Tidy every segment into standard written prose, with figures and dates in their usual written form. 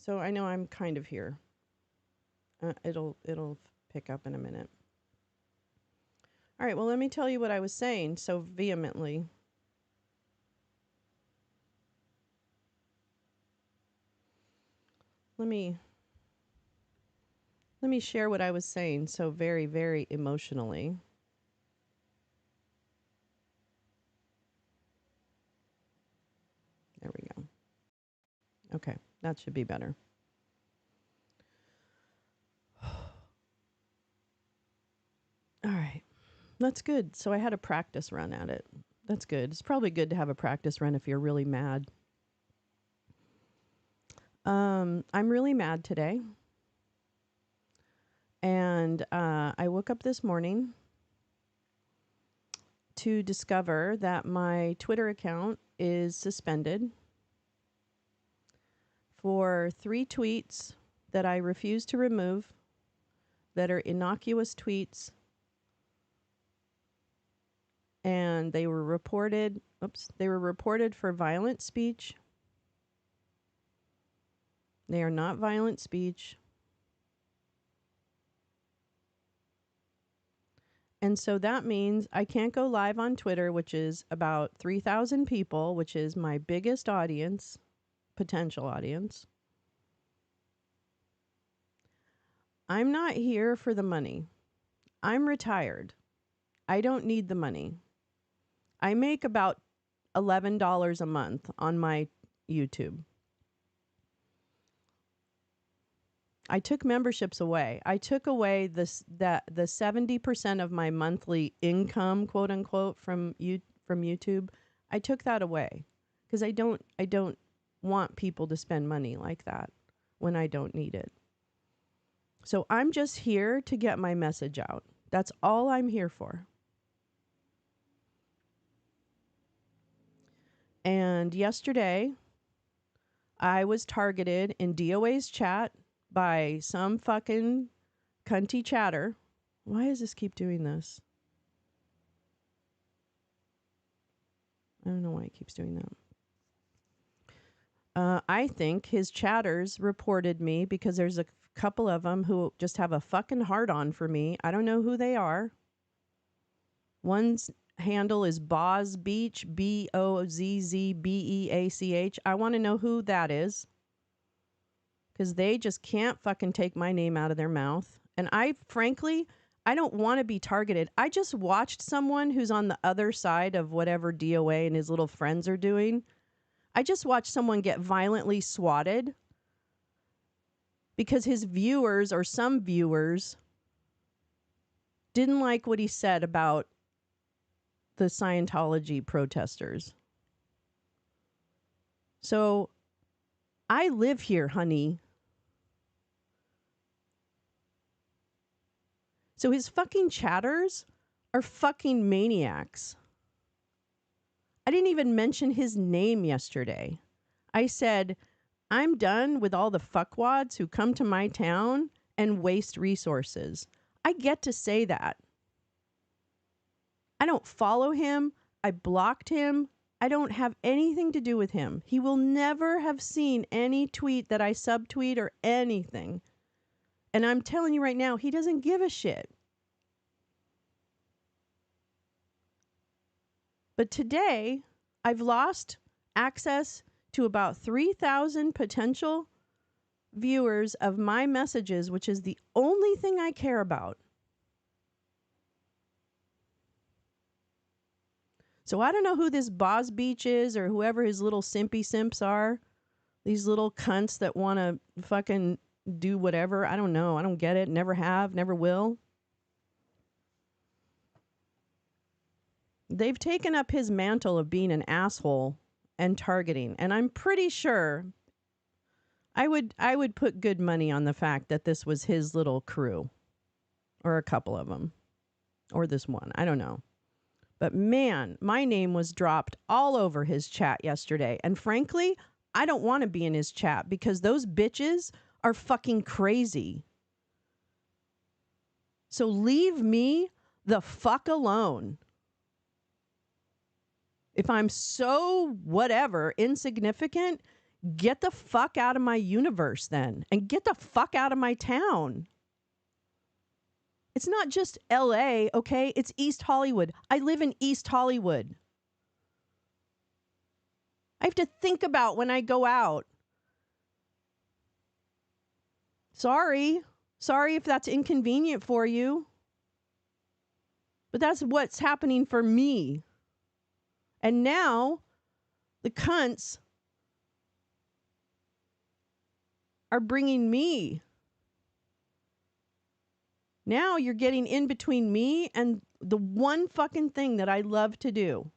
So I know I'm kind of here. It'll pick up in a minute. All right, well, let me tell you what I was saying so vehemently. Let me share what I was saying so very, very emotionally. There we go. Okay, that should be better. All right, that's good. So I had a practice run at it. That's good. It's probably good to have a practice run if you're really mad. I'm really mad today. And I woke up this morning to discover that my Twitter account is suspended for 3 tweets that I refuse to remove that are innocuous tweets. And they were reported for violent speech. They are not violent speech. And so that means I can't go live on Twitter, which is about 3,000 people, which is my biggest audience, potential audience. I'm not here for the money. I'm retired. I don't need the money. I make about $11 a month on my YouTube. I took memberships away. I took away the 70% of my monthly income, quote unquote, from YouTube. I took that away because I don't want people to spend money like that when I don't need it. So I'm just here to get my message out. That's all I'm here for. And yesterday, I was targeted in DOA's chat by some fucking cunty chatter. Why does this keep doing this? I don't know why it keeps doing that. I think his chatters reported me because there's a couple of them who just have a fucking hard-on for me. I don't know who they are. One's handle is Boz Beach, BOZZBEACH. I want to know who that is. Because they just can't fucking take my name out of their mouth. And I don't want to be targeted. I just watched someone who's on the other side of whatever DOA and his little friends are doing. I just watched someone get violently swatted because his viewers or some viewers didn't like what he said about the Scientology protesters. So I live here, honey. So his fucking chatters are fucking maniacs. I didn't even mention his name yesterday. I said, I'm done with all the fuckwads who come to my town and waste resources. I get to say that. I don't follow him. I blocked him. I don't have anything to do with him. He will never have seen any tweet that I subtweet or anything. And I'm telling you right now, he doesn't give a shit. But today, I've lost access to about 3,000 potential viewers of my messages, which is the only thing I care about. So I don't know who this Boz Beach is or whoever his little simpy simps are. These little cunts that want to fucking do whatever. I don't know. I don't get it. Never have. Never will. They've taken up his mantle of being an asshole and targeting. And I'm pretty sure I would put good money on the fact that this was his little crew. Or a couple of them. Or this one. I don't know. But man, my name was dropped all over his chat yesterday. And frankly, I don't want to be in his chat because those bitches are fucking crazy. So leave me the fuck alone. If I'm so whatever insignificant, Get the fuck out of my universe then, and get the fuck out of my town. It's not just LA, okay? It's East Hollywood. I live in East Hollywood. I have to think about when I go out. Sorry if that's inconvenient for you. But that's what's happening for me. And now the cunts are bringing me. Now you're getting in between me and the one fucking thing that I love to do.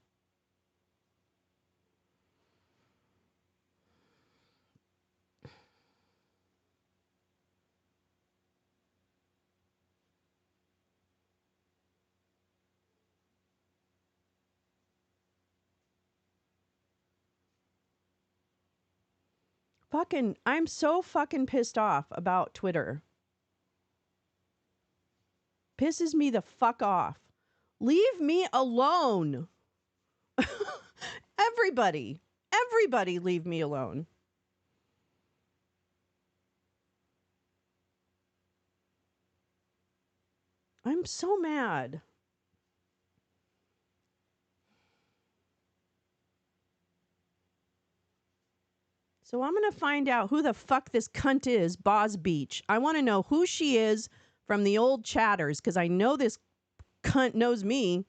I'm so fucking pissed off about Twitter. Pisses me the fuck off. Leave me alone. Everybody leave me alone. I'm so mad. So I'm going to find out who the fuck this cunt is, Boz Beach. I want to know who she is from the old chatters, because I know this cunt knows me.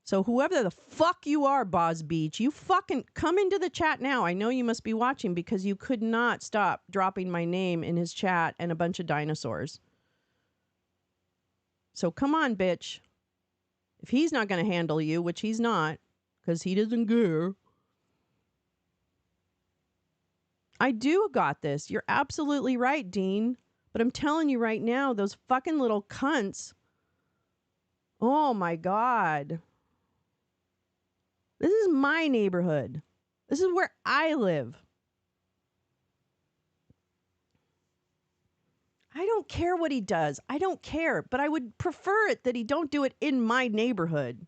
So whoever the fuck you are, Boz Beach, you fucking come into the chat now. I know you must be watching because you could not stop dropping my name in his chat and a bunch of dinosaurs. So come on, bitch. If he's not going to handle you, which he's not, because he doesn't care. I do got this. You're absolutely right, Dean. But I'm telling you right now, those fucking little cunts. Oh my God. This is my neighborhood. This is where I live. I don't care what he does. I don't care. But I would prefer it that he don't do it in my neighborhood.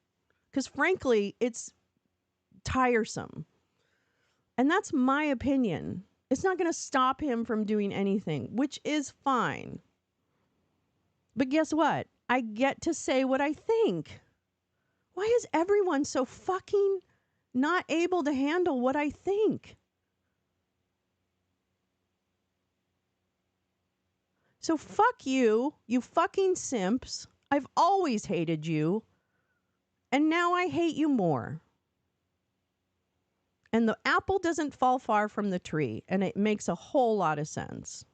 Because frankly, it's tiresome. And that's my opinion. It's not going to stop him from doing anything, which is fine. But guess what? I get to say what I think. Why is everyone so fucking not able to handle what I think? So fuck you, you fucking simps. I've always hated you. And now I hate you more. And the apple doesn't fall far from the tree. And it makes a whole lot of sense.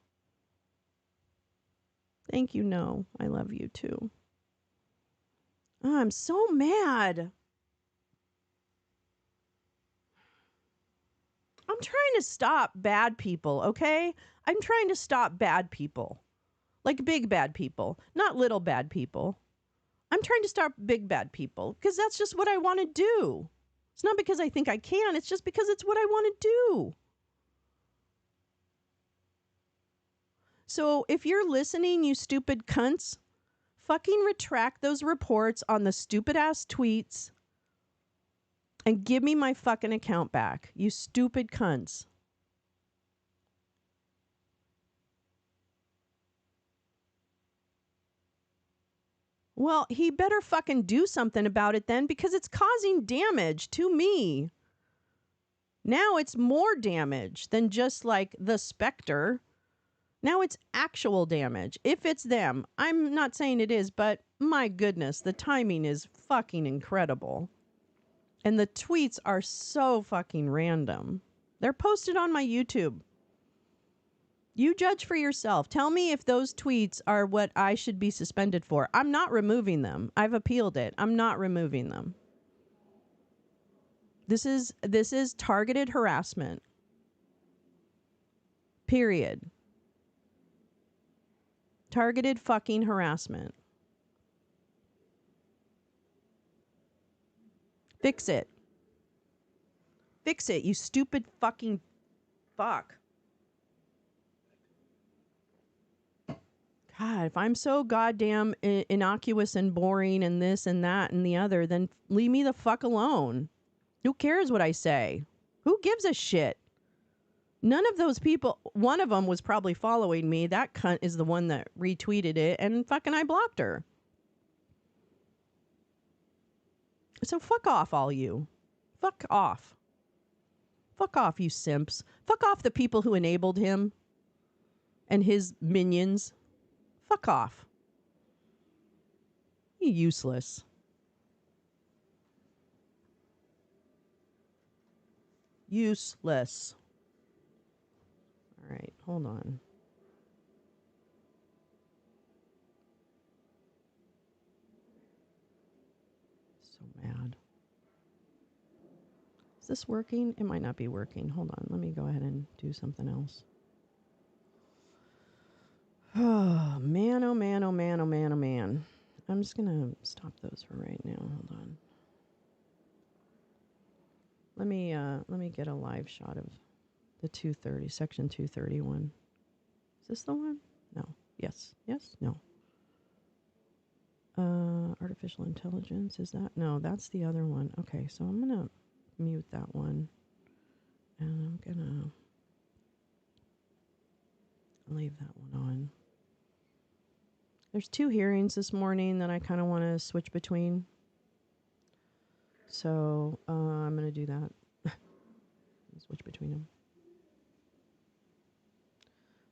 Thank you, No. I love you too. Oh, I'm so mad. I'm trying to stop bad people, okay? I'm trying to stop bad people. Like big bad people, not little bad people. I'm trying to stop big bad people because that's just what I want to do. It's not because I think I can. It's just because it's what I want to do. So if you're listening, you stupid cunts, fucking retract those reports on the stupid ass tweets and give me my fucking account back. You stupid cunts. Well, he better fucking do something about it then because it's causing damage to me. Now it's more damage than just like the specter. Now it's actual damage. If it's them. I'm not saying it is, but my goodness, the timing is fucking incredible. And the tweets are so fucking random. They're posted on my YouTube. You judge for yourself. Tell me if those tweets are what I should be suspended for. I'm not removing them. I've appealed it. I'm not removing them. This is targeted harassment. Period. Targeted fucking harassment. Fix it. Fix it, you stupid fucking fuck. God, if I'm so goddamn innocuous and boring and this and that and the other, then leave me the fuck alone. Who cares what I say? Who gives a shit? None of those people, one of them was probably following me. That cunt is the one that retweeted it, and fucking I blocked her. So fuck off, all you. Fuck off. Fuck off, you simps. Fuck off the people who enabled him and his minions. Fuck off. You useless. Useless. All right, hold on. So mad. Is this working? It might not be working. Hold on. Let me go ahead and do something else. Oh, man, oh, man, oh, man, oh, man, oh, man. I'm just going to stop those for right now. Hold on. Let me get a live shot of the 230, section 231. Is this the one? No. Yes. Yes? No. Artificial intelligence, is that? No, that's the other one. Okay, so I'm going to mute that one. And I'm going to leave that one on. There's 2 hearings this morning that I kind of want to switch between. So I'm going to do that. Switch between them.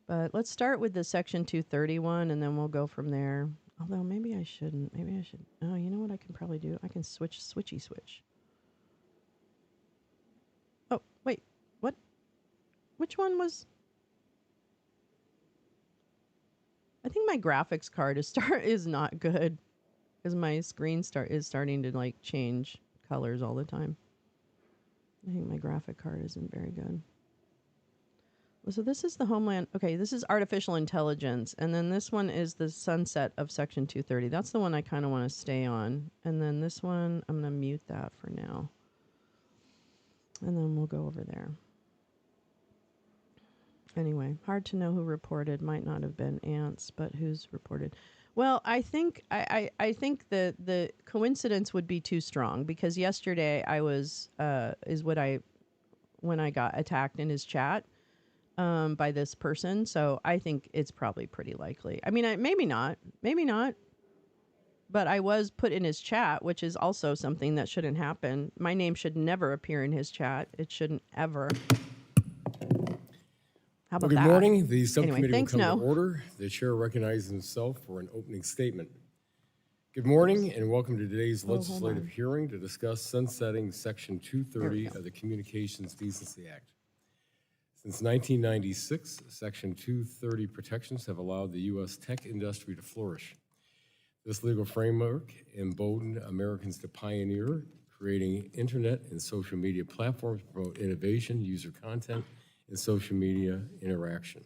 But let's start with the section 231, and then we'll go from there. Although maybe I shouldn't. Maybe I should. Oh, you know what I can probably do? I can switchy switch. Oh, wait. What? Which one was? I think my graphics card is not good because my screen is starting to like change colors all the time. I think my graphic card isn't very good. So this is the Homeland. Okay, this is artificial intelligence. And then this one is the sunset of Section 230. That's the one I kind of want to stay on. And then this one, I'm going to mute that for now. And then we'll go over there. Anyway, hard to know who reported. Might not have been ants, but who's reported? Well, I think I think the coincidence would be too strong because yesterday I was when I got attacked in his chat by this person. So I think it's probably pretty likely. I mean, maybe not, but I was put in his chat, which is also something that shouldn't happen. My name should never appear in his chat. It shouldn't ever. How about Good that? morning. The subcommittee Anyway, will come to order. The chair recognizes himself for an opening statement. Good morning and welcome to today's legislative hearing to discuss sunsetting Section 230 of the Communications Decency Act. Since 1996, Section 230 protections have allowed the U.S. tech industry to flourish. This legal framework emboldened Americans to pioneer, creating internet and social media platforms to promote innovation, user content, and social media interaction.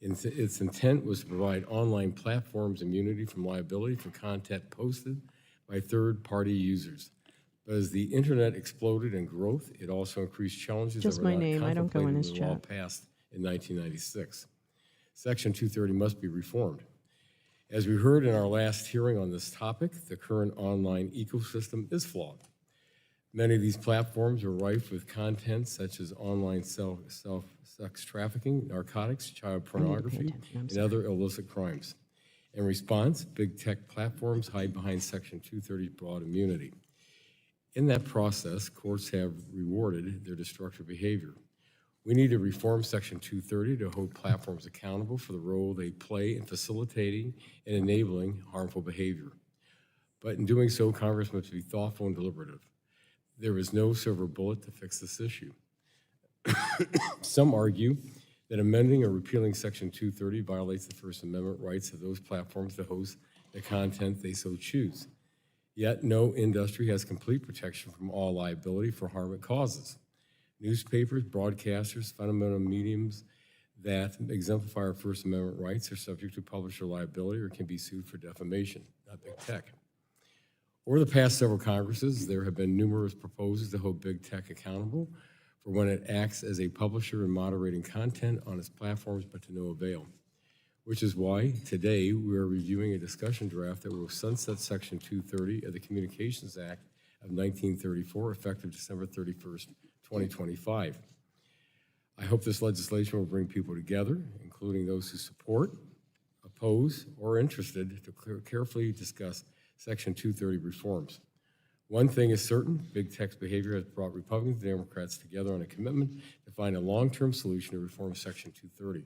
Its intent was to provide online platforms immunity from liability for content posted by third-party users. But as the internet exploded in growth, it also increased challenges Just that were my not name. I don't go in contemplated his when the law chat. passed in 1996. Section 230 must be reformed. As we heard in our last hearing on this topic, the current online ecosystem is flawed. Many of these platforms are rife with content such as online sex trafficking, narcotics, child pornography, and other illicit crimes. In response, big tech platforms hide behind Section 230's broad immunity. In that process, courts have rewarded their destructive behavior. We need to reform Section 230 to hold platforms accountable for the role they play in facilitating and enabling harmful behavior. But in doing so, Congress must be thoughtful and deliberative. There is no silver bullet to fix this issue. Some argue that amending or repealing Section 230 violates the First Amendment rights of those platforms to host the content they so choose. Yet no industry has complete protection from all liability for harm it causes. Newspapers, broadcasters, fundamental mediums that exemplify our First Amendment rights are subject to publisher liability or can be sued for defamation, not big tech. Over the past several Congresses, there have been numerous proposals to hold big tech accountable for when it acts as a publisher in moderating content on its platforms, but to no avail. Which is why today we are reviewing a discussion draft that will sunset Section 230 of the Communications Act of 1934, effective December 31st, 2025. I hope this legislation will bring people together, including those who support, oppose, or are interested, to carefully discuss Section 230 reforms. One thing is certain, big tech's behavior has brought Republicans and Democrats together on a commitment to find a long-term solution to reform Section 230.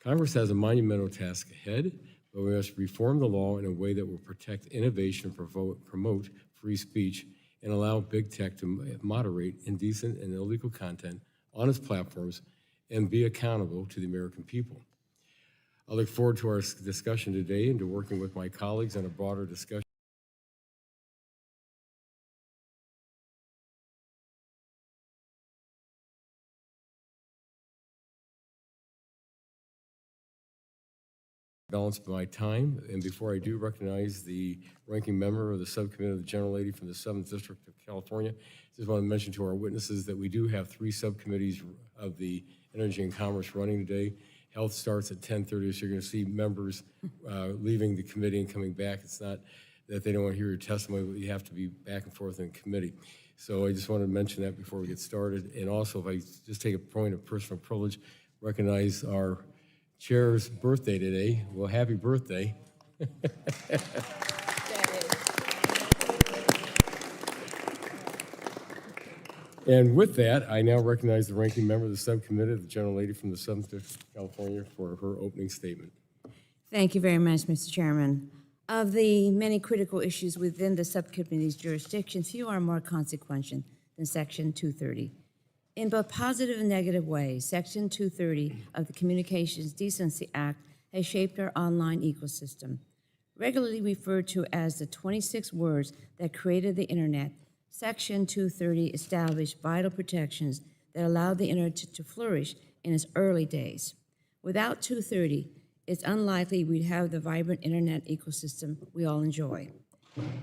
Congress has a monumental task ahead, but we must reform the law in a way that will protect innovation and promote free speech and allow big tech to moderate indecent and illegal content on its platforms and be accountable to the American people. I look forward to our discussion today and to working with my colleagues on a broader discussion balance my time. And before I do recognize the ranking member of the subcommittee, the gentlelady from the 7th District of California, I just want to mention to our witnesses that we do have 3 subcommittees of the Energy and Commerce running today. Health starts at 10:30, so you're going to see members leaving the committee and coming back. It's not that they don't want to hear your testimony, but you have to be back and forth in committee. So I just wanted to mention that before we get started. And also, if I just take a point of personal privilege, recognize our Chair's birthday today. Well, happy birthday. And with that, I now recognize the ranking member of the subcommittee, the gentlelady from the 7th District of California, for her opening statement. Thank you very much, Mr. Chairman. Of the many critical issues within the subcommittee's jurisdiction, few are more consequential than Section 230. In both positive and negative ways, Section 230 of the Communications Decency Act has shaped our online ecosystem. Regularly referred to as the 26 words that created the Internet, Section 230 established vital protections that allowed the Internet to flourish in its early days. Without 230, it's unlikely we'd have the vibrant Internet ecosystem we all enjoy.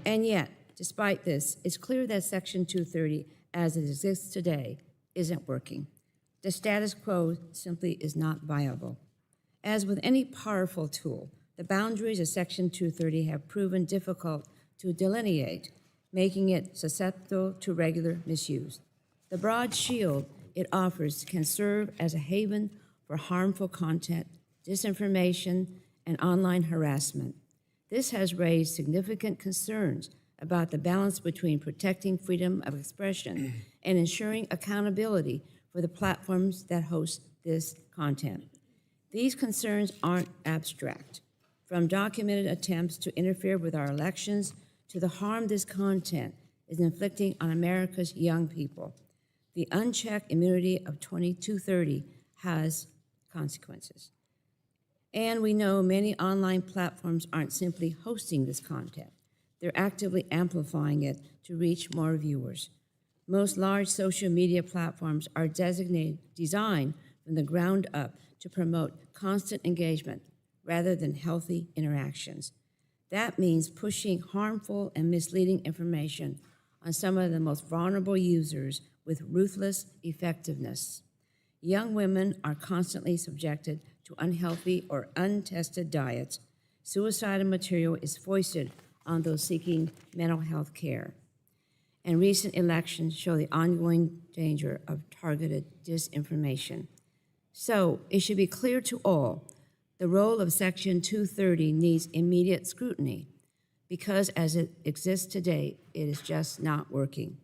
And yet, despite this, it's clear that Section 230, as it exists today, isn't working. The status quo simply is not viable. As with any powerful tool, the boundaries of Section 230 have proven difficult to delineate, making it susceptible to regular misuse. The broad shield it offers can serve as a haven for harmful content, disinformation, and online harassment. This has raised significant concerns about the balance between protecting freedom of expression and ensuring accountability for the platforms that host this content. These concerns aren't abstract. From documented attempts to interfere with our elections to the harm this content is inflicting on America's young people, the unchecked immunity of 2230 has consequences. And we know many online platforms aren't simply hosting this content. They're actively amplifying it to reach more viewers. Most large social media platforms are designed from the ground up to promote constant engagement rather than healthy interactions. That means pushing harmful and misleading information on some of the most vulnerable users with ruthless effectiveness. Young women are constantly subjected to unhealthy or untested diets. Suicidal material is foisted on those seeking mental health care. And recent elections show the ongoing danger of targeted disinformation. So it should be clear to all, the role of Section 230 needs immediate scrutiny because as it exists today, it is just not working.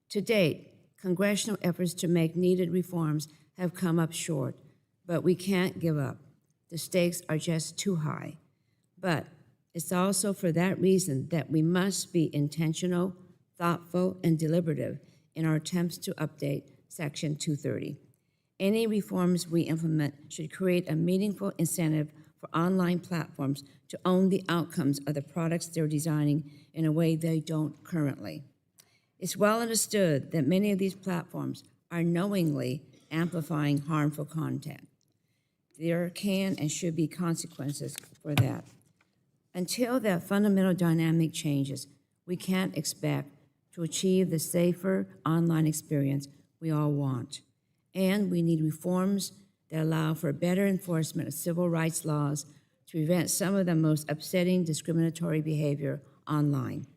To date, congressional efforts to make needed reforms have come up short, but we can't give up. The stakes are just too high. But it's also for that reason that we must be intentional, thoughtful, and deliberative in our attempts to update Section 230. Any reforms we implement should create a meaningful incentive for online platforms to own the outcomes of the products they're designing in a way they don't currently. It's well understood that many of these platforms are knowingly amplifying harmful content. There can and should be consequences for that. Until that fundamental dynamic changes, we can't expect to achieve the safer online experience we all want. And we need reforms that allow for better enforcement of civil rights laws to prevent some of the most upsetting discriminatory behavior online.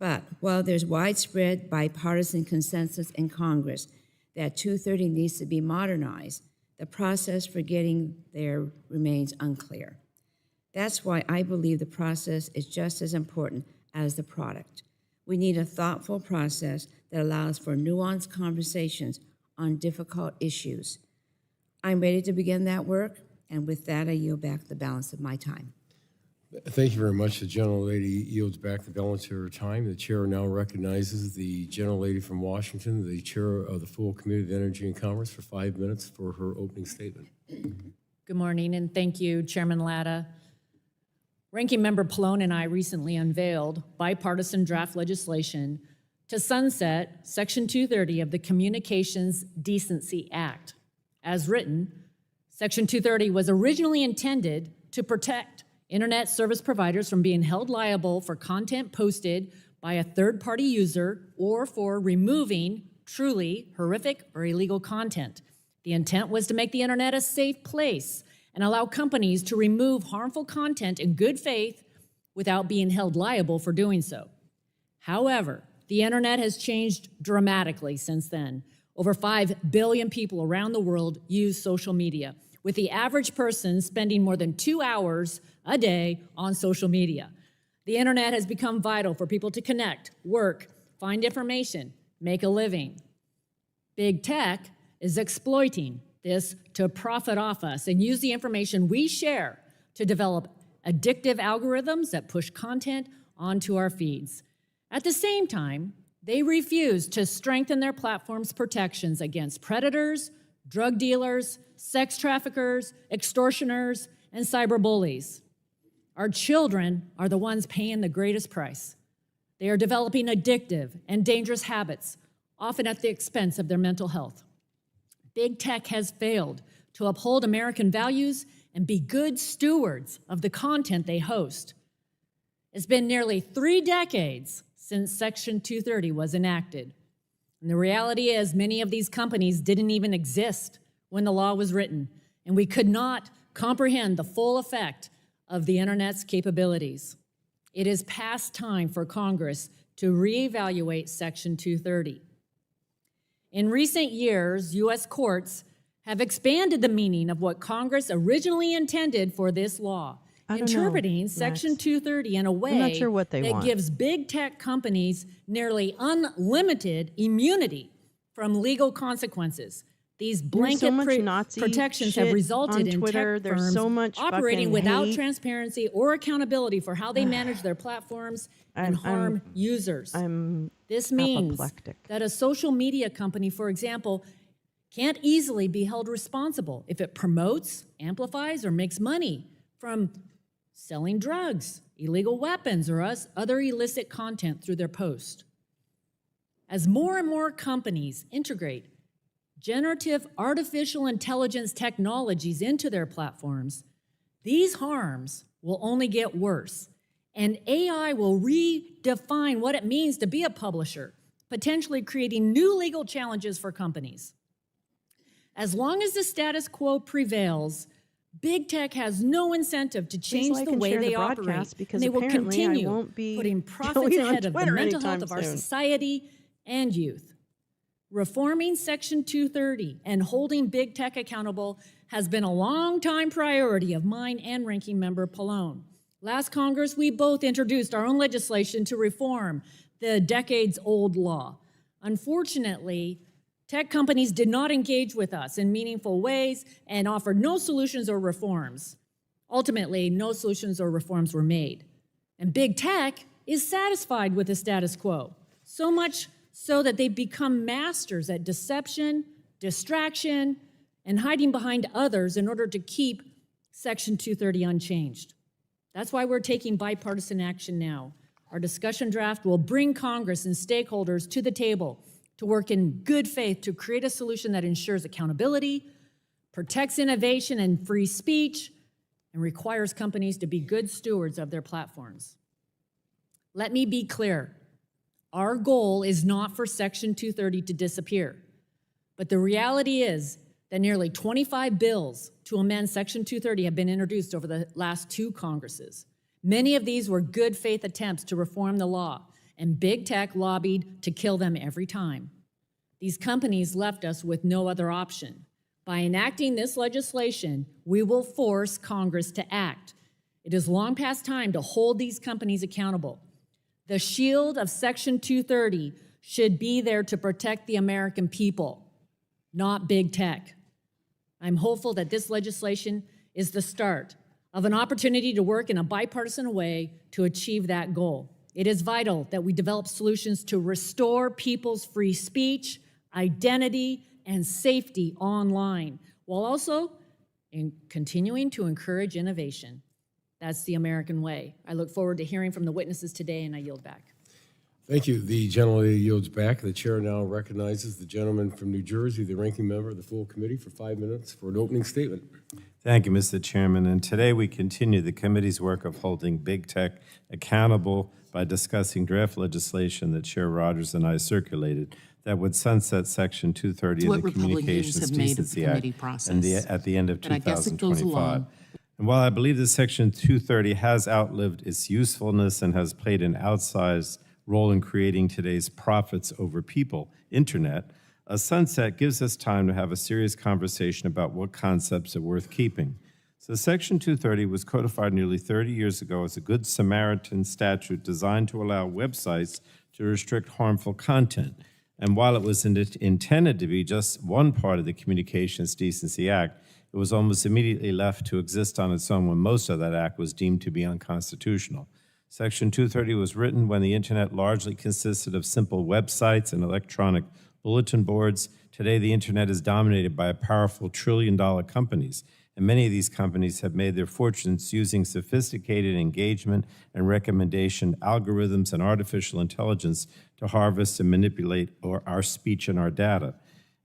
But while there's widespread bipartisan consensus in Congress that 230 needs to be modernized, the process for getting there remains unclear. That's why I believe the process is just as important as the product. We need a thoughtful process that allows for nuanced conversations on difficult issues. I'm ready to begin that work, and with that, I yield back the balance of my time. Thank you very much. The gentlelady yields back the balance of her time. The chair now recognizes the gentlelady from Washington, the chair of the full Committee of Energy and Commerce, for 5 minutes for her opening statement. Good morning, and thank you, Chairman Latta. Ranking Member Pallone and I recently unveiled bipartisan draft legislation to sunset Section 230 of the Communications Decency Act. As written, Section 230 was originally intended to protect Internet service providers from being held liable for content posted by a third-party user or for removing truly horrific or illegal content. The intent was to make the Internet a safe place and allow companies to remove harmful content in good faith without being held liable for doing so. However, the Internet has changed dramatically since then. Over 5 billion people around the world use social media, with the average person spending more than 2 hours a day on social media. The Internet has become vital for people to connect, work, find information, make a living. Big tech is exploiting this to profit off us and use the information we share to develop addictive algorithms that push content onto our feeds. At the same time, they refuse to strengthen their platform's protections against predators, drug dealers, sex traffickers, extortioners, and cyberbullies. Our children are the ones paying the greatest price. They are developing addictive and dangerous habits, often at the expense of their mental health. Big tech has failed to uphold American values and be good stewards of the content they host. It's been nearly 3 decades since Section 230 was enacted. And the reality is many of these companies didn't even exist when the law was written, and we could not comprehend the full effect of the Internet's capabilities. It is past time for Congress to reevaluate Section 230. In recent years, U.S. courts have expanded the meaning of what Congress originally intended for this law, interpreting Section 230 in a way that gives big tech companies nearly unlimited immunity from legal consequences. These blanket protections have resulted in tech firms operating without transparency or accountability for how they manage their platforms and harm users. This means that a social media company, for example, can't easily be held responsible if it promotes, amplifies, or makes money from selling drugs, illegal weapons, or other illicit content through their post. As more and more companies integrate generative artificial intelligence technologies into their platforms, these harms will only get worse, and AI will redefine what it means to be a publisher, potentially creating new legal challenges for companies. As long as the status quo prevails, big tech has no incentive to change the way they operate, and they will continue putting profits ahead of the mental health of our society and youth. Reforming Section 230 and holding big tech accountable has been a long-time priority of mine and Ranking Member Pallone. Last Congress, we both introduced our own legislation to reform the decades-old law. Unfortunately, tech companies did not engage with us in meaningful ways and offered no solutions or reforms. Ultimately, no solutions or reforms were made. And big tech is satisfied with the status quo, so much so that they've become masters at deception, distraction, and hiding behind others in order to keep Section 230 unchanged. That's why we're taking bipartisan action now. Our discussion draft will bring Congress and stakeholders to the table to work in good faith to create a solution that ensures accountability, protects innovation and free speech, and requires companies to be good stewards of their platforms. Let me be clear. Our goal is not for Section 230 to disappear, but the reality is that nearly 25 bills to amend Section 230 have been introduced over the last 2 Congresses. Many of these were good faith attempts to reform the law, and big tech lobbied to kill them every time. These companies left us with no other option. By enacting this legislation, we will force Congress to act. It is long past time to hold these companies accountable. The shield of Section 230 should be there to protect the American people, not big tech. I'm hopeful that this legislation is the start of an opportunity to work in a bipartisan way to achieve that goal. It is vital that we develop solutions to restore people's free speech, identity, and safety online, while also continuing to encourage innovation. That's the American way. I look forward to hearing from the witnesses today, and I yield back. Thank you. The gentlelady yields back. The chair now recognizes the gentleman from New Jersey, the ranking member of the full committee, for 5 minutes for an opening statement. Thank you, Mr. Chairman. And today we continue the committee's work of holding big tech accountable by discussing draft legislation that Chair Rodgers and I circulated that would sunset Section 230 of the Communications Decency Act at the end of 2025. And while I believe that Section 230 has outlived its usefulness and has played an outsized role in creating today's profits over people internet, a sunset gives us time to have a serious conversation about what concepts are worth keeping. So Section 230 was codified nearly 30 years ago as a Good Samaritan statute designed to allow websites to restrict harmful content. And while it was intended to be just one part of the Communications Decency Act, it was almost immediately left to exist on its own when most of that act was deemed to be unconstitutional. Section 230 was written when the internet largely consisted of simple websites and electronic bulletin boards. Today, the internet is dominated by powerful trillion-dollar companies, and many of these companies have made their fortunes using sophisticated engagement and recommendation algorithms and artificial intelligence to harvest and manipulate our speech and our data.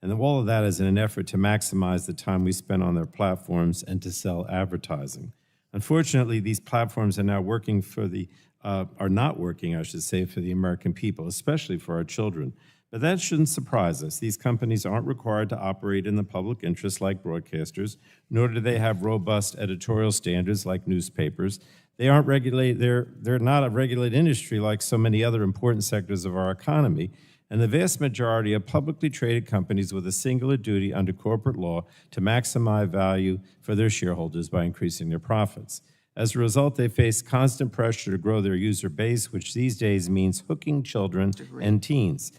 And all of that is in an effort to maximize the time we spend on their platforms and to sell advertising. Unfortunately, these platforms are now working are not working, I should say, for the American people, especially for our children. But that shouldn't surprise us. These companies aren't required to operate in the public interest like broadcasters, nor do they have robust editorial standards like newspapers. They aren't regulated, they're not a regulated industry like so many other important sectors of our economy. And the vast majority are publicly traded companies with a singular duty under corporate law to maximize value for their shareholders by increasing their profits. As a result, they face constant pressure to grow their user base, which these days means hooking children and teens.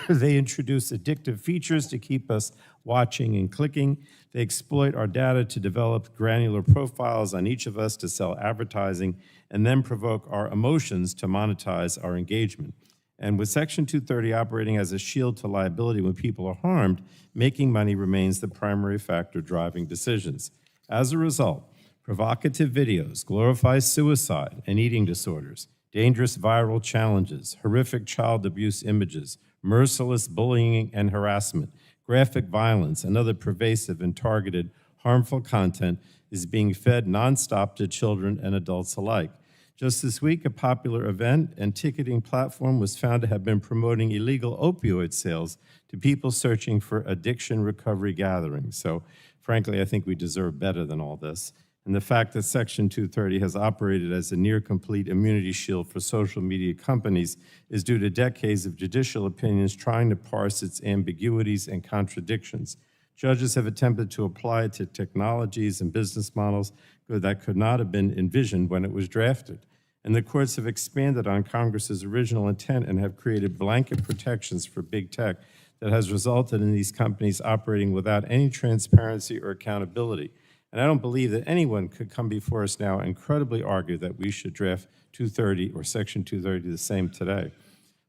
They introduce addictive features to keep us watching and clicking. They exploit our data to develop granular profiles on each of us to sell advertising, and then provoke our emotions to monetize our engagement. And with Section 230 operating as a shield to liability when people are harmed, making money remains the primary factor driving decisions. As a result, provocative videos glorify suicide and eating disorders, dangerous viral challenges, horrific child abuse images, merciless bullying and harassment, graphic violence, and other pervasive and targeted harmful content is being fed nonstop to children and adults alike. Just this week, a popular event and ticketing platform was found to have been promoting illegal opioid sales to people searching for addiction recovery gatherings. So, frankly, I think we deserve better than all this. And the fact that Section 230 has operated as a near-complete immunity shield for social media companies is due to decades of judicial opinions trying to parse its ambiguities and contradictions. Judges have attempted to apply it to technologies and business models that could not have been envisioned when it was drafted. And the courts have expanded on Congress's original intent and have created blanket protections for big tech that has resulted in these companies operating without any transparency or accountability. And I don't believe that anyone could come before us now and credibly argue that we should draft 230 or Section 230 the same today.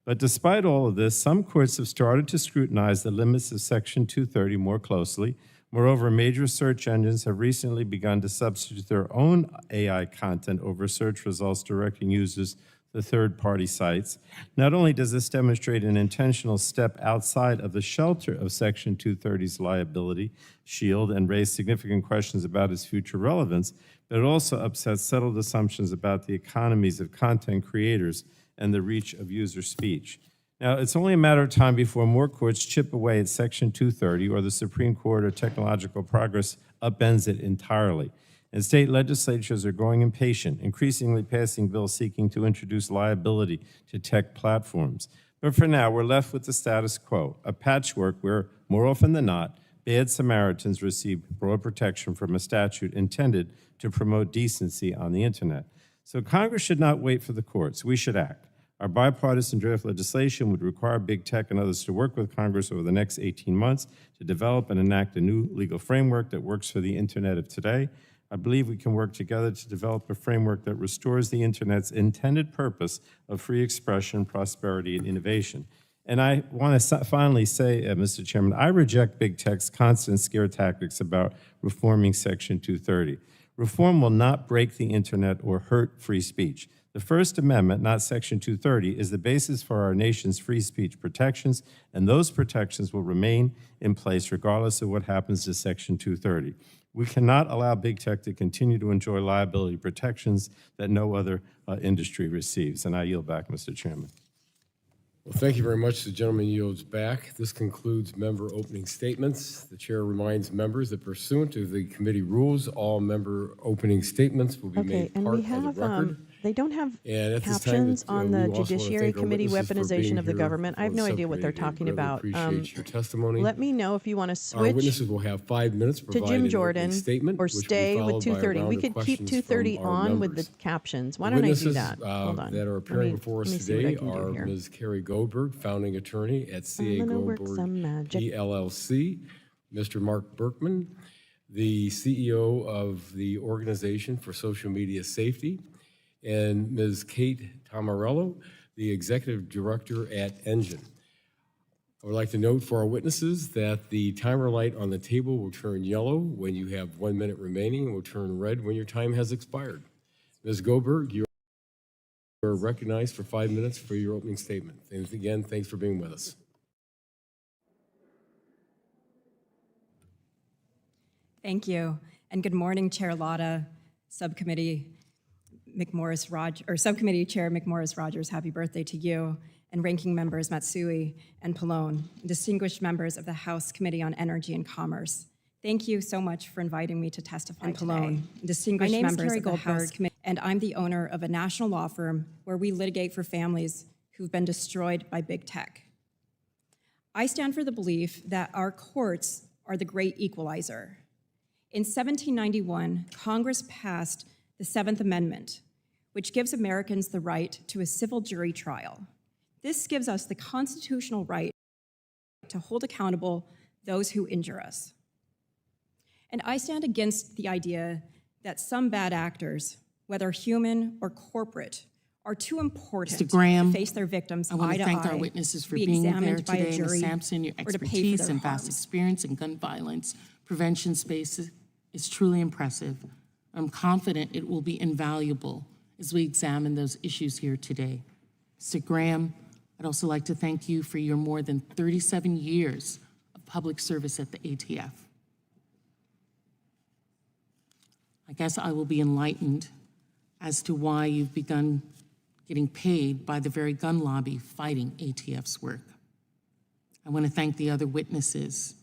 But despite all of this, some courts have started to scrutinize the limits of Section 230 more closely. Moreover, major search engines have recently begun to substitute their own AI content over search results directing users to third-party sites. Not only does this demonstrate an intentional step outside of the shelter of Section 230's liability shield and raise significant questions about its future relevance, but it also upsets settled assumptions about the economies of content creators and the reach of user speech. Now, it's only a matter of time before more courts chip away at Section 230 or the Supreme Court or technological progress upends it entirely. And state legislatures are growing impatient, increasingly passing bills seeking to introduce liability to tech platforms. But for now, we're left with the status quo, a patchwork where, more often than not, bad Samaritans receive broad protection from a statute intended to promote decency on the internet. So Congress should not wait for the courts. We should act. Our bipartisan draft legislation would require big tech and others to work with Congress over the next 18 months to develop and enact a new legal framework that works for the internet of today. I believe we can work together to develop a framework that restores the internet's intended purpose of free expression, prosperity, and innovation. And I want to finally say, Mr. Chairman, I reject big tech's constant scare tactics about reforming Section 230. Reform will not break the internet or hurt free speech. The First Amendment, not Section 230, is the basis for our nation's free speech protections, and those protections will remain in place regardless of what happens to Section 230. We cannot allow big tech to continue to enjoy liability protections that no other industry receives. And I yield back, Mr. Chairman. Well, thank you very much. The gentleman yields back. This concludes member opening statements. The chair reminds members that pursuant to the committee rules, all member opening statements will be made and part we have, of the record. they don't have And at this time, captions on we the also wanna Judiciary thank our Committee witnesses for weaponization being of the here government. I have on no the idea what they're subcommittee. talking Really about. appreciate your testimony. Let me know if you want to Our switch witnesses will have 5 minutes to to provide Jim an Jordan opening statement, or which will be stay with followed by a 230. round We of could keep questions 230 from our on with the members. captions. Why don't I do Witnesses, that? Hold on. that are Let appearing me- before let us me see what I today can do are here. Ms. Carrie Goldberg, founding attorney at CA I'm gonna work Goldberg some magic. ELLC, Mr. Mark Berkman, the CEO of the Organization for Social Media Safety, and Ms. Kate Tamarello, the executive director at Engine. I would like to note for our witnesses that the timer light on the table will turn yellow when you have 1 minute remaining and will turn red when your time has expired. Ms. Goldberg, you are recognized for 5 minutes for your opening statement. And again, thanks for being with us. Thank you, and good morning, Chair Lotta, Subcommittee Subcommittee Chair McMorris Rodgers. Happy birthday to you, and Ranking Members Matsui and Pallone, and distinguished members of the House Committee on Energy and Commerce. Thank you so much for inviting me to testify today. Pallone, distinguished members of the House Committee, and I'm the owner of a national law firm where we litigate for families who've been destroyed by big tech. I stand for the belief that our courts are the great equalizer. In 1791, Congress passed the Seventh Amendment, which gives Americans the right to a civil jury trial. This gives us the constitutional right to hold accountable those who injure us. And I stand against the idea that some bad actors, whether human or corporate, are too important Mr. Graham, to face their victims I want eye to to thank eye, our witnesses for be being here examined by a today. Ms. jury, Sampson, your or to pay for expertise their and vast harms. experience in gun violence prevention spaces is truly impressive. I'm confident it will be invaluable as we examine those issues here today. Mr. Graham, I'd also like to thank you for your more than 37 years of public service at the ATF. I guess I will be enlightened as to why you've begun getting paid by the very gun lobby fighting ATF's work. I want to thank the other witnesses.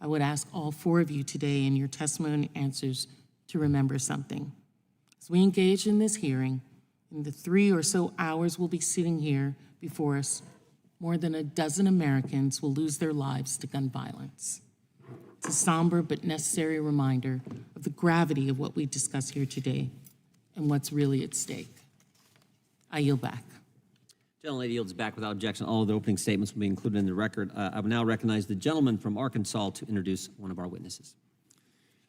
I would ask all 4 of you today in your testimony and answers to remember something. As we engage in this hearing, in the 3 or so hours we'll be sitting here before us, more than a dozen Americans will lose their lives to gun violence. It's a somber but necessary reminder of the gravity of what we discuss here today and what's really at stake. I yield back. Gentlelady yields back without objection. All of the opening statements will be included in the record. I will now recognize the gentleman from Arkansas to introduce one of our witnesses.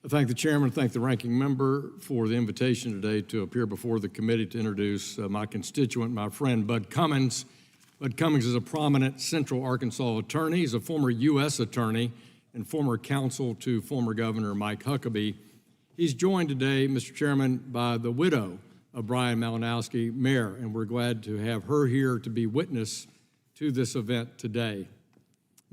I thank the chairman, thank the ranking member for the invitation today to appear before the committee to introduce my constituent, my friend, Bud Cummins. Bud Cummins is a prominent Central Arkansas attorney. He's a former U.S. attorney and former counsel to former Governor Mike Huckabee. He's joined today, Mr. Chairman, by the widow of Brian Malinowski, mayor, and we're glad to have her here to be witness to this event today.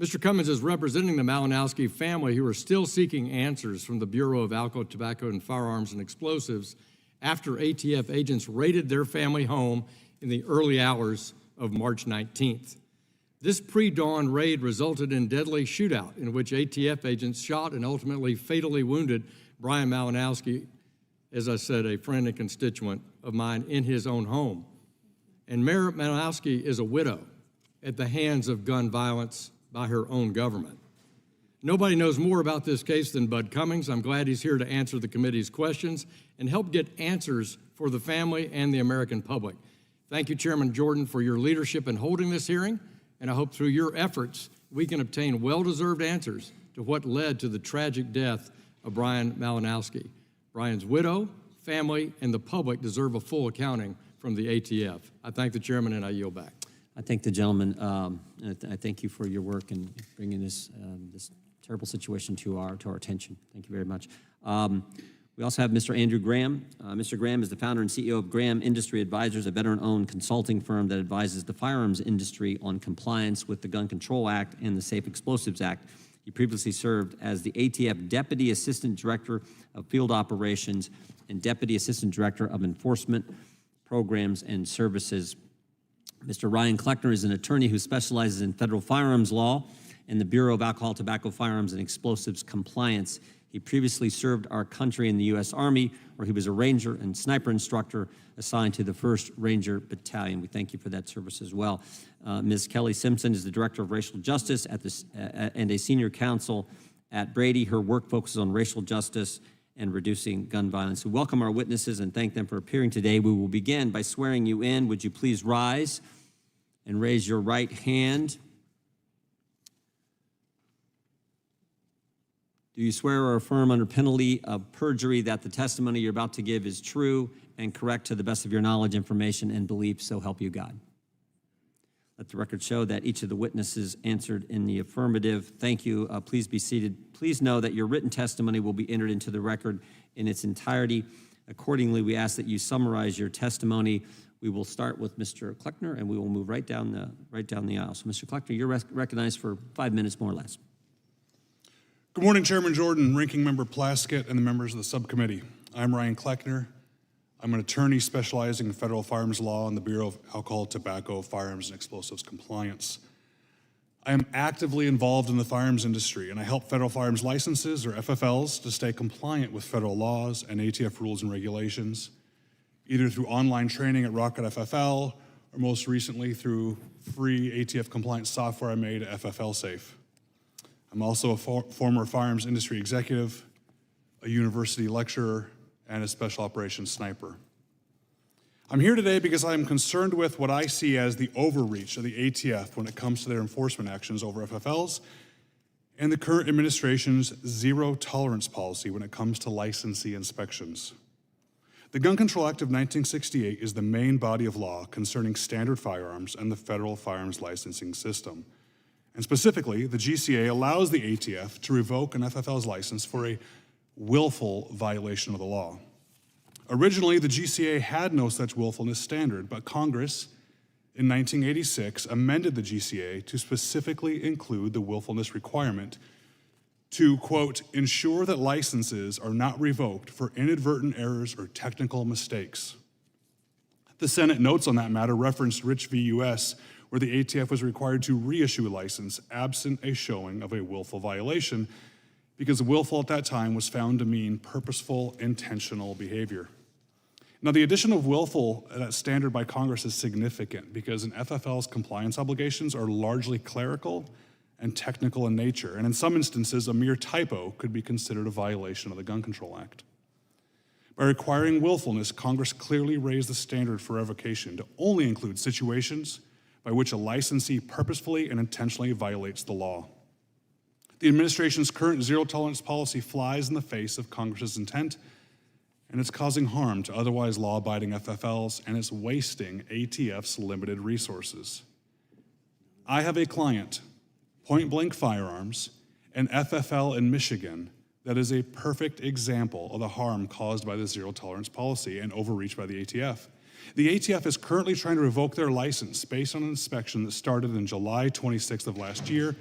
Mr. Cummins is representing the Malinowski family who are still seeking answers from the Bureau of Alcohol, Tobacco, and Firearms and Explosives after ATF agents raided their family home in the early hours of March 19th. This pre-dawn raid resulted in a deadly shootout in which ATF agents shot and ultimately fatally wounded Brian Malinowski, as I said, a friend and constituent of mine, in his own home. And Mayor Malinowski is a widow. at the hands of gun violence by her own government. Nobody knows more about this case than Bud Cummings. I'm glad he's here to answer the committee's questions and help get answers for the family and the American public. Thank you, Chairman Jordan, for your leadership in holding this hearing, and I hope through your efforts we can obtain well-deserved answers to what led to the tragic death of Brian Malinowski. Brian's widow, family, and the public deserve a full accounting from the ATF. I thank the chairman, and I yield back. I thank the gentleman. I thank you for your work in bringing this terrible situation to our attention. Thank you very much. We also have Mr. Andrew Graham. Mr. Graham is the founder and CEO of Graham Industry Advisors, a veteran-owned consulting firm that advises the firearms industry on compliance with the Gun Control Act and the Safe Explosives Act. He previously served as the ATF Deputy Assistant Director of Field Operations and Deputy Assistant Director of Enforcement Programs and Services. Mr. Ryan Kleckner is an attorney who specializes in federal firearms law and the Bureau of Alcohol, Tobacco, Firearms, and Explosives Compliance. He previously served our country in the U.S. Army, where he was a Ranger and sniper instructor assigned to the 1st Ranger Battalion. We thank you for that service as well. Ms. Kelly Simpson is the Director of Racial Justice and a Senior Counsel at Brady. Her work focuses on racial justice and reducing gun violence. We welcome our witnesses and thank them for appearing today. We will begin by swearing you in. Would you please rise and raise your right hand? Do you swear or affirm under penalty of perjury that the testimony you're about to give is true and correct to the best of your knowledge, information, and belief, so help you God? Let the record show that each of the witnesses answered in the affirmative. Thank you. Please be seated. Please know that your written testimony will be entered into the record in its entirety. Accordingly, we ask that you summarize your testimony. We will start with Mr. Kleckner, and we will move right down the aisle. So, Mr. Kleckner, you're recognized for 5 minutes, more or less. Good morning, Chairman Jordan, Ranking Member Plaskett, and the members of the subcommittee. I'm Ryan Kleckner. I'm an attorney specializing in federal firearms law and the Bureau of Alcohol, Tobacco, Firearms, and Explosives Compliance. I am actively involved in the firearms industry, and I help federal firearms licenses, or FFLs, to stay compliant with federal laws and ATF rules and regulations, either through online training at Rocket FFL, or most recently through free ATF compliant software I made at FFL Safe. I'm also a former firearms industry executive, a university lecturer, and a special operations sniper. I'm here today because I'm concerned with what I see as the overreach of the ATF when it comes to their enforcement actions over FFLs and the current administration's zero tolerance policy when it comes to licensee inspections. The Gun Control Act of 1968 is the main body of law concerning standard firearms and the federal firearms licensing system. And specifically, the GCA allows the ATF to revoke an FFL's license for a willful violation of the law. Originally, the GCA had no such willfulness standard, but Congress, in 1986, amended the GCA to specifically include the willfulness requirement to, quote, ensure that licenses are not revoked for inadvertent errors or technical mistakes. The Senate notes on that matter referenced Rich v. U.S., where the ATF was required to reissue a license absent a showing of a willful violation, because willful at that time was found to mean purposeful, intentional behavior. Now, the addition of willful standard by Congress is significant because an FFL's compliance obligations are largely clerical and technical in nature, and in some instances, a mere typo could be considered a violation of the Gun Control Act. By requiring willfulness, Congress clearly raised the standard for revocation to only include situations by which a licensee purposefully and intentionally violates the law. The administration's current zero-tolerance policy flies in the face of Congress's intent, and it's causing harm to otherwise law-abiding FFLs, and it's wasting ATF's limited resources. I have a client, Point Blank Firearms, an FFL in Michigan, that is a perfect example of the harm caused by the zero-tolerance policy and overreach by the ATF. The ATF is currently trying to revoke their license based on an inspection that started in July 26th of last year.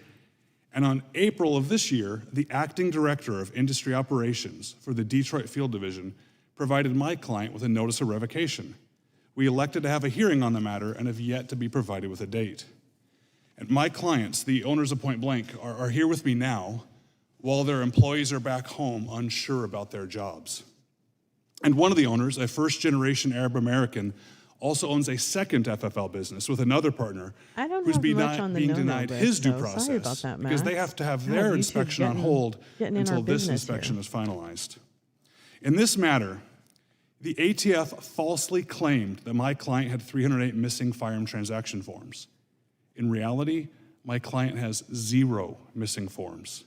And on April of this year, the acting director of industry operations for the Detroit Field Division provided my client with a notice of revocation. We elected to have a hearing on the matter and have yet to be provided with a date. And my clients, the owners of Point Blank, are here with me now while their employees are back home unsure about their jobs. And one of the owners, a first-generation Arab American, also owns a second FFL business with another partner I don't who's have much on the being no-no denied list, his due though. process Sorry about that, because they Max. have to have God, their you two inspection on getting- hold getting in our until this business inspection here. is finalized. In this matter, the ATF falsely claimed that my client had 308 missing firearm transaction forms. In reality, my client has 0 missing forms.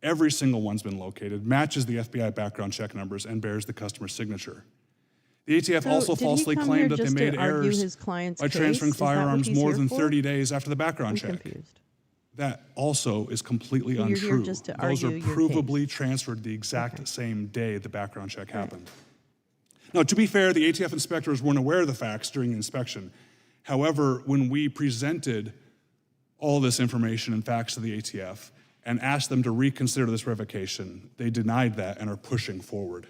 Every single one's been located, matches the FBI background check numbers, and bears the customer's signature. The ATF So also did he falsely come claimed here that they just to made argue errors his client's by case? transferring Is that what firearms he's more here than for? 30 days after the background I'm check. confused. That also is completely So you're here untrue. just to Those are argue your provably transferred the exact same day the background check happened. Now, to be fair, the ATF inspectors weren't aware of the facts during the inspection. However, when we presented all this information and facts to the ATF and asked them to reconsider this revocation, they denied that and are pushing forward.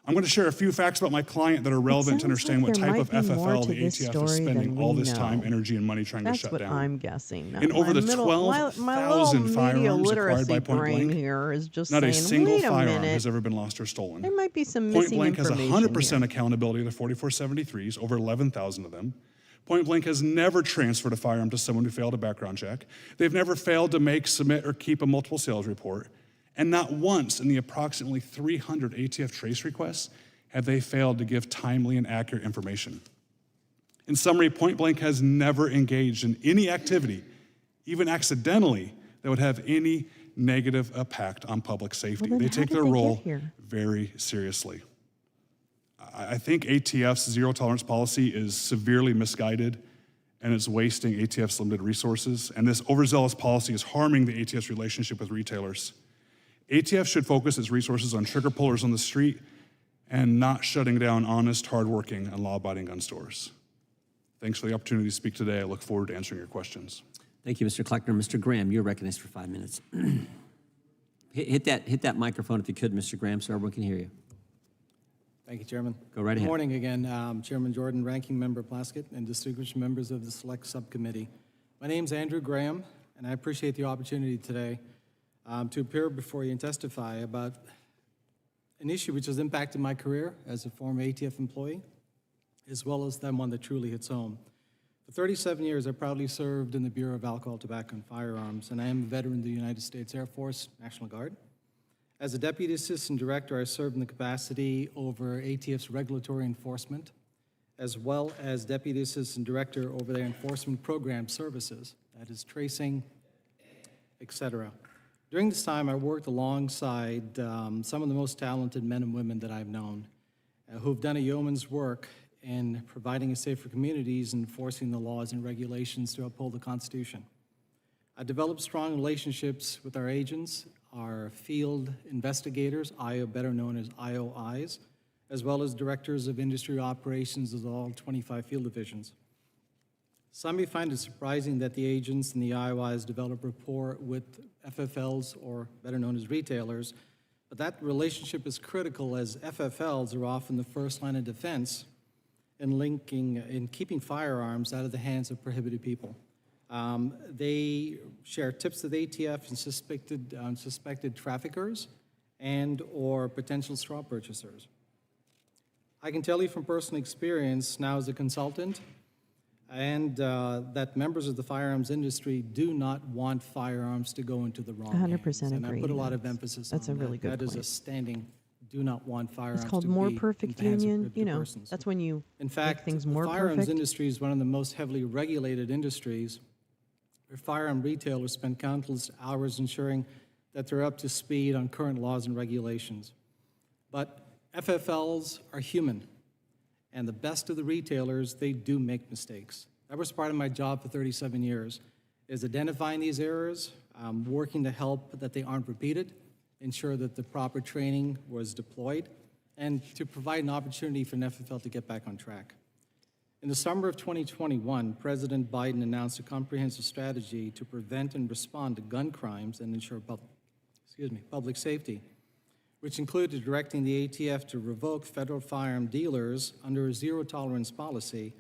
I'm going to share a few facts about my client that are relevant to sounds understand like what there type might of be more FFL to the this ATF is story spending than all we this time, know. energy, and money trying That's to shut what down. I'm guessing. In over the my 12,000 little media firearms acquired literacy by Point brain Blank, here is just not a saying, single wait a firearm minute. has ever been lost or stolen. There might be some Point missing Blank has information 100% here. accountability of the 4473s, over 11,000 of them. Point Blank has never transferred a firearm to someone who failed a background check. They've never failed to make, submit, or keep a multiple sales report. And not once in the approximately 300 ATF trace requests have they failed to give timely and accurate information. In summary, Point Blank has never engaged in any activity, even accidentally, that would have any negative impact on public safety. Well, then They how take did their they get role here? very seriously. I think ATF's zero tolerance policy is severely misguided and it's wasting ATF's limited resources. And this overzealous policy is harming the ATF's relationship with retailers. ATF should focus its resources on trigger pullers on the street and not shutting down honest, hardworking, and law-abiding gun stores. Thanks for the opportunity to speak today. I look forward to answering your questions. Thank you, Mr. Kleckner. Mr. Graham, you're recognized for 5 minutes. hit that microphone if you could, Mr. Graham, so everyone can hear you. Thank you, Chairman. Go right ahead. Good morning again, Chairman Jordan, Ranking Member Plaskett, and distinguished members of the Select Subcommittee. My name's Andrew Graham, and I appreciate the opportunity today to appear before you and testify about an issue which has impacted my career as a former ATF employee, as well as then one that truly hits home. For 37 years, I proudly served in the Bureau of Alcohol, Tobacco, and Firearms, and I am a veteran of the United States Air Force, National Guard. As a Deputy Assistant Director, I served in the capacity over ATF's regulatory enforcement, as well as Deputy Assistant Director over their enforcement program services, that is tracing, et cetera. During this time, I worked alongside some of the most talented men and women that I've known who've done a yeoman's work in providing safer communities and enforcing the laws and regulations to uphold the Constitution. I developed strong relationships with our agents, our field investigators, better known as IOIs, as well as directors of industry operations of all 25 field divisions. Some may find it surprising that the agents and the IOIs develop rapport with FFLs, or better known as retailers, but that relationship is critical as FFLs are often the first line of defense in keeping firearms out of the hands of prohibited people. They share tips with ATF and suspected traffickers and or potential straw purchasers. I can tell you from personal experience now as a consultant and that members of the firearms industry do not want firearms to go into the wrong 100% hands. And agree, I put a lot yes. of emphasis That's on a really good That is a point. standing, do not want firearms It's called to more be perfect in the hands of union. prohibited You know, persons. that's when you In fact, make things the more firearms perfect. industry is one of the most heavily regulated industries where firearm retailers spend countless hours ensuring that they're up to speed on current laws and regulations. But FFLs are human, and the best of the retailers, they do make mistakes. That was part of my job for 37 years, is identifying these errors, working to help that they aren't repeated, ensure that the proper training was deployed, and to provide an opportunity for an FFL to get back on track. In the summer of 2021, President Biden announced a comprehensive strategy to prevent and respond to gun crimes and ensure public safety, which included directing the ATF to revoke federal firearm dealers under a zero-tolerance policy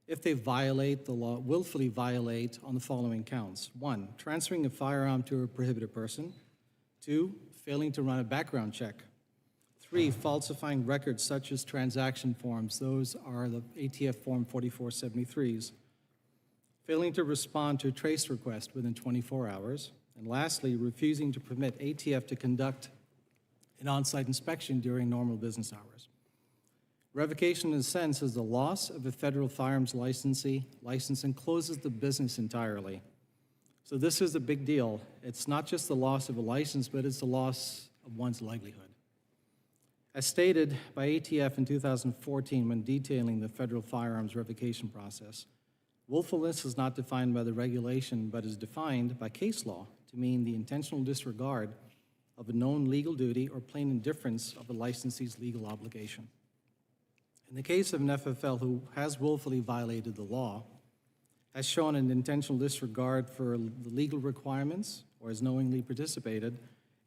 if they violate the law, willfully violate on the following counts. 1, transferring a firearm to a prohibited person. 2, failing to run a background check. 3, falsifying records such as transaction forms. Those are the ATF Form 4473s. Failing to respond to a trace request within 24 hours. And lastly, refusing to permit ATF to conduct an on-site inspection during normal business hours. Revocation, in a sense, is the loss of a federal firearms license and closes the business entirely. So this is a big deal. It's not just the loss of a license, but it's the loss of one's livelihood. As stated by ATF in 2014 when detailing the federal firearms revocation process, willfulness is not defined by the regulation, but is defined by case law to mean the intentional disregard of a known legal duty or plain indifference of a licensee's legal obligation. In the case of an FFL who has willfully violated the law, has shown an intentional disregard for the legal requirements, or has knowingly participated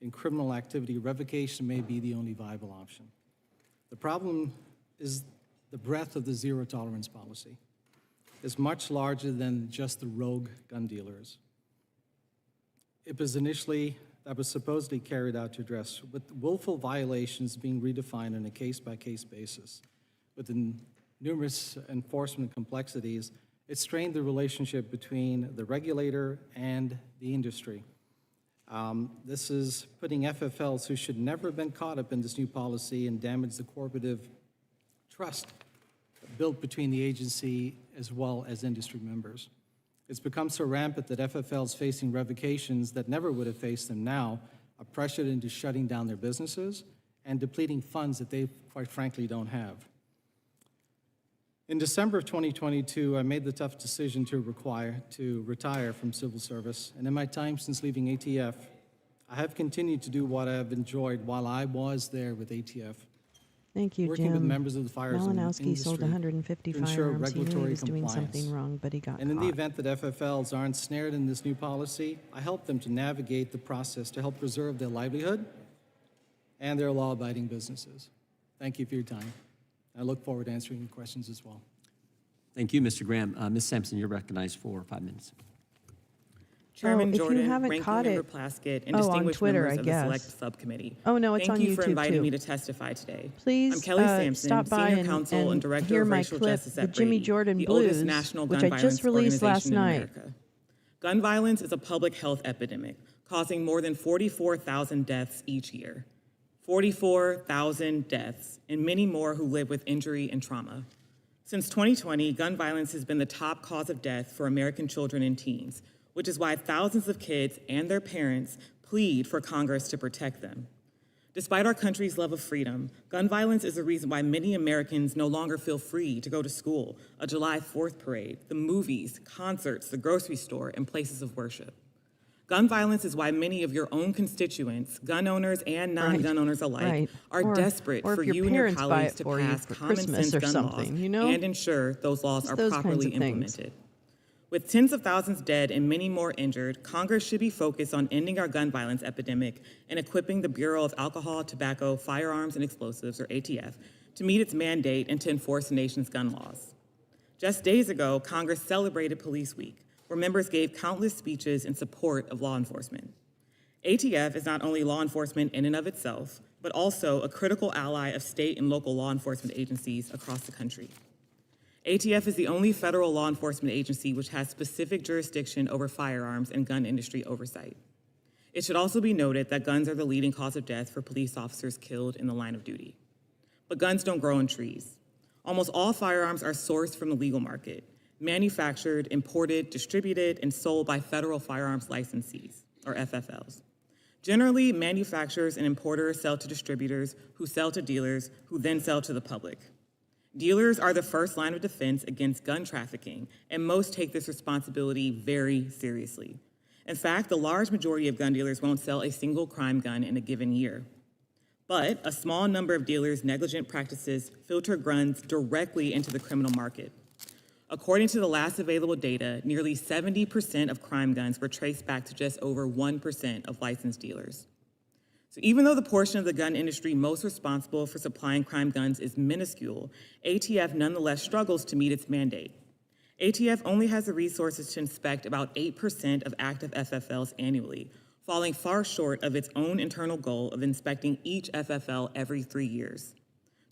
in criminal activity, revocation may be the only viable option. The problem is the breadth of the zero tolerance policy is much larger than just the rogue gun dealers. It was supposedly carried out to address, with willful violations being redefined on a case-by-case basis. With the numerous enforcement complexities, it strained the relationship between the regulator and the industry. This is putting FFLs who should never have been caught up in this new policy and damage the cooperative trust built between the agency as well as industry members. It's become so rampant that FFLs facing revocations that never would have faced them now are pressured into shutting down their businesses and depleting funds that they, quite frankly, don't have. In December of 2022, I made the tough decision to retire from civil service, and in my time since leaving ATF, I have continued to do what I have enjoyed while I was there with ATF. Thank you, Working Jim. with members of the firearms Malinowski industry sold 150 to ensure firearms. He knew he regulatory was doing compliance. something wrong, but he got And in the caught. event that FFLs aren't snared in this new policy, I help them to navigate the process to help preserve their livelihood and their law-abiding businesses. Thank you for your time. I look forward to answering your questions as well. Thank you, Mr. Graham. Ms. Sampson, you're recognized for 5 minutes. Chairman if you Jordan, haven't Ranking caught Member it- Plaskett, and on distinguished Twitter, members I of the Select guess. Subcommittee. Oh, no, it's on Thank you for YouTube, inviting too. me to testify today. Please I'm Kelly Sampson, stop by Senior and, Counsel and Director hear of my Racial clip, Justice the at Jimmy Brady, Jordan the Blues, oldest national gun which I violence just released last organization in night. America. Gun violence is a public health epidemic, causing more than 44,000 deaths each year. 44,000 deaths, and many more who live with injury and trauma. Since 2020, gun violence has been the top cause of death for American children and teens, which is why thousands of kids and their parents plead for Congress to protect them. Despite our country's love of freedom, gun violence is the reason why many Americans no longer feel free to go to school, a July 4th parade, the movies, concerts, the grocery store, and places of worship. Gun violence is why many of your own constituents, gun owners and non-gun owners alike, are desperate or for if your you and your parents buy colleagues it to for you pass for common Christmas sense or gun laws something, you know? and ensure those laws It's are those kinds properly of things. implemented. With tens of thousands dead and many more injured, Congress should be focused on ending our gun violence epidemic and equipping the Bureau of Alcohol, Tobacco, Firearms, and Explosives, or ATF, to meet its mandate and to enforce the nation's gun laws. Just days ago, Congress celebrated Police Week, where members gave countless speeches in support of law enforcement. ATF is not only law enforcement in and of itself, but also a critical ally of state and local law enforcement agencies across the country. ATF is the only federal law enforcement agency which has specific jurisdiction over firearms and gun industry oversight. It should also be noted that guns are the leading cause of death for police officers killed in the line of duty. But guns don't grow on trees. Almost all firearms are sourced from the legal market, manufactured, imported, distributed, and sold by federal firearms licensees, or FFLs. Generally, manufacturers and importers sell to distributors who sell to dealers who then sell to the public. Dealers are the first line of defense against gun trafficking, and most take this responsibility very seriously. In fact, the large majority of gun dealers won't sell a single crime gun in a given year. But a small number of dealers' negligent practices filter guns directly into the criminal market. According to the last available data, nearly 70% of crime guns were traced back to just over 1% of licensed dealers. So even though the portion of the gun industry most responsible for supplying crime guns is minuscule, ATF nonetheless struggles to meet its mandate. ATF only has the resources to inspect about 8% of active FFLs annually, falling far short of its own internal goal of inspecting each FFL every 3 years.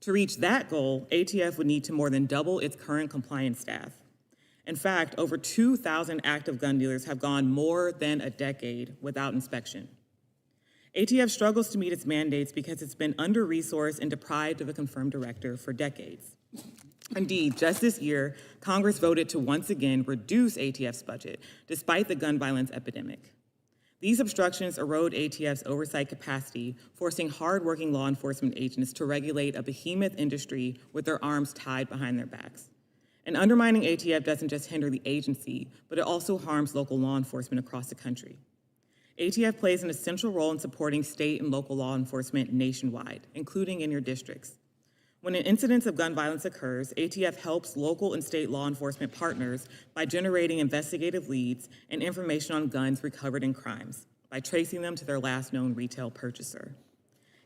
To reach that goal, ATF would need to more than double its current compliance staff. In fact, over 2,000 active gun dealers have gone more than a decade without inspection. ATF struggles to meet its mandates because it's been under-resourced and deprived of a confirmed director for decades. Indeed, just this year, Congress voted to once again reduce ATF's budget, despite the gun violence epidemic. These obstructions erode ATF's oversight capacity, forcing hard-working law enforcement agents to regulate a behemoth industry with their arms tied behind their backs. And undermining ATF doesn't just hinder the agency, but it also harms local law enforcement across the country. ATF plays an essential role in supporting state and local law enforcement nationwide, including in your districts. When an incident of gun violence occurs, ATF helps local and state law enforcement partners by generating investigative leads and information on guns recovered in crimes, by tracing them to their last known retail purchaser.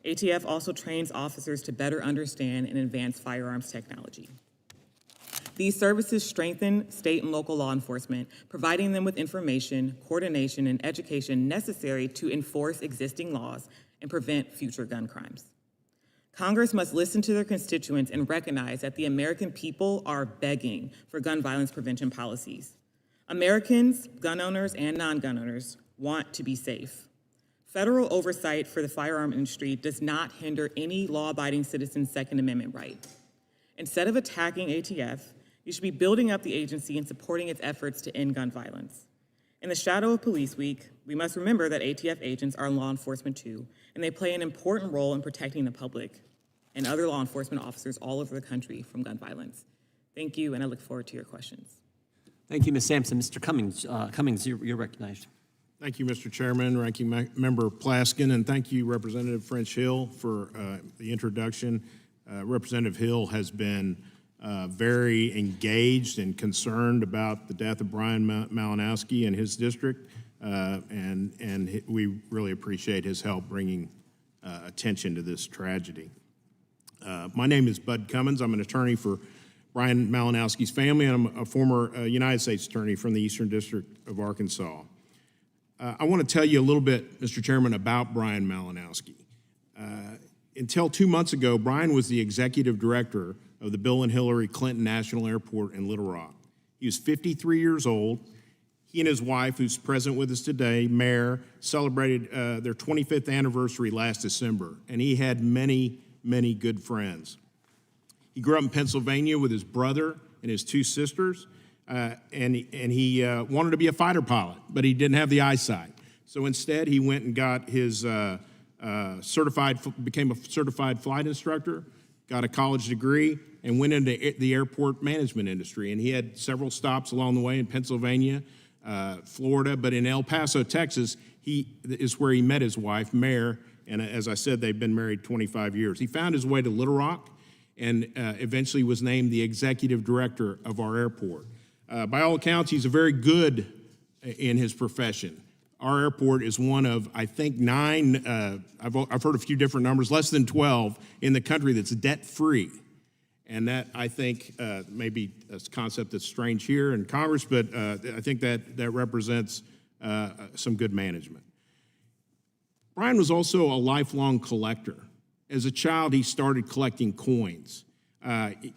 ATF also trains officers to better understand and advance firearms technology. These services strengthen state and local law enforcement, providing them with information, coordination, and education necessary to enforce existing laws and prevent future gun crimes. Congress must listen to their constituents and recognize that the American people are begging for gun violence prevention policies. Americans, gun owners and non-gun owners, want to be safe. Federal oversight for the firearm industry does not hinder any law-abiding citizen's Second Amendment right. Instead of attacking ATF, you should be building up the agency and supporting its efforts to end gun violence. In the shadow of Police Week, we must remember that ATF agents are law enforcement too, and they play an important role in protecting the public and other law enforcement officers all over the country from gun violence. Thank you, and I look forward to your questions. Thank you, Ms. Sampson. Mr. Cummings, you're recognized. Thank you, Mr. Chairman, Ranking Member Plaskin, and thank you, Representative French Hill, for the introduction. Representative Hill has been very engaged and concerned about the death of Brian Malinowski and his district, and we really appreciate his help bringing attention to this tragedy. My name is Bud Cummins. I'm an attorney for Brian Malinowski's family, and I'm a former United States attorney from the Eastern District of Arkansas. I want to tell you a little bit, Mr. Chairman, about Brian Malinowski. Until 2 months ago, Brian was the executive director of the Bill and Hillary Clinton National Airport in Little Rock. He was 53 years old. He and his wife, who's present with us today, Mare, celebrated their 25th anniversary last December, and he had many, many good friends. He grew up in Pennsylvania with his brother and his two sisters, and he wanted to be a fighter pilot, but he didn't have the eyesight. So instead, he went and got his became a certified flight instructor, got a college degree, and went into the airport management industry. And he had several stops along the way in Pennsylvania, Florida, but in El Paso, Texas, is where he met his wife, Mare, and as I said, they've been married 25 years. He found his way to Little Rock and eventually was named the executive director of our airport. By all accounts, he's very good in his profession. Our airport is one of, I think, 9, I've heard a few different numbers, less than 12 in the country that's debt-free. And that, I think, may be a concept that's strange here in Congress, but I think that represents some good management. Brian was also a lifelong collector. As a child, he started collecting coins.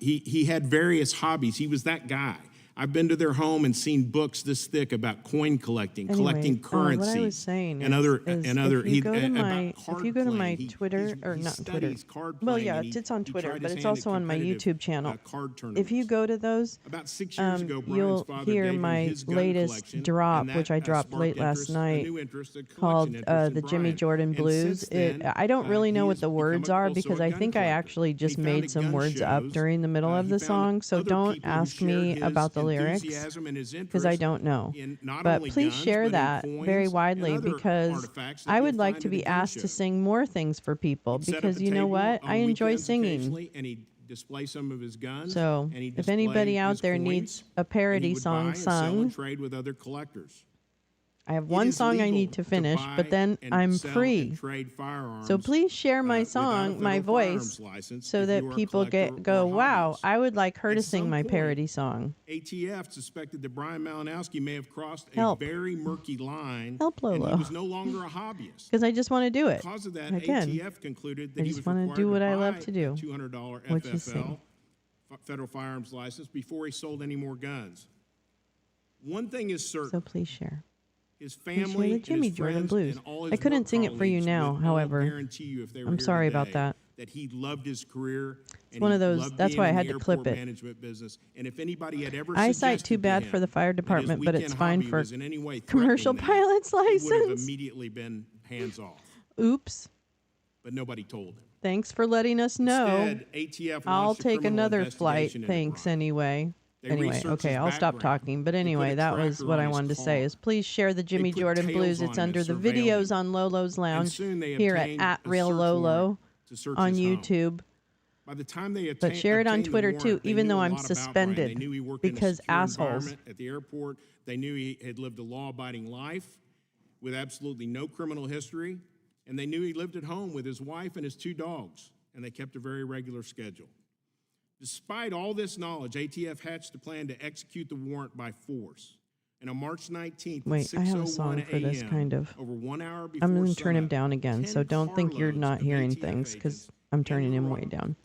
He had various hobbies. He was that guy. I've been to their home and seen books this thick about coin collecting, collecting currency, what I was saying and other. If you go to my Twitter, or not Twitter, well, yeah, it's on Twitter, but it's also on my YouTube channel. If you go to those, about 6 years ago, you'll hear my latest drop, which I dropped late last night, called the Jimmy Jordan Blues. I don't really know what the words are because I think I actually just made some words up during the middle of the song. So don't ask me about the lyrics because I don't know. But please share that very widely because I would like to be asked to sing more things for people because you know what? I enjoy singing. So if anybody out there needs a parody song sung, I have one song I need to finish, but then I'm free. So please share my song, my voice, so that people go, wow, I would like her to sing my parody song. ATF suspected that Brian Malinowski may have crossed Help. a very murky line. Help, Lolo. And he was no longer a hobbyist. Because I just want to do it. Because of that, Again, ATF concluded that I he just was want to required do what to I buy love to do. a $200 What you FFL, say. federal firearms license, before he sold any more guns. One thing is certain. So please share. His Please share family the and Jimmy his Jordan friends Blues. and all his I couldn't work sing it for you colleagues now, would all however. guarantee you if they were I'm here sorry about today that. he loved his career. It's one of those, that's why I had to clip it. Management business. And if anybody had ever Eyesight suggested too to bad him for the fire that his department, but it's weekend fine hobby for was in any way commercial threatening that, pilot's he would have license. immediately been hands off. Oops. But nobody told him. Thanks for letting us know. Instead, ATF I'll launched a take criminal another flight. investigation into Thanks Brian. anyway. They Anyway, researched okay, his I'll stop background. talking. But They put anyway, a that was tracker what on I his wanted to say car. is please share the Jimmy put Jordan tails Blues. on It's him under and the surveilled videos him. on Lolo's Lounge soon they here obtained at a Real search Lolo warrant to search on his home. YouTube. By the time they But share it on obtained the Twitter warrant, too, they even knew though a I'm lot about Brian. suspended They knew he worked because in a secure assholes. environment at the airport. They knew he had lived a law-abiding life with absolutely no criminal history, and they knew he lived at home with his wife and his 2 dogs, and they kept a very regular schedule. Despite all this knowledge, ATF hatched a plan to execute the warrant by force. And on March 19th, Wait, at I have a 6:01 song for this a.m., kind of. over 1 hour I'm before going to turn him sunup, down again, 10 so don't think you're carloads not of hearing ATF things because agents I'm turning and him the way down.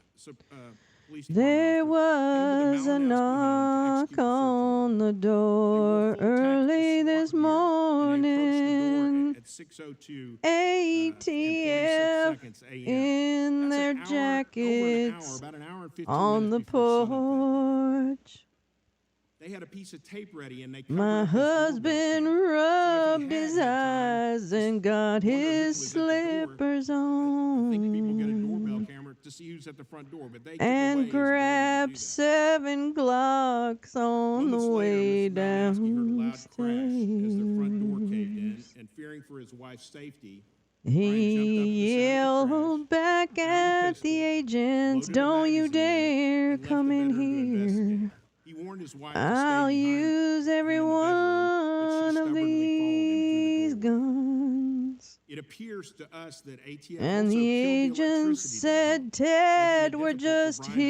police There department was a came to the Malinowski home to knock execute the search on the door early this morning. at 6:02 ATF in their jackets about an hour and 15 on the minutes before sunup. porch. They had a piece of tape ready and they covered My up his doorbell husband camera. rubbed So if his he had time, eyes and got wonder who his was at the door. slippers I think people get a on doorbell camera to see who's at the front door, but they took away and his ability to grabbed do that. 7 Glocks on the Moments way later, Mr. Malinowski heard a loud crash as the front door caved in, downstairs. and fearing for his wife's safety, He yelled back at the agents, "Don't you dare come in here. he warned his wife to I'll stay behind use every in the bedroom, but she one of stubbornly followed him these through the doorway. guns." It appears to us that ATF And also the killed agents electricity to the home, said, "Ted, making it we're difficult for just Brian to see in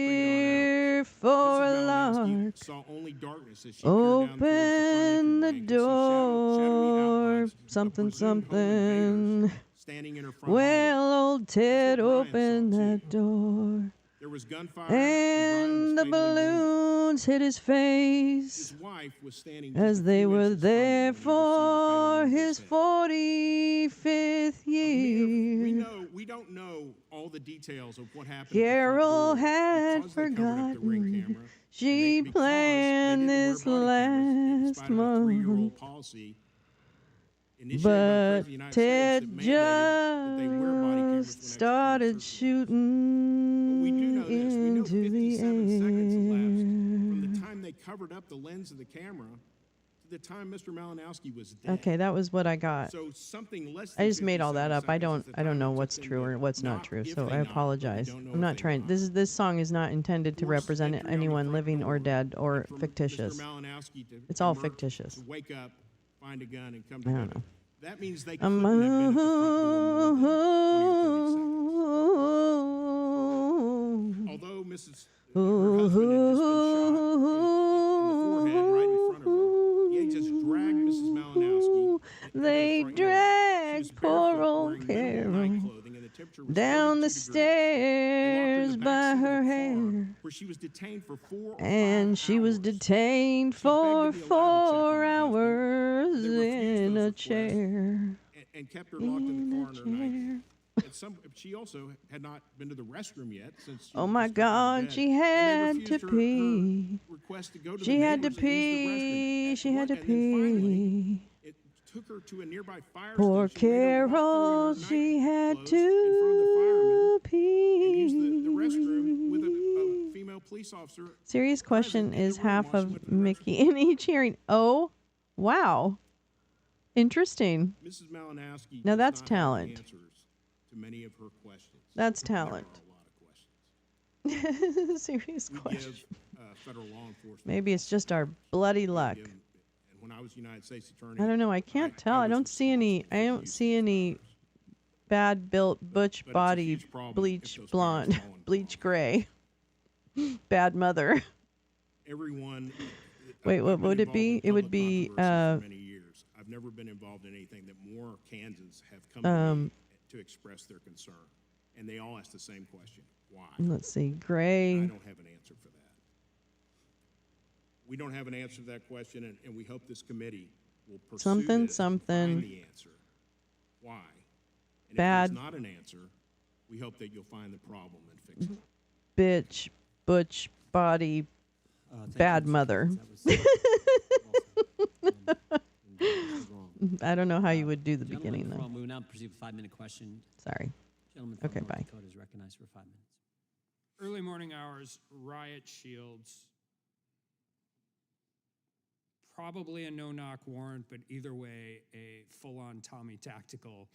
the here for a Mrs. Malinowski lark. saw only darkness as she peered down towards the front Open the entryway and could see shadowy door, outlines of something, presumed home something." invaders standing in her front Well, old Ted That's what Brian opened saw, too. that door, There was gunfire, and the Brian was fatally wounded. balloons hit his face His wife was standing as just a they few were inches from him there when he received the for fatal his wound to his head. 45th year. We don't know all the details of what happened. Carol at the front door had because they covered up the ring forgotten. camera, She because they planned didn't wear this body cameras in last spite of a 3-year-old month. policy initiated by the President But of the United States Ted that mandated that they wear body cameras just when started executing search warrants. shooting But we do know this. We know into the 57 seconds elapsed from the air. time they covered up the lens of the camera to the time Mr. Malinowski was dead. Okay, that was what I got. So something less than I just made all that 57 up. I seconds don't is the I don't time know it what's took them true to or what's not knock true. if So they I knocked, but we apologize. don't know I'm if not they trying. knocked. This song is not intended to Forced represent entry on the anyone front living or door, dead or and for fictitious. Mr. Malinowski to It's all emerge, fictitious. to wake up, find a gun, and come I don't together. know. That means they couldn't have been at the front door more than 20 or 30 seconds. Although her husband had just been shot in the forehead right in front of her, the agents dragged Mrs. Malinowski. They dragged poor old Carol down the stairs by her hair, where she was detained for 4 or 5 and she was hours. detained for 4 hours in a chair. And kept her locked in the car in her nightgown. She also had not been to the restroom yet since she Oh was my just got out of God, bed. she And they had to refused her pee. request to go to She the had to neighbors and use the restroom. pee. She had to And then finally, pee. it took her to a nearby fire Poor station, made her walk Carol, through in her she had nightclothes in front of the to firemen, pee. and used the restroom with a female police officer. Serious question present in is the room half while she of went to the Mickey and each hearing. Oh, wow. Interesting. Mrs. Malinowski Now does that's not have the talent. answers to many of her questions. That's There are talent. a lot of questions. Serious We question. give federal law enforcement Maybe it's just our bloody luck. and when when I was United States Attorney. I don't know. I can't tell. I don't see any bad built butch But it's a body, huge problem if bleach those parents blonde, fall involved. bleach gray, bad mother. Everyone. Wait, I've what been would it involved be? in It would public be controversy for many years. I've never been involved in anything that more Kansans have come to me to express their concern, and they all ask the same question: why? let's see, I gray. don't have an answer for that. We don't have an answer to that question, and we hope this committee will pursue Something, this and something. find the answer. Why? And Bad. if there's not an answer, we hope that you'll find the problem and fix it. Bitch, butch body, Thank bad you, Mr. mother. Kansas. That was wrong. I don't know how you would do the Gentleman beginning though. from- We will now proceed with a 5-minute question. Sorry. Gentleman from Okay, North bye. Dakota is recognized for 5 minutes. Early morning hours, riot shields. Probably a no-knock warrant, but either way, a full-on Tommy tactical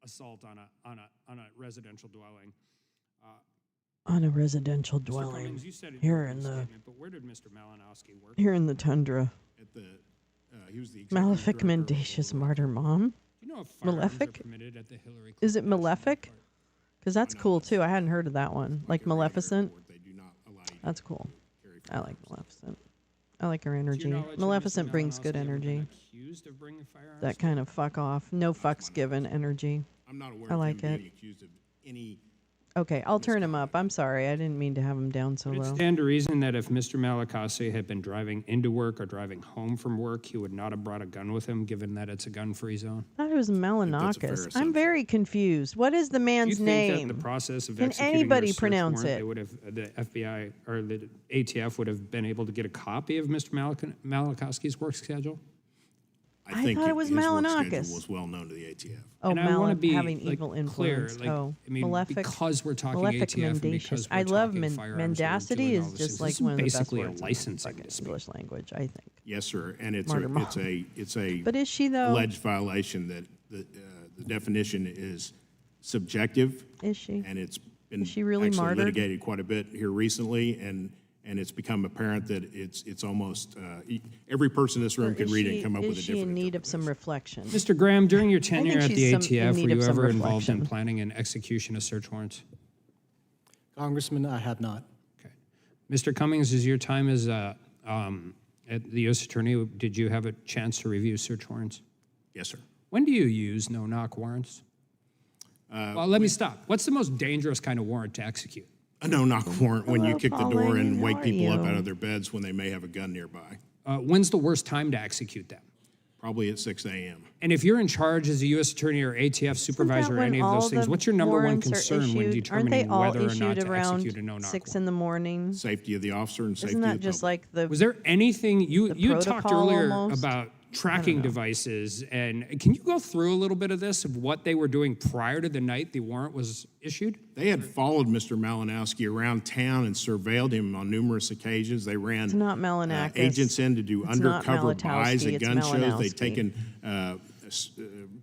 assault on a residential dwelling. On a residential Mr. dwelling Cummings, you said it in here your in the statement, but where did Mr. Malinowski work? here in the tundra. At the, he was the executive Malefic director of mendacious Lolo. martyr mom. Do you know if firearms are Malefic? permitted at the Hillary Is it Clinton National malefic? Park? Because that's cool too. I hadn't heard of that one. Like Maleficent. They do not allow you That's cool. to carry I like firearms. Maleficent. I like her To your energy. knowledge, had Mr. Maleficent brings good Malinowski ever been energy. accused of bringing firearms That to kind of fuck off, no fucks given energy. I'm not aware I of like him it. being accused of any. Okay, I'll turn him up. I'm sorry. I didn't mean to have him down so Would it low. stand to reason that if Mr. Malinowski had been driving into work or driving home from work, he would not have brought a gun with him, given that it's a gun-free zone? I thought it was that's a fair Malinakis. I'm assumption. very confused. What is the Do you man's think name? that the process of Can executing anybody their search pronounce warrant, it? they would have, the FBI or the ATF would have been able to get a copy of Mr. Malinowski's work schedule? I think thought it was his work Malinakis. schedule was well known to the ATF. Oh, And I want to be having like, evil clear, influence. like, oh, I mean, malefic. because we're talking Malefic ATF and mendacious. because we're I love talking firearms, we're mendacity doing all is these just things. like This is one of the best basically a words in licensing fucking dispute. English language, I think. Yes, sir, and it's Martyr mom. it's a But is she though? alleged violation that the definition is subjective, Is she? and it's been Is she really actually martyred? litigated quite a bit here recently, and it's become apparent that it's almost every person in this room Or can is read it she- and come up with a Is she different in need of some interpretation. reflection? Mr. Graham, during your tenure think at the she's in ATF, need were of you some ever involved in reflection. planning and execution of search warrants? Congressman, I have not. Okay. Mr. Cummings, is your time as at the U.S. Attorney, did you have a chance to review search warrants? Yes, sir. When do you use no-knock warrants? Well, let me stop. What's the most dangerous kind of warrant to execute? A no-knock warrant when you Hello, kick the door Pauline, and how wake are people up you? out of their beds when they may have a gun nearby. When's the worst time to execute them? Probably at 6 a.m. And if you're in charge as a U.S. Attorney or ATF supervisor or when any of all those things, the what's your number one warrants are concern when issued? Aren't determining they all whether or not issued to around execute a no-knock 6 warrant? in the morning? Safety of the officer and safety Isn't of that the just public. like the? Was there anything, you talked protocol earlier almost? about tracking devices, and can you go through a little bit of this, of what they were doing prior to the night the warrant was issued? They had followed Mr. Malinowski around town and surveilled him on numerous occasions. They ran It's not Malinakis. agents in to do It's not undercover buys Malatowski, at it's gun shows. Malinowski. They'd taken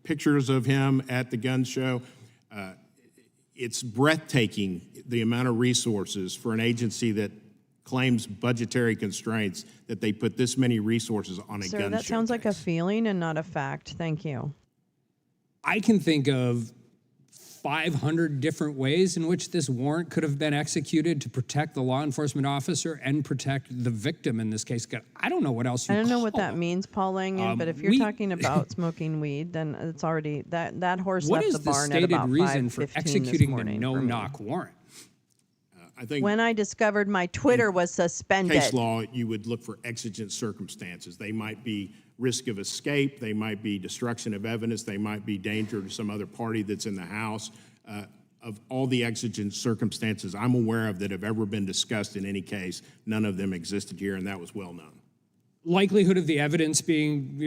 pictures of him at the gun show. It's breathtaking, the amount of resources for an agency that claims budgetary constraints, that they put this many resources on a Sir, gun that show sounds like a case. feeling and not a fact. Thank you. I can think of 500 different ways in which this warrant could have been executed to protect the law enforcement officer and protect the victim in this case. I don't know what else you I don't know what call that them. means, Paul Langan, but if you're we- talking about smoking weed, then it's already that horse What left is the the barn at stated about reason for 5:15 this executing the morning for me. no-knock warrant? I think When I discovered my Twitter was suspended. case law, you would look for exigent circumstances. They might be risk of escape, they might be destruction of evidence, they might be danger to some other party that's in the house. Of all the exigent circumstances I'm aware of that have ever been discussed in any case, none of them existed here, and that was well known. Likelihood of the evidence being,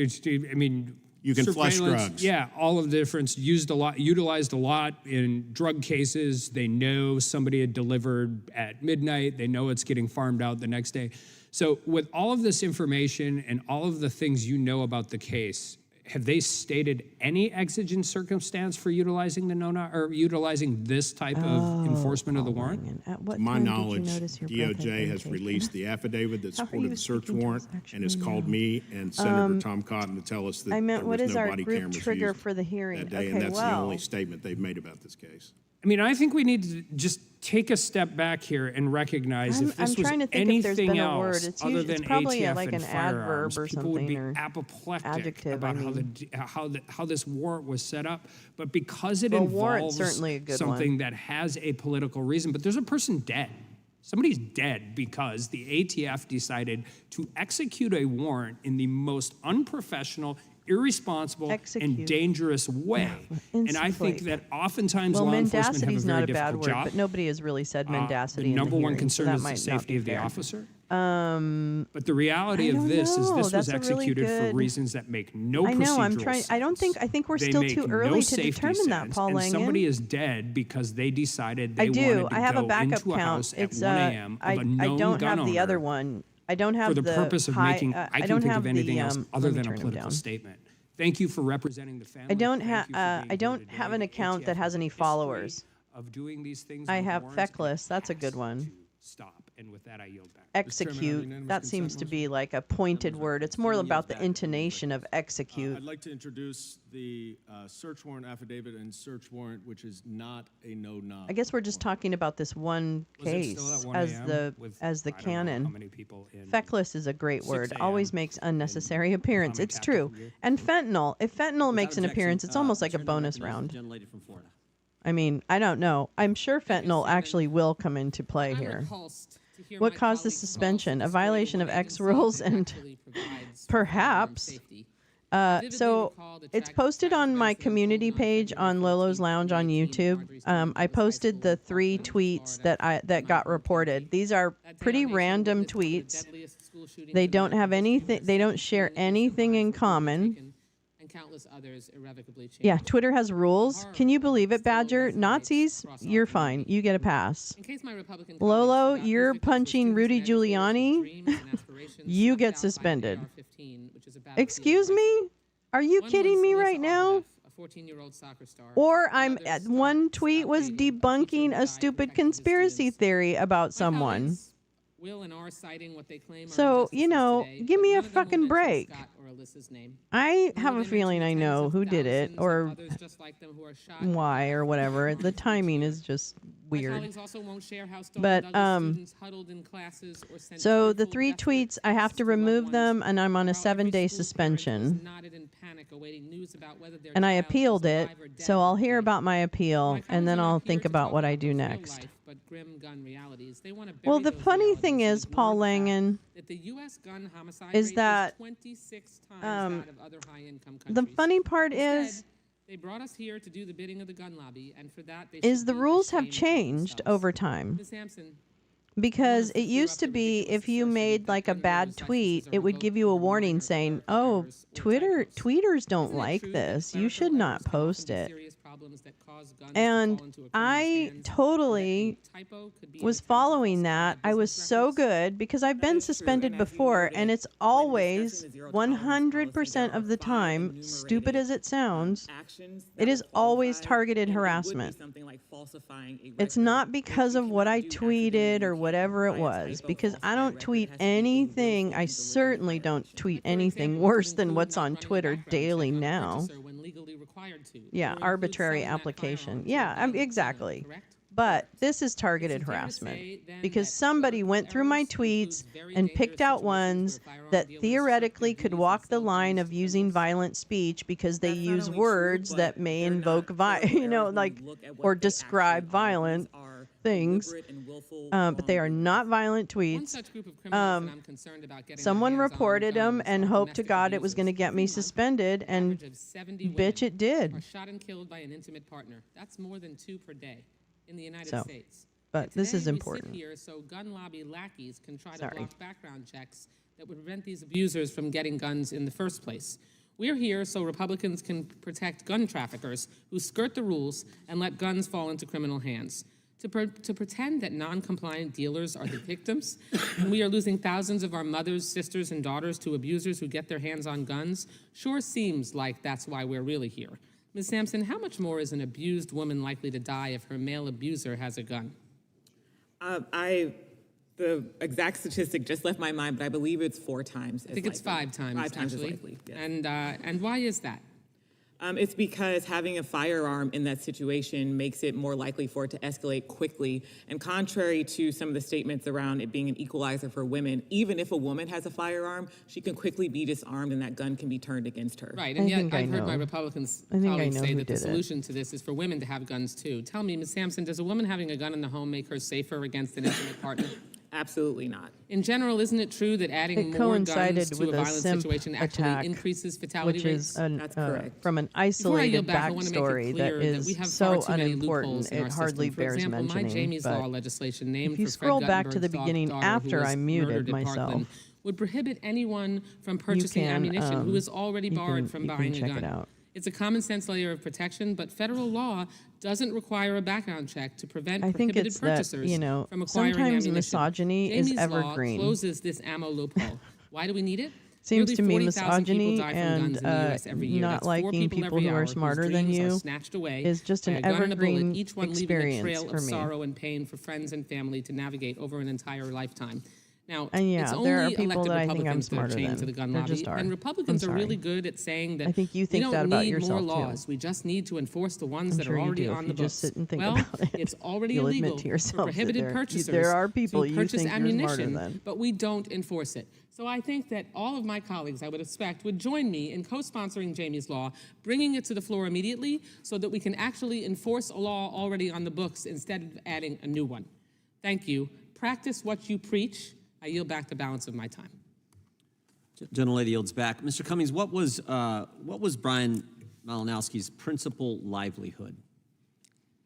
I mean, You can flush surveillance, drugs. Yeah, all of the difference utilized a lot in drug cases. They know somebody had delivered at midnight. They know it's getting farmed out the next day. So with all of this information and all of the things you know about the case, have they stated any exigent circumstance for utilizing the or utilizing this type of enforcement of the warrant? At what To my time knowledge, did you notice your breath had DOJ been has taken? released the affidavit that How are supported you the search speaking to warrant us and has actually called now? me and Senator Tom Cotton to tell us that I meant, there what was is no our body group cameras trigger used for the hearing? that day, Okay, and that's the well. only statement they've made about this case. I mean, I think we need to just take a step back here and recognize if this I'm was trying to think if there's anything been a word. else It's other usually- than it's probably ATF like and an adverb firearms, or people would be something, or apoplectic adjective, about I mean. how this warrant was set up. But because it Well, warrant's involves certainly a good something one. that has a political reason, but there's a person dead. Somebody's dead because the ATF decided to execute a warrant in the most unprofessional, irresponsible, and dangerous way. And I think that oftentimes Well, law enforcement have a mendacity's very not a bad difficult word, job. but nobody has really said mendacity in The number the one hearing, concern so that is the might not safety be of the fair. officer. But the reality I of don't this is know. this was That's a really executed for good- reasons that make no I procedural know, I'm trying, I think we're They still make too no early to safety determine that, sense, Paul and Langen. somebody is dead because they decided they I do. wanted to I have a go backup into a count. house It's at 1 a.m. I of a known don't gun have the owner other one. I don't have for the purpose of high, making, I I don't can't think have of anything the, else let other me than a turn 'em political down. statement. Thank you for representing the family. I don't Thank have you for being I here don't today. have an The account that ATF has any history followers. Of doing these things I with have warrants, and it feckless. That's a good has one. to Stop. And with that, I yield back. Execute. That seems to be like a pointed word. It's more about the intonation of execute. I'd like to introduce the search warrant affidavit and search warrant, which is not a no-knock. I guess we're just talking about this one Was it case still at 1 as a.m. the with, as the I don't know canon. how many people in Feckless is a great 6 word. a.m. Always makes unnecessary appearance. Tommy It's Cathy true. from here. And fentanyl. If fentanyl makes an objection, appearance, it's almost like a turn to the bonus recognized round. gentlelady from Florida. I mean, I don't know. I'm sure fentanyl actually will come into play here. What caused the suspension? A violation of X rules and perhaps. So it's posted on my community page on Lolo's Lounge on YouTube. I posted the 3 tweets that got reported. These are pretty random tweets. They don't have anything. They don't share anything in common. Countless others irrevocably changed. Yeah, Twitter has rules. Can you believe it, Badger? Nazis, you're fine. You get a pass. Lolo, you're punching Rudy Giuliani. You get suspended. Excuse me? Are you kidding me right now? Or one tweet was debunking a stupid conspiracy theory about someone. So, you know, give me a fucking break. I have a feeling I know who did it or why or whatever. The timing is just weird. But so the 3 tweets, I have to remove them, and I'm on a 7-day suspension. And I appealed it, so I'll hear about my appeal, and then I'll think about what I do next. Well, the funny thing is, Paul Langen, is that the funny part is, they brought us here to do the bidding of the gun lobby, and for that, the rules have changed over time. Because it used to be if you made like a bad tweet, it would give you a warning saying, oh, tweeters don't like this. You should not post it. And I totally was following that. I was so good because I've been suspended before, and it's always 100% of the time, stupid as it sounds, it is always targeted harassment. It's not because of what I tweeted or whatever it was, because I don't tweet anything. I certainly don't tweet anything worse than what's on Twitter daily now. Yeah, arbitrary application. Yeah, exactly. But this is targeted harassment because somebody went through my tweets and picked out ones that theoretically could walk the line of using violent speech because they use words that may invoke or describe violent things, but they are not violent tweets. Someone reported them and hoped to God it was going to get me suspended, and bitch, it did. Are shot and killed by an intimate partner. That's more than 2 per day in the United States. But this is important. We sit here so gun lobby lackeys can try to block background checks that would prevent these abusers from getting guns in the first place. We're here so Republicans can protect gun traffickers who skirt the rules and let guns fall into criminal hands. To pretend that non-compliant dealers are the victims and we are losing thousands of our mothers, sisters, and daughters to abusers who get their hands on guns sure seems like that's why we're really here. Ms. Sampson, how much more is an abused woman likely to die if her male abuser has a gun? The exact statistic just left my mind, but I believe it's 4 times. I think it's 5 times, 5 times actually. as likely. Yes. And why is that? It's because having a firearm in that situation makes it more likely for it to escalate quickly. And contrary to some of the statements around it being an equalizer for women, even if a woman has a firearm, she can quickly be disarmed and that gun can be turned against her. Right, and yet I've heard my Republican colleagues say that the solution to this is for women to have guns too. Tell me, Ms. Sampson, does a woman having a gun in the home make her safer against an intimate partner? Absolutely not. In general, isn't it true that adding more guns to a violent situation actually increases fatality rates? That's correct. From an isolated backstory that is so unimportant, it hardly bears mentioning. For example, my Jamie's Law legislation named if you for Fred scroll back Guttenberg's to the beginning after I muted myself, would prohibit anyone from purchasing ammunition who is already barred from buying a gun. It's a common sense layer of protection, but federal law doesn't require a background check to prevent prohibited purchasers from acquiring sometimes ammunition. misogyny is Jamie's evergreen. Law closes this ammo loophole. Why do we need it? Seems Nearly to me 40,000 people misogyny die from and guns in the US every year. not That's 4 liking people every who hour are whose smarter than dreams are you snatched away is just by an a gun and a bullet, evergreen each one leaving a experience trail for of me. sorrow and pain for friends and family to navigate over an entire lifetime. Now, And yeah, it's there are only people elected that I think I'm Republicans that are smarter chained than. to the gun There lobby, just are. and Republicans I'm are really sorry. good at saying that I think you think we that don't about need yourself, more too. laws. We just need to enforce the ones I'm that sure are you already do. on If the you just books. sit and think Well, about it, it's already you'll illegal admit to yourself for that prohibited there purchasers are people to you purchase think you're smarter ammunition, than. but we don't enforce it. So I think that all of my colleagues, I would expect, would join me in co-sponsoring Jamie's Law, bringing it to the floor immediately so that we can actually enforce a law already on the books instead of adding a new one. Thank you. Practice what you preach. I yield back the balance of my time. Gentlelady yields back. Mr. Cummings, what was Brian Malinowski's principal livelihood?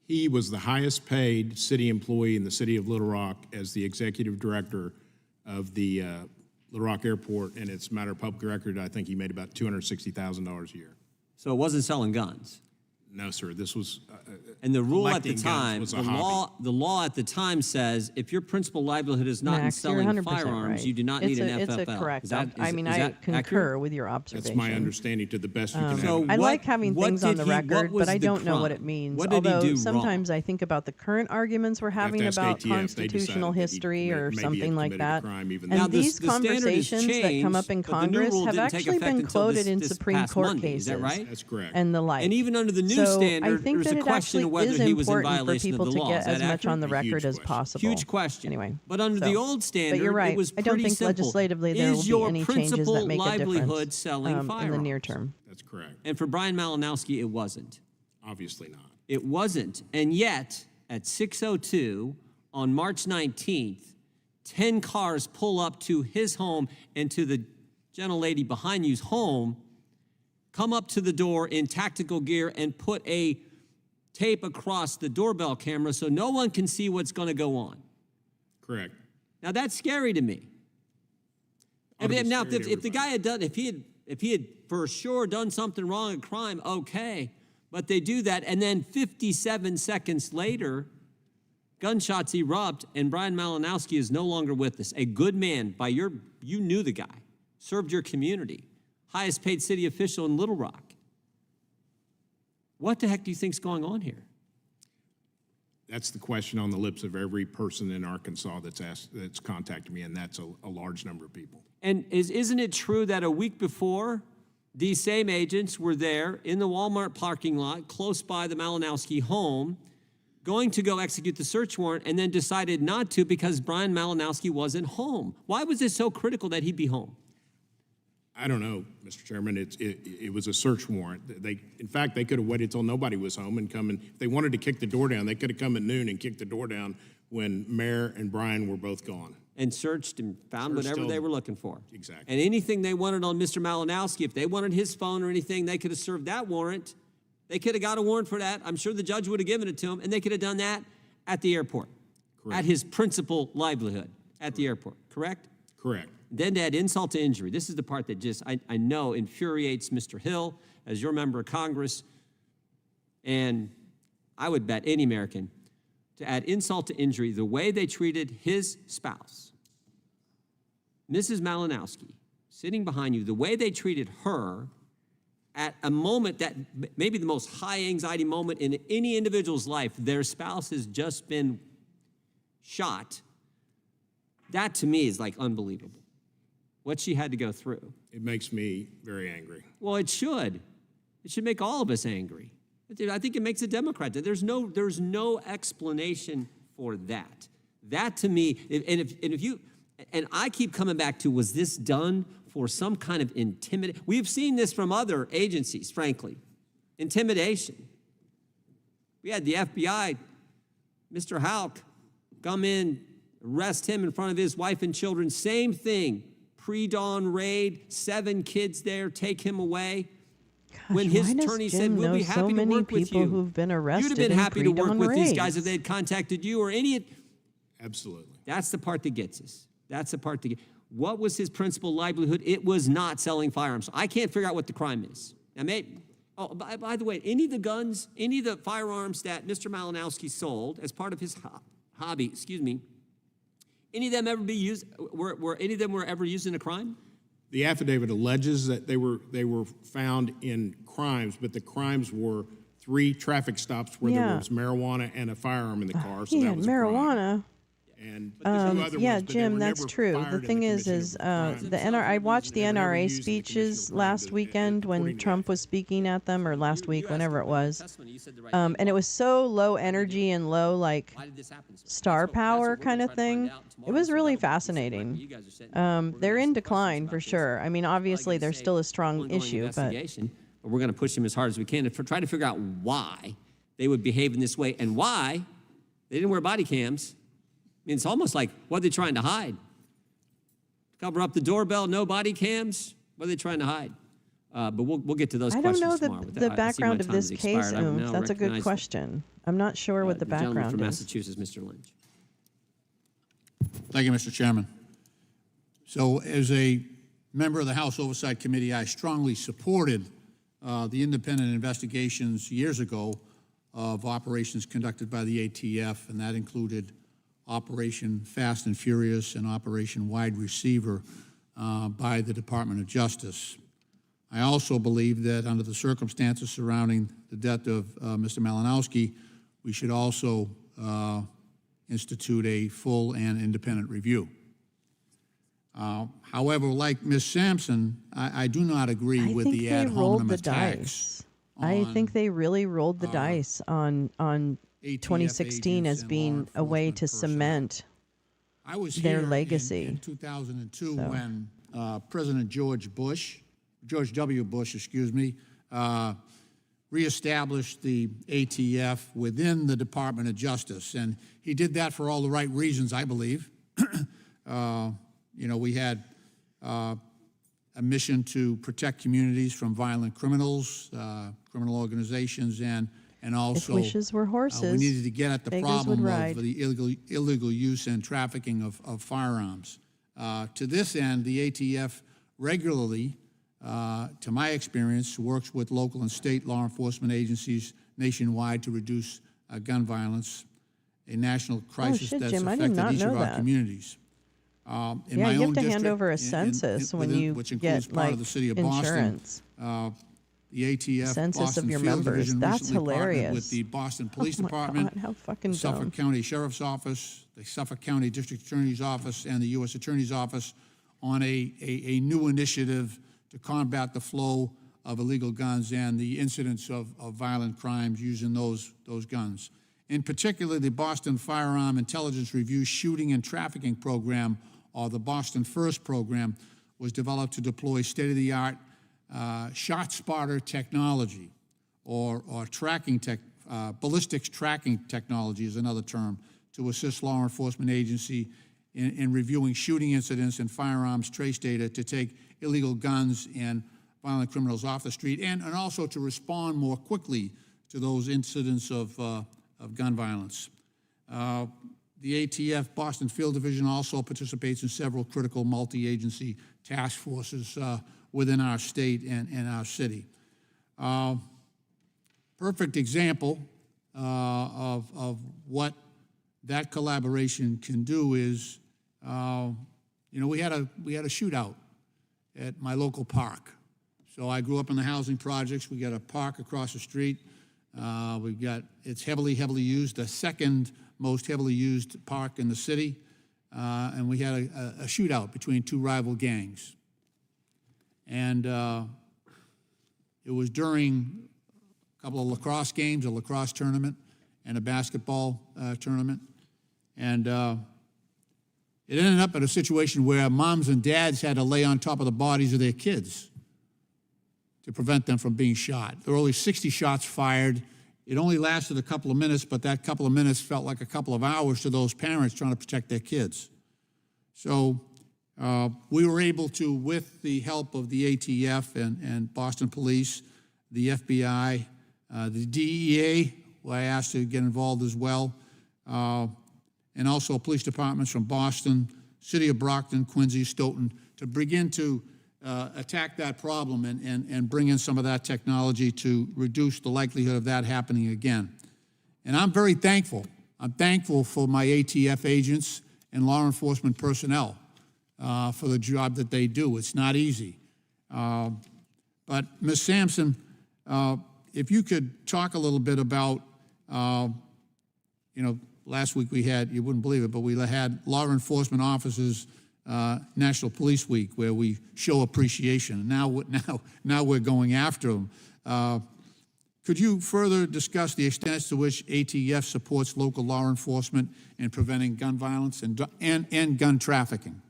He was the highest paid city employee in the city of Little Rock as the executive director of the Little Rock Airport, and it's a matter of public record. I think he made about $260,000 a year. So it wasn't selling guns? No, sir. This was and the rule at the collecting guns time, was a the law at the time says if your principal livelihood is not in Max, you're selling 100% firearms, right. you do not It's need an It's FFL. a correct. Is that, I concur accurate? with your observation. That's my understanding to the best you can So have. I what- like having what things on did the he- what record, was but I the don't know what crime? it means. What did he Although do sometimes I think about the current arguments we're having to ask about ATF. They constitutional decided that he history or maybe had something like committed a that. crime even And Now, these the standard has conversations that come up in changed, but the new Congress rule have didn't take actually effect been until quoted in this Supreme past Court Monday. cases Is that right? That's correct. and the like. And even under the new So standard, I think there's that a it question actually of whether is he was in important for violation of people the to law. get Is that as much accurate? on the A record huge as question. possible. Huge question. Anyway, But under the old standard, but you're right. it was I don't pretty think simple. legislatively there will Is be your any changes principal that make a livelihood difference selling in the near firearms? term. That's correct. And for Brian Malinowski, it wasn't. Obviously not. It wasn't. And yet, at 6:02 on March 19th, 10 cars pull up to his home and to the gentlelady behind you's home, come up to the door in tactical gear and put a tape across the doorbell camera so no one can see what's going to go on. Correct. Now that's scary to me. Ought to be Now, scary to if the guy everybody. had done, if he had for sure done something wrong, a crime, okay. But they do that, and then 57 seconds later, gunshots erupt, and Brian Malinowski is no longer with us. A good man, you knew the guy, served your community, highest paid city official in Little Rock. What the heck do you think's going on here? That's the question on the lips of every person in Arkansas that's contacted me, and that's a large number of people. And isn't it true that a week before, these same agents were there in the Walmart parking lot close by the Malinowski home, going to go execute the search warrant, and then decided not to because Brian Malinowski wasn't home? Why was it so critical that he'd be home? I don't know, Mr. Chairman. It was a search warrant. In fact, they could have waited till nobody was home and come and, if they wanted to kick the door down, they could have come at noon and kicked the door down when Mayor and Brian were both gone. And searched and found whatever they were looking for. Exactly. And anything they wanted on Mr. Malinowski, if they wanted his phone or anything, they could have served that warrant. They could have got a warrant for that. I'm sure the judge would have given it to him, and they could have done that at the airport. Correct. At his principal livelihood at the airport, correct? Correct. Then to add insult to injury. This is the part that just, I know, infuriates Mr. Hill as your member of Congress, and I would bet any American. to add insult to injury, the way they treated his spouse, Mrs. Malinowski, sitting behind you, the way they treated her at a moment that maybe the most high anxiety moment in any individual's life, their spouse has just been shot, that to me is like unbelievable. What she had to go through. It makes me very angry. Well, it should. It should make all of us angry. I think it makes a Democrat. There's no explanation for that. That to me, and I keep coming back to, was this done for some kind of intimidation? We've seen this from other agencies, frankly. Intimidation. We had the FBI, Mr. Houck, come in, arrest him in front of his wife and children. Same thing. Pre-dawn raid, 7 kids there, take him away. Gosh, When his why does attorney Jim said, we'll know be so happy to many work with people you. who've been arrested You'd have been in happy to work pre-dawn with these guys if raids? they had contacted you or any. Absolutely. That's the part that gets us. That's the part that gets. What was his principal livelihood? It was not selling firearms. I can't figure out what the crime is. Now, by the way, any of the guns, any of the firearms that Mr. Malinowski sold as part of his hobby, any of them ever be used? Were any of them ever used in a crime? The affidavit alleges that they were found in crimes, but the crimes were 3 traffic stops where there was marijuana and a firearm in the car. So Yeah, that was a crime. marijuana. And Yeah, Jim, that's true. The thing is I watched the NRA speeches last weekend when Trump was speaking at them, or last week, whenever it was. And it was so low energy and low, like, star power kind of thing. It was really fascinating. They're in decline for sure. I mean, obviously, there's still a strong issue, but we're going to push them as hard as we can to try to figure out why they would behave in this way and why they didn't wear body cams. I mean, it's almost like, what are they trying to hide? Cover up the doorbell, no body cams? What are they trying to hide? But we'll get to those questions tomorrow. I don't know the background of this case, That's a good question. I'm not sure what the background gentleman from is. Massachusetts, Mr. Lynch. Thank you, Mr. Chairman. So as a member of the House Oversight Committee, I strongly supported the independent investigations years ago of operations conducted by the ATF, and that included Operation Fast and Furious and Operation Wide Receiver by the Department of Justice. I also believe that under the circumstances surrounding the death of Mr. Malinowski, we should also institute a full and independent review. However, like Ms. Sampson, I do not agree with the ad hominem attacks. I think they really rolled the dice on 2016 as being a way to cement their legacy. In 2002, when President George W. Bush, reestablished the ATF within the Department of Justice, and he did that for all the right reasons, I believe. We had a mission to protect communities from violent criminals, criminal organizations, and also, if wishes were horses, we needed to get at the problem of the illegal use and trafficking of firearms. To this end, the ATF regularly, to my experience, works with local and state law enforcement agencies nationwide to reduce gun violence, a national crisis that's affected each of our communities. You have to hand over a census when you get, like, insurance. The ATF census Boston of your Field members. Division That's recently partnered hilarious. with the Boston Police Department, God, how fucking Suffolk dumb. County Sheriff's Office, the Suffolk County District Attorney's Office, and the U.S. Attorney's Office on a new initiative to combat the flow of illegal guns and the incidence of violent crimes using those guns. In particular, the Boston Firearm Intelligence Review Shooting and Trafficking Program, or the Boston First program, was developed to deploy state-of-the-art shot spotter technology, or ballistics tracking technology is another term, to assist law enforcement agency in reviewing shooting incidents and firearms trace data to take illegal guns and violent criminals off the street, and also to respond more quickly to those incidents of gun violence. The ATF Boston Field Division also participates in several critical multi-agency task forces within our state and our city. Perfect example of what that collaboration can do is, we had a shootout at my local park. So I grew up in the housing projects. We got a park across the street. It's heavily used, the second most heavily used park in the city. And we had a shootout between two rival gangs. And it was during a couple of lacrosse games, a lacrosse tournament and a basketball tournament. And it ended up in a situation where moms and dads had to lay on top of the bodies of their kids to prevent them from being shot. There were only 60 shots fired. It only lasted a couple of minutes, but that couple of minutes felt like a couple of hours to those parents trying to protect their kids. So we were able to, with the help of the ATF and Boston Police, the FBI, the DEA, who I asked to get involved as well, and also police departments from Boston, City of Brockton, Quincy, Stoughton, to begin to attack that problem and bring in some of that technology to reduce the likelihood of that happening again. And I'm very thankful. I'm thankful for my ATF agents and law enforcement personnel for the job that they do. It's not easy. But Ms. Sampson, if you could talk a little bit about, last week we had, you wouldn't believe it, but we had law enforcement officers National Police Week, where we show appreciation. Now we're going after them. Could you further discuss the extent to which ATF supports local law enforcement in preventing gun violence and gun trafficking?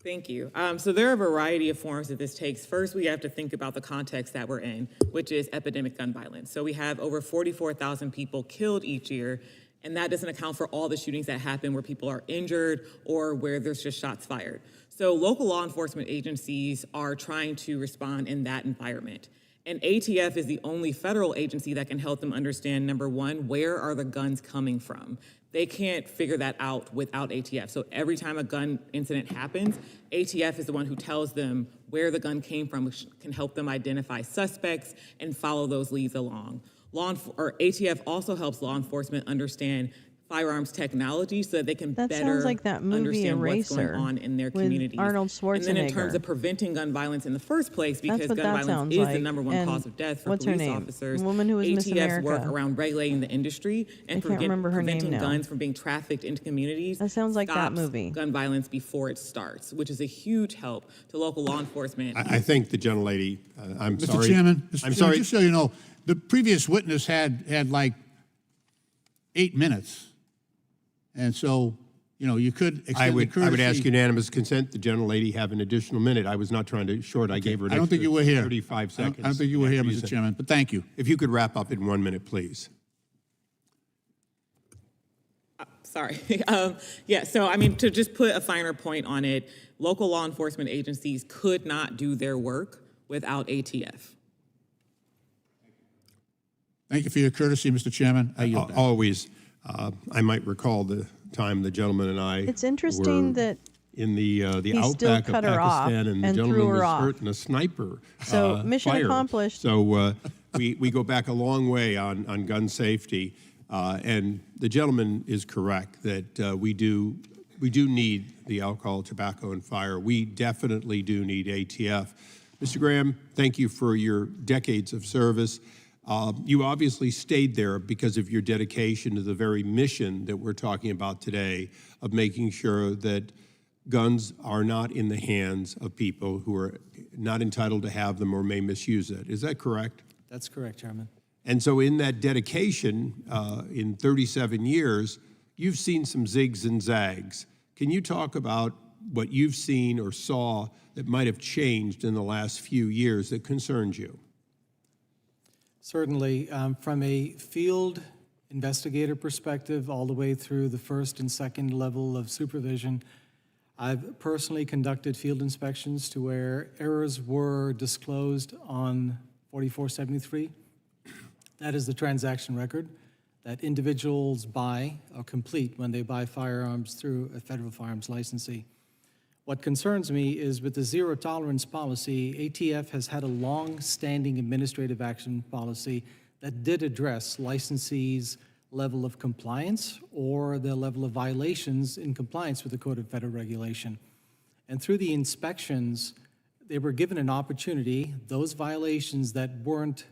Thank you. So there are a variety of forms that this takes. First, we have to think about the context that we're in, which is epidemic gun violence. So we have over 44,000 people killed each year, and that doesn't account for all the shootings that happen where people are injured or where there's just shots fired. So local law enforcement agencies are trying to respond in that environment. And ATF is the only federal agency that can help them understand, number one, where are the guns coming from? They can't figure that out without ATF. So every time a gun incident happens, ATF is the one who tells them where the gun came from, which can help them identify suspects and follow those leads along. ATF also helps law enforcement understand firearms technology so that they can better sounds like that movie understand what's Eraser going on in their with communities. Arnold Schwarzenegger. And then in terms of preventing gun violence in the first place, because That's what gun that violence sounds is like. the number one And cause of death for what's her police name? officers, The woman who was Miss ATF's work America. around regulating the industry and I can't remember her name preventing now. guns from being trafficked into communities. That sounds like that stops movie. Gun violence before it starts, which is a huge help to local law enforcement. I think the gentlelady, I'm Mr. sorry. Chairman, I'm sorry. just so you know, the previous witness had like 8 minutes. And so, you could extend I the would courtesy. ask unanimous consent, the gentlelady have an additional minute. I was not trying to short. I gave her an I don't think extra you were here. 35 seconds. I don't think you were here, after you Mr. said- Chairman, but thank you. If you could wrap up in 1 minute, please. Sorry. So to just put a finer point on it, local law enforcement agencies could not do their work without ATF. Thank you for your courtesy, Mr. Chairman. I yield back. Always. I might recall the time the gentleman and I It's interesting were that in the he still outback of cut her off Pakistan, and the and threw gentleman her was off. hurt in a sniper So, mission fire. accomplished. So we go back a long way on gun safety, and the gentleman is correct that we do need the alcohol, tobacco, and fire. We definitely do need ATF. Mr. Graham, thank you for your decades of service. You obviously stayed there because of your dedication to the very mission that we're talking about today of making sure that guns are not in the hands of people who are not entitled to have them or may misuse it. Is that correct? That's correct, Chairman. And so in that dedication, in 37 years, you've seen some zigs and zags. Can you talk about what you've seen or saw that might have changed in the last few years that concerns you? Certainly, from a field investigator perspective, all the way through the first and second level of supervision, I've personally conducted field inspections to where errors were disclosed on 4473. That is the transaction record that individuals buy or complete when they buy firearms through a federal firearms licensee. What concerns me is with the zero tolerance policy, ATF has had a long-standing administrative action policy that did address licensees' level of compliance or the level of violations in compliance with the Code of Federal Regulation. And through the inspections, they were given an opportunity, those violations that weren't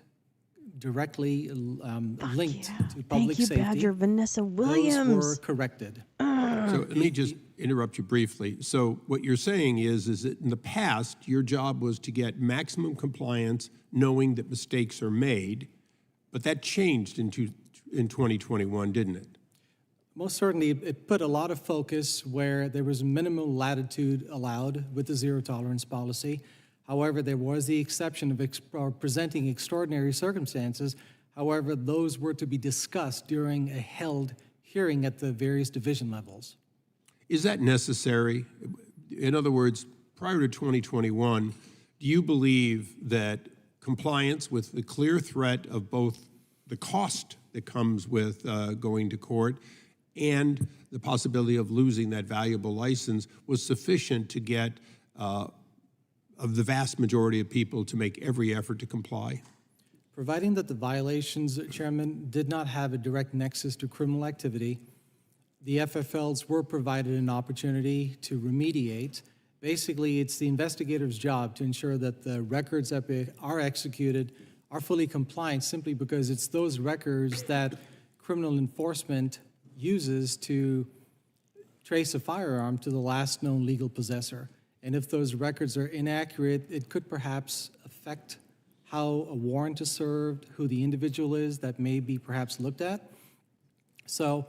directly linked to public Thank you, safety, Badger Vanessa Williams. those were corrected. So let me just interrupt you briefly. So what you're saying is that in the past, your job was to get maximum compliance, knowing that mistakes are made, but that changed in 2021, didn't it? Most certainly, it put a lot of focus where there was minimum latitude allowed with the zero tolerance policy. However, there was the exception of presenting extraordinary circumstances. However, those were to be discussed during a held hearing at the various division levels. Is that necessary? In other words, prior to 2021, do you believe that compliance with the clear threat of both the cost that comes with going to court and the possibility of losing that valuable license was sufficient to get of the vast majority of people to make every effort to comply? Providing that the violations, Chairman, did not have a direct nexus to criminal activity, the FFLs were provided an opportunity to remediate. Basically, it's the investigator's job to ensure that the records that are executed are fully compliant, simply because it's those records that criminal enforcement uses to trace a firearm to the last known legal possessor. And if those records are inaccurate, it could perhaps affect how a warrant is served, who the individual is that may be perhaps looked at. So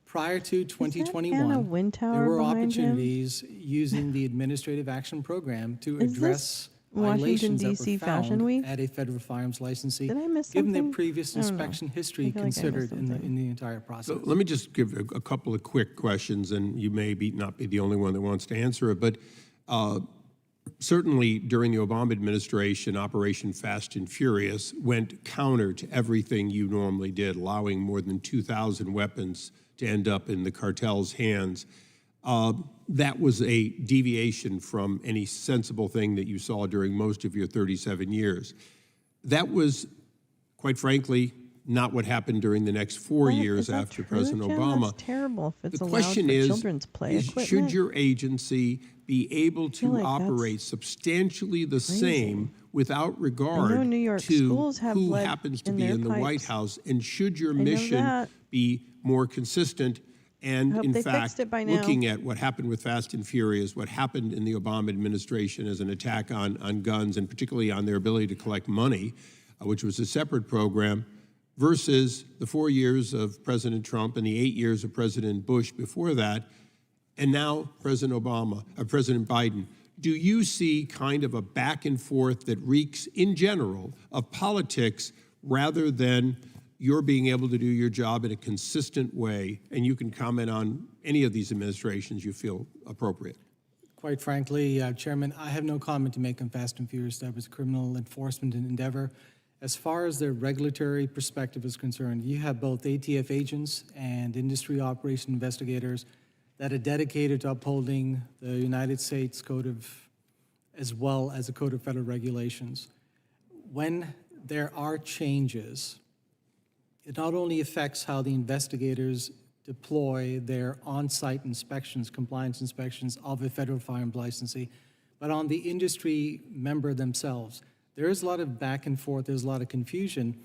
prior to 2021, Anna Wintour there were behind him? opportunities using the Administrative Action Program to Is address this Washington, violations that D.C. were Fashion found Week? at a federal firearms licensee, Did I miss given their something? previous I don't know. inspection history I feel like I missed considered in something. the entire process. So let me just give a couple of quick questions, and you may not be the only one that wants to answer it, but certainly during the Obama administration, Operation Fast and Furious went counter to everything you normally did, allowing more than 2,000 weapons to end up in the cartel's hands. That was a deviation from any sensible thing that you saw during most of your 37 years. That was, quite frankly, not what happened during the next 4 What? years Is that after true, President Jim? Obama. That's terrible if it's The allowed question for is, children's play should equipment. your agency be able feel to like that's operate substantially the crazy. same without regard I know New York to schools have who lead happens to in be their in the White pipes. House? And should your know mission that. be more consistent? And I hope in they fact, fixed it by now. looking at what happened with Fast and Furious, what happened in the Obama administration as an attack on guns, and particularly on their ability to collect money, which was a separate program, versus the 4 years of President Trump and the 8 years of President Bush before that, and now President Biden. Do you see kind of a back and forth that reeks, in general, of politics rather than you're being able to do your job in a consistent way? And you can comment on any of these administrations you feel appropriate. Quite frankly, Chairman, I have no comment to make on Fast and Furious. That was a criminal enforcement endeavor. As far as the regulatory perspective is concerned, you have both ATF agents and industry operation investigators that are dedicated to upholding the United States Code of, as well as the Code of Federal Regulations. When there are changes, it not only affects how the investigators deploy their on-site inspections, compliance inspections of a federal firearms licensee, but on the industry member themselves. There is a lot of back and forth, there's a lot of confusion,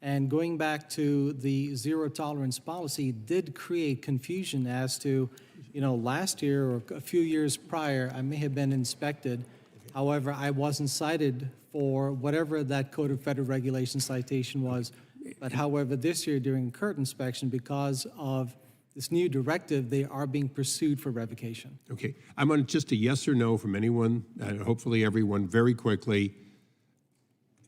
and going back to the zero tolerance policy did create confusion as to, last year or a few years prior, I may have been inspected. However, I wasn't cited for whatever that Code of Federal Regulations citation was. But however, this year during a CURT inspection, because of this new directive, they are being pursued for revocation. Okay, I'm on just a yes or no from anyone, hopefully everyone, very quickly.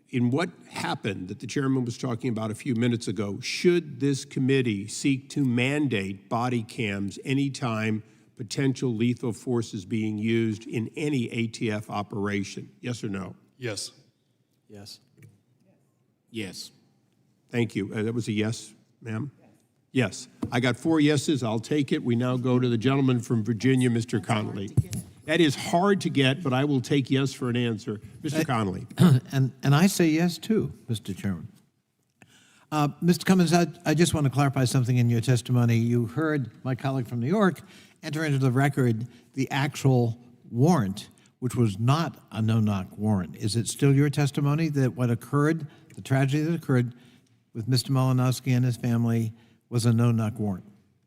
In what happened that the chairman was talking about a few minutes ago, should this committee seek to mandate body cams anytime potential lethal force is being used in any ATF operation? Yes or no? Yes. Yes. Yes. Thank you. That was a yes, ma'am? Yes. I got 4 yeses. I'll take it. We now go to the gentleman from Virginia, Mr. Connolly. That is hard to get, but I will take yes for an answer. Mr. Connolly. And I say yes too, Mr. Chairman. Mr. Cummins, I just want to clarify something in your testimony. You heard my colleague from New York enter into the record the actual warrant, which was not a no-knock warrant. Is it still your testimony that what occurred, the tragedy that occurred with Mr. Malinowski and his family, was a no-knock warrant?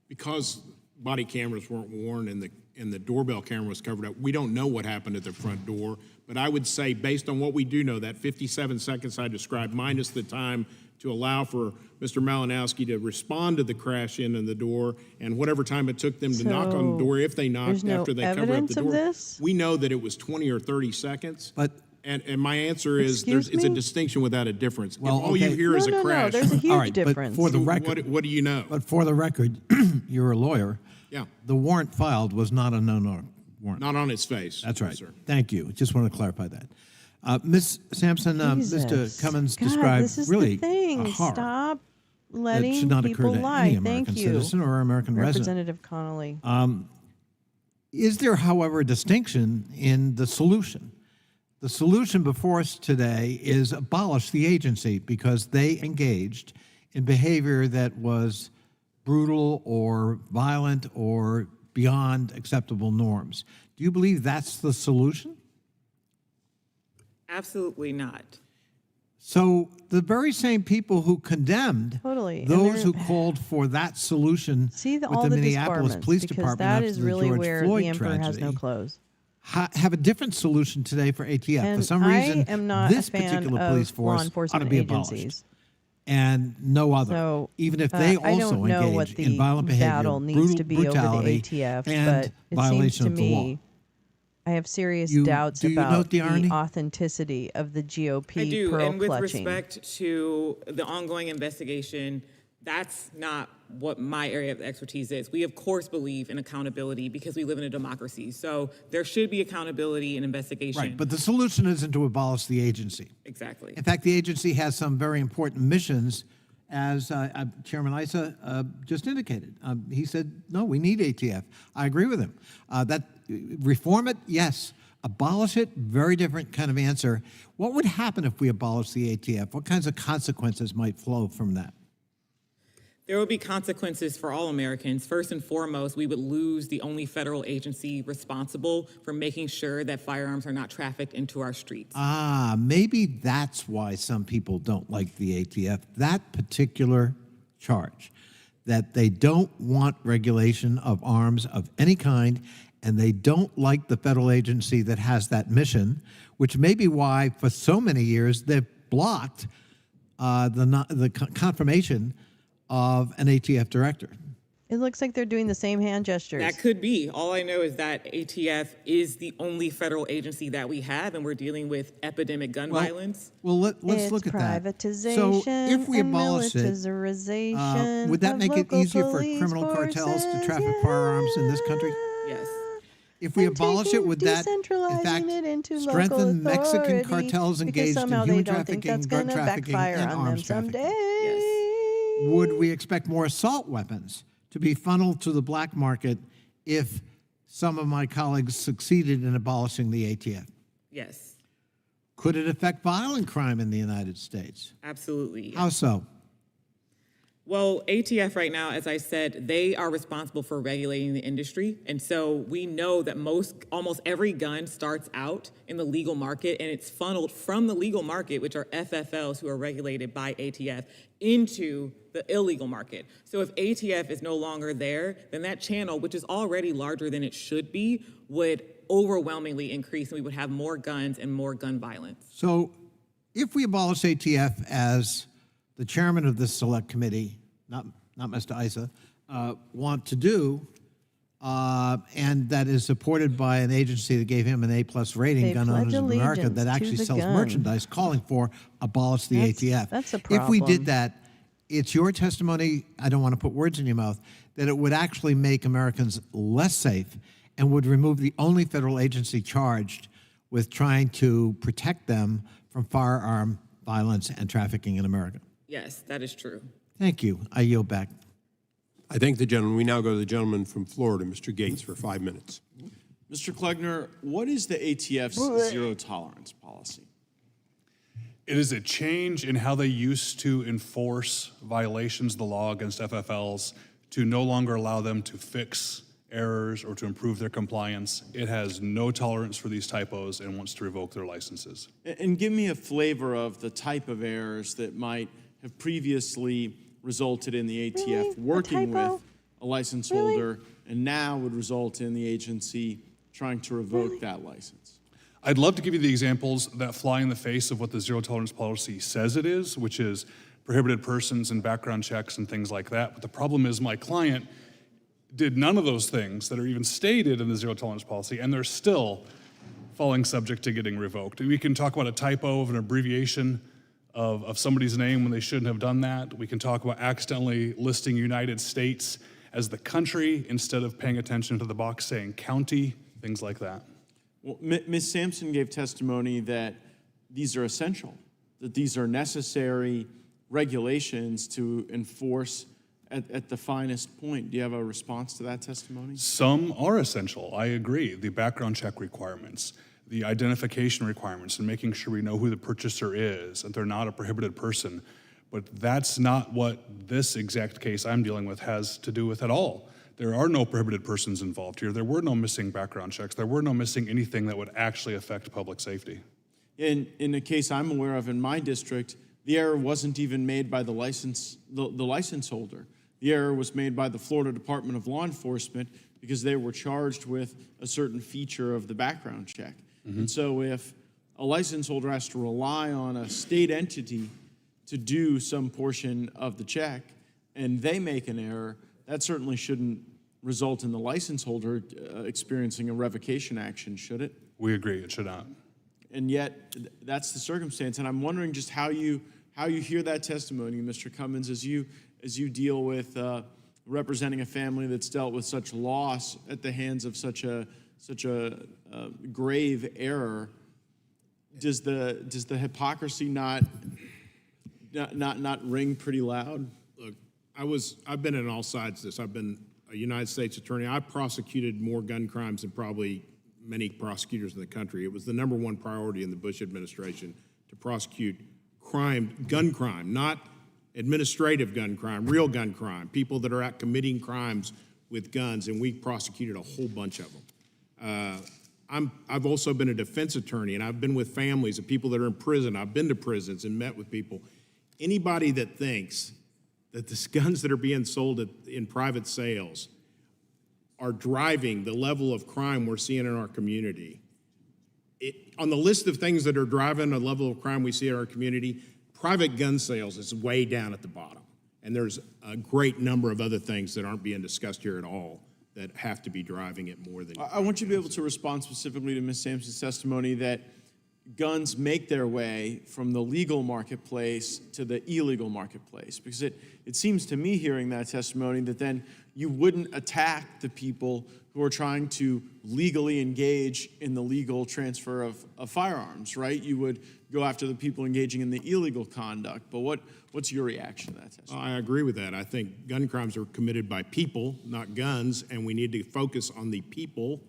Because body cameras weren't worn and the doorbell camera was covered up, we don't know what happened at the front door. But I would say, based on what we do know, that 57 seconds I described, minus the time to allow for Mr. Malinowski to respond to the crash in the door, and whatever time it took them to knock on the door, if they knocked after they covered up the door. This? We know that it was 20 or 30 seconds. But and my answer is it's a distinction without a difference. Well, if all you hear is a crash. No, there's a huge all right, difference. But for the record, what do you know? But for the record, you're a lawyer. Yeah. The warrant filed was not a no-knock warrant. Not on its face. That's right. Yes, sir. Thank you. Just want to clarify that. Ms. Sampson, Mr. Cummins described this is really the thing. a horror Stop that letting should not people occur to lie. any American Thank you, citizen or American resident. Representative Connolly. Is there, however, a distinction in the solution? The solution before us today is abolish the agency because they engaged in behavior that was brutal or violent or beyond acceptable norms. Do you believe that's the solution? Absolutely not. So the very same people who condemned those who called for that solution with all the the Minneapolis Police because Department that after is the really George where Floyd the emperor has tragedy no clothes. have a different solution today for ATF. And For some reason, I am not this a fan particular of police law force ought to enforcement be agencies. abolished, and no other. So, even if they I also don't know what engage the in violent behavior, battle needs to be over the brutality, ATF, and but it violation seems to of the law. me I have serious You- doubts do you about note the irony? authenticity of the GOP I do, pearl and with clutching. respect to the ongoing investigation, that's not what my area of expertise is. We, of course, believe in accountability because we live in a democracy. So there should be accountability and investigation. Right, but the solution isn't to abolish the agency. Exactly. In fact, the agency has some very important missions, as Chairman Issa just indicated. He said, no, we need ATF. I agree with him. Reform it, yes. Abolish it, very different kind of answer. What would happen if we abolish the ATF? What kinds of consequences might flow from that? There would be consequences for all Americans. First and foremost, we would lose the only federal agency responsible for making sure that firearms are not trafficked into our streets. Maybe that's why some people don't like the ATF, that particular charge, that they don't want regulation of arms of any kind, and they don't like the federal agency that has that mission, which may be why for so many years they've blocked the confirmation of an ATF director. It looks like they're doing the same hand gestures. That could be. All I know is that ATF is the only federal agency that we have, and we're dealing with epidemic gun violence. Well, let's look at that. Privatization So if we and abolish it, militarization would that of make it local easier for police criminal cartels to forces, traffic firearms in this country? Yes. If we abolish it, would that, in decentralizing fact, it into strengthen local Mexican authority, cartels because engaged in somehow human they don't think trafficking, that's drug gonna trafficking, backfire and on them arms trafficking? someday. Would we expect more assault weapons to be funneled to the black market if some of my colleagues succeeded in abolishing the ATF? Yes. Could it affect violent crime in the United States? Absolutely. How so? Well, ATF right now, as I said, they are responsible for regulating the industry. And so we know that almost every gun starts out in the legal market, and it's funneled from the legal market, which are FFLs who are regulated by ATF, into the illegal market. So if ATF is no longer there, then that channel, which is already larger than it should be, would overwhelmingly increase, and we would have more guns and more gun violence. So if we abolish ATF, as the chairman of this select committee, not Mr. Issa, want to do, and that is supported by an agency that gave him an A+ rating, They Gun Owners pledge of America, allegiance that to actually the sells gun. merchandise calling for abolish the ATF. That's a If we problem. did that, it's your testimony, I don't want to put words in your mouth, that it would actually make Americans less safe and would remove the only federal agency charged with trying to protect them from firearm violence and trafficking in America. Yes, that is true. Thank you. I yield back. I thank the gentleman. We now go to the gentleman from Florida, Mr. Gates, for 5 minutes. Mr. Klegner, what is the ATF's zero tolerance policy? It is a change in how they used to enforce violations of the law against FFLs to no longer allow them to fix errors or to improve their compliance. It has no tolerance for these typos and wants to revoke their licenses. And give me a flavor of the type of errors that might have previously resulted in the ATF working with a license holder and now would result in the agency trying to revoke that license. I'd love to give you the examples that fly in the face of what the zero tolerance policy says it is, which is prohibited persons and background checks and things like that. But the problem is my client did none of those things that are even stated in the zero tolerance policy, and they're still falling subject to getting revoked. We can talk about a typo of an abbreviation of somebody's name when they shouldn't have done that. We can talk about accidentally listing United States as the country instead of paying attention to the box saying county, things like that. Well, Ms. Sampson gave testimony that these are essential, that these are necessary regulations to enforce at the finest point. Do you have a response to that testimony? Some are essential, I agree. The background check requirements, the identification requirements, and making sure we know who the purchaser is, and they're not a prohibited person. But that's not what this exact case I'm dealing with has to do with at all. There are no prohibited persons involved here. There were no missing background checks. There were no missing anything that would actually affect public safety. In a case I'm aware of in my district, the error wasn't even made by the license holder. The error was made by the Florida Department of Law Enforcement because they were charged with a certain feature of the background check. And so if a license holder has to rely on a state entity to do some portion of the check and they make an error, that certainly shouldn't result in the license holder experiencing a revocation action, should it? We agree, it should not. And yet, that's the circumstance. And I'm wondering just how you hear that testimony, Mr. Cummins, as you deal with representing a family that's dealt with such loss at the hands of such a grave error. Does the hypocrisy not ring pretty loud? Look, I've been in all sides of this. I've been a United States attorney. I prosecuted more gun crimes than probably many prosecutors in the country. It was the number one priority in the Bush administration to prosecute gun crime, not administrative gun crime, real gun crime, people that are out committing crimes with guns, and we prosecuted a whole bunch of them. I've also been a defense attorney, and I've been with families of people that are in prison. I've been to prisons and met with people. Anybody that thinks that the guns that are being sold in private sales are driving the level of crime we're seeing in our community, on the list of things that are driving the level of crime we see in our community, private gun sales is way down at the bottom. And there's a great number of other things that aren't being discussed here at all that have to be driving it more than. I want you to be able to respond specifically to Ms. Sampson's testimony that guns make their way from the legal marketplace to the illegal marketplace. Because it seems to me, hearing that testimony, that then you wouldn't attack the people who are trying to legally engage in the legal transfer of firearms, right? You would go after the people engaging in the illegal conduct. But what's your reaction to that testimony? I agree with that. I think gun crimes are committed by people, not guns, and we need to focus on the people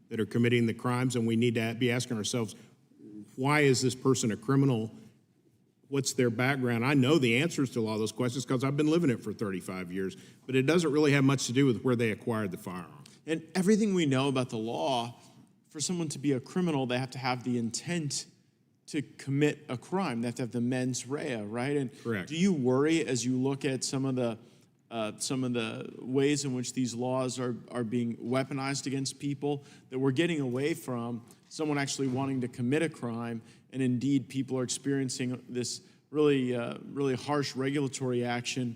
that are committing the crimes, and we need to be asking ourselves, why is this person a criminal? What's their background? I know the answers to a lot of those questions because I've been living it for 35 years, but it doesn't really have much to do with where they acquired the firearm. And everything we know about the law, for someone to be a criminal, they have to have the intent to commit a crime. They have to have the mens rea, right? And correct. Do you worry as you look at some of the ways in which these laws are being weaponized against people, that we're getting away from someone actually wanting to commit a crime, and indeed people are experiencing this really harsh regulatory action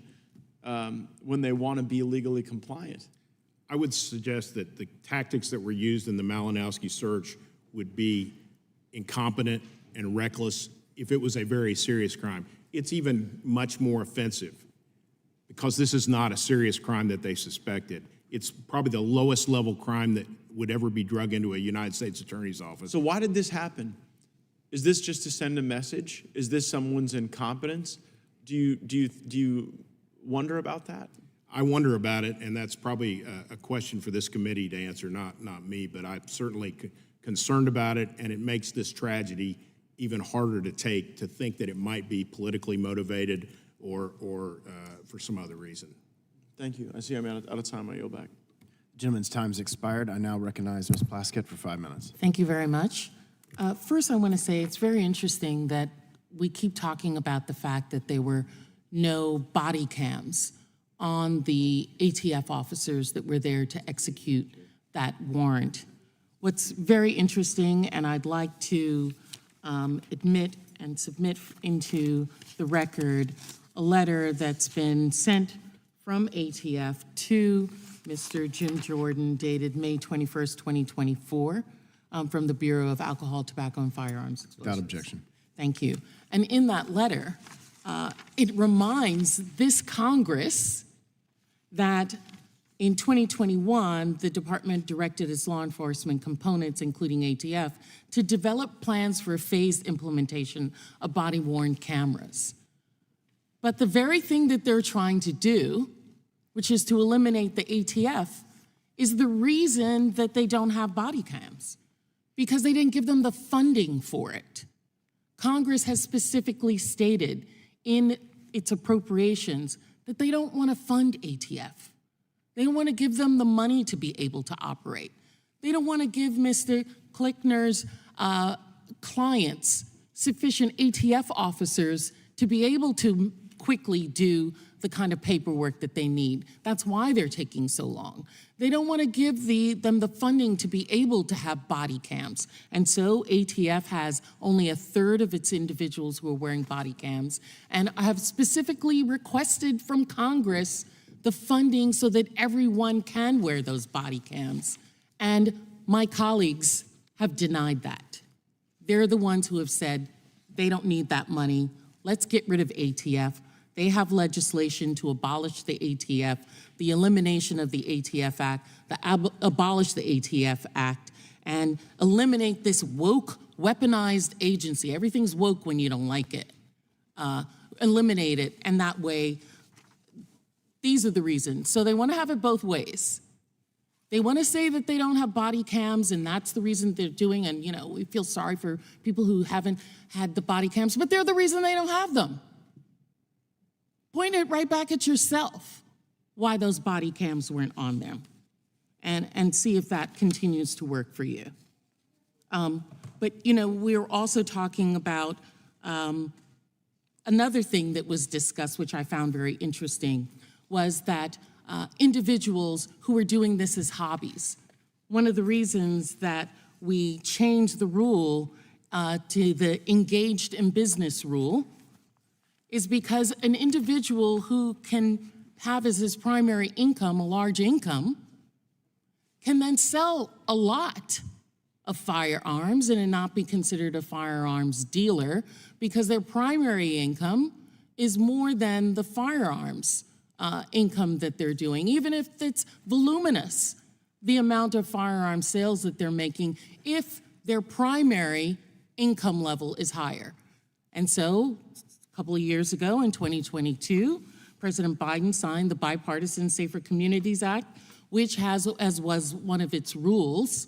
when they want to be legally compliant? I would suggest that the tactics that were used in the Malinowski search would be incompetent and reckless if it was a very serious crime. It's even much more offensive because this is not a serious crime that they suspected. It's probably the lowest level crime that would ever be drug into a United States Attorney's office. So why did this happen? Is this just to send a message? Is this someone's incompetence? Do you wonder about that? I wonder about it, and that's probably a question for this committee to answer, not me, but I'm certainly concerned about it, and it makes this tragedy even harder to take to think that it might be politically motivated or for some other reason. Thank you. I see I'm out of time. I yield back. Gentleman's time's expired. I now recognize Ms. Plaskett for 5 minutes. Thank you very much. First, I want to say it's very interesting that we keep talking about the fact that there were no body cams on the ATF officers that were there to execute that warrant. What's very interesting, and I'd like to admit and submit into the record a letter that's been sent from ATF to Mr. Jim Jordan dated May 21st, 2024, from the Bureau of Alcohol, Tobacco, and Firearms Explosives. Without objection. Thank you. And in that letter, it reminds this Congress that in 2021, the department directed its law enforcement components, including ATF, to develop plans for a phased implementation of body-worn cameras. But the very thing that they're trying to do, which is to eliminate the ATF, is the reason that they don't have body cams, because they didn't give them the funding for it. Congress has specifically stated in its appropriations that they don't want to fund ATF. They don't want to give them the money to be able to operate. They don't want to give Mr. Klickner's clients sufficient ATF officers to be able to quickly do the kind of paperwork that they need. That's why they're taking so long. They don't want to give them the funding to be able to have body cams. And so ATF has only 1/3 of its individuals who are wearing body cams. And I have specifically requested from Congress the funding so that everyone can wear those body cams. And my colleagues have denied that. They're the ones who have said they don't need that money. Let's get rid of ATF. They have legislation to abolish the ATF, the elimination of the ATF Act, abolish the ATF Act, and eliminate this woke, weaponized agency. Everything's woke when you don't like it. Eliminate it, and that way, these are the reasons. So they want to have it both ways. They want to say that they don't have body cams, and that's the reason they're doing, and we feel sorry for people who haven't had the body cams, but they're the reason they don't have them. Point it right back at yourself why those body cams weren't on them, and see if that continues to work for you. But we're also talking about another thing that was discussed, which I found very interesting, was that individuals who are doing this as hobbies. One of the reasons that we changed the rule to the engaged in business rule is because an individual who can have as his primary income a large income can then sell a lot of firearms and not be considered a firearms dealer because their primary income is more than the firearms income that they're doing, even if it's voluminous, the amount of firearm sales that they're making, if their primary income level is higher. And so, a couple of years ago in 2022, President Biden signed the bipartisan Safer Communities Act, which has, as was one of its rules,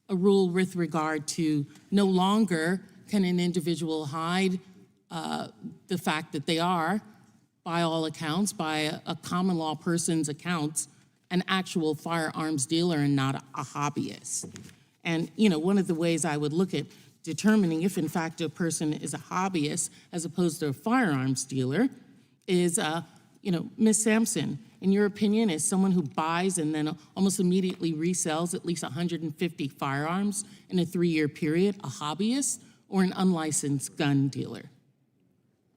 a rule with regard to no longer can an individual hide the fact that they are, by all accounts, by a common law person's accounts, an actual firearms dealer and not a hobbyist. And one of the ways I would look at determining if in fact a person is a hobbyist as opposed to a firearms dealer is, Ms. Sampson, in your opinion, is someone who buys and then almost immediately resells at least 150 firearms in a 3-year period a hobbyist or an unlicensed gun dealer?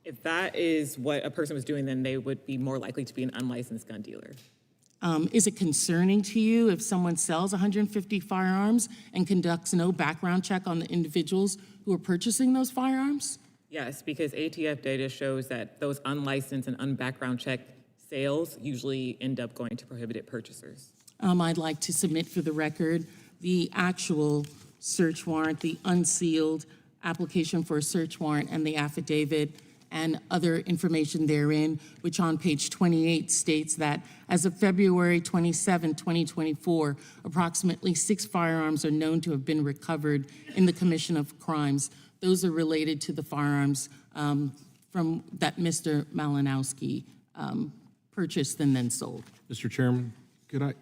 If that is what a person was doing, then they would be more likely to be an unlicensed gun dealer. Is it concerning to you if someone sells 150 firearms and conducts no background check on the individuals who are purchasing those firearms? Yes, because ATF data shows that those unlicensed and unbackground checked sales usually end up going to prohibited purchasers. I'd like to submit for the record the actual search warrant, the unsealed application for a search warrant, and the affidavit and other information therein, which on page 28 states that as of February 27, 2024, approximately 6 firearms are known to have been recovered in the commission of crimes. those are related to the firearms from that Mr. Malinowski purchased and then sold. Mr. Chairman, could I?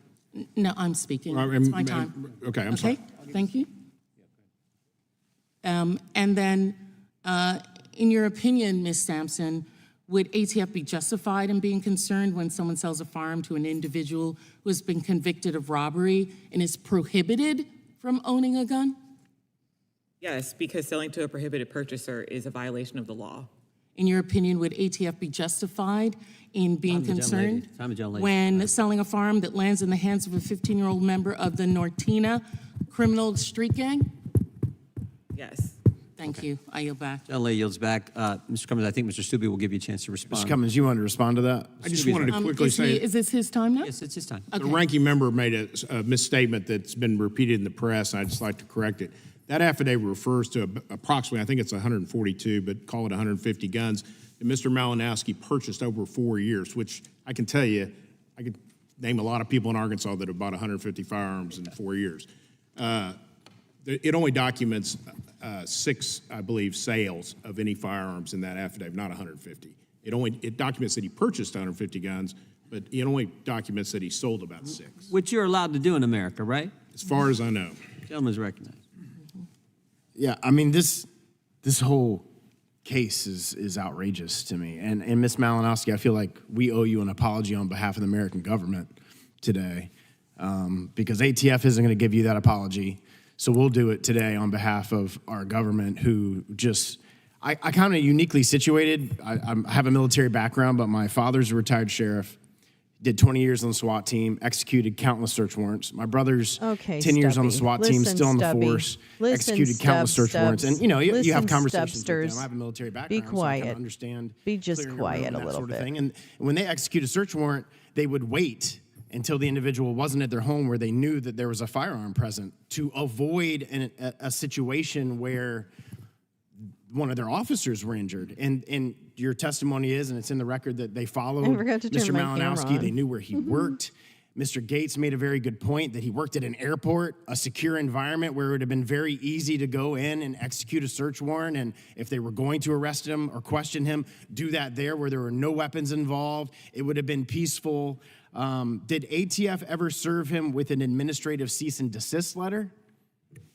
No, I'm speaking. It's my time. Okay, I'm sorry. Okay, thank you. And then, in your opinion, Ms. Sampson, would ATF be justified in being concerned when someone sells a firearm to an individual who has been convicted of robbery and is prohibited from owning a gun? Yes, because selling to a prohibited purchaser is a violation of the law. In your opinion, would ATF be justified in being concerned when selling a firearm that lands in the hands of a 15-year-old member of the Nortina criminal street gang? Yes. Thank you. I yield back. LA yields back. Mr. Cummins, I think Mr. Stubbe will give you a chance to respond. Mr. Cummins, you want to respond to that? I just wanted to quickly say. Is this his time now? Yes, it's his time. The ranking member made a misstatement that's been repeated in the press, and I'd just like to correct it. That affidavit refers to approximately, I think it's 142, but call it 150 guns that Mr. Malinowski purchased over 4 years, which I can tell you, I could name a lot of people in Arkansas that have bought 150 firearms in 4 years. It only documents 6, I believe, sales of any firearms in that affidavit, not 150. It documents that he purchased 150 guns, but it only documents that he sold about 6. Which you're allowed to do in America, right? As far as I know. Gentleman's recognized. Yeah, I mean, this whole case is outrageous to me. And Ms. Malinowski, I feel like we owe you an apology on behalf of the American government today, because ATF isn't going to give you that apology. So we'll do it today on behalf of our government, who just, I kind of uniquely situated. I have a military background, but my father's a retired sheriff. Did 20 years on the SWAT team, executed countless search warrants. My brother's 10 years on the SWAT team, still on the force, executed countless search warrants. And you know, you have conversations with them. I have a military background, be quiet. so I kind of understand. Be just quiet a little sort of bit. thing. And when they execute a search warrant, they would wait until the individual wasn't at their home where they knew that there was a firearm present to avoid a situation where one of their officers were injured. And your testimony is, and it's in the record, that they followed Mr. Malinowski. They knew where he worked. Mr. Gates made a very good point that he worked at an airport, a secure environment where it would have been very easy to go in and execute a search warrant. And if they were going to arrest him or question him, do that there where there were no weapons involved. It would have been peaceful. Did ATF ever serve him with an administrative cease and desist letter?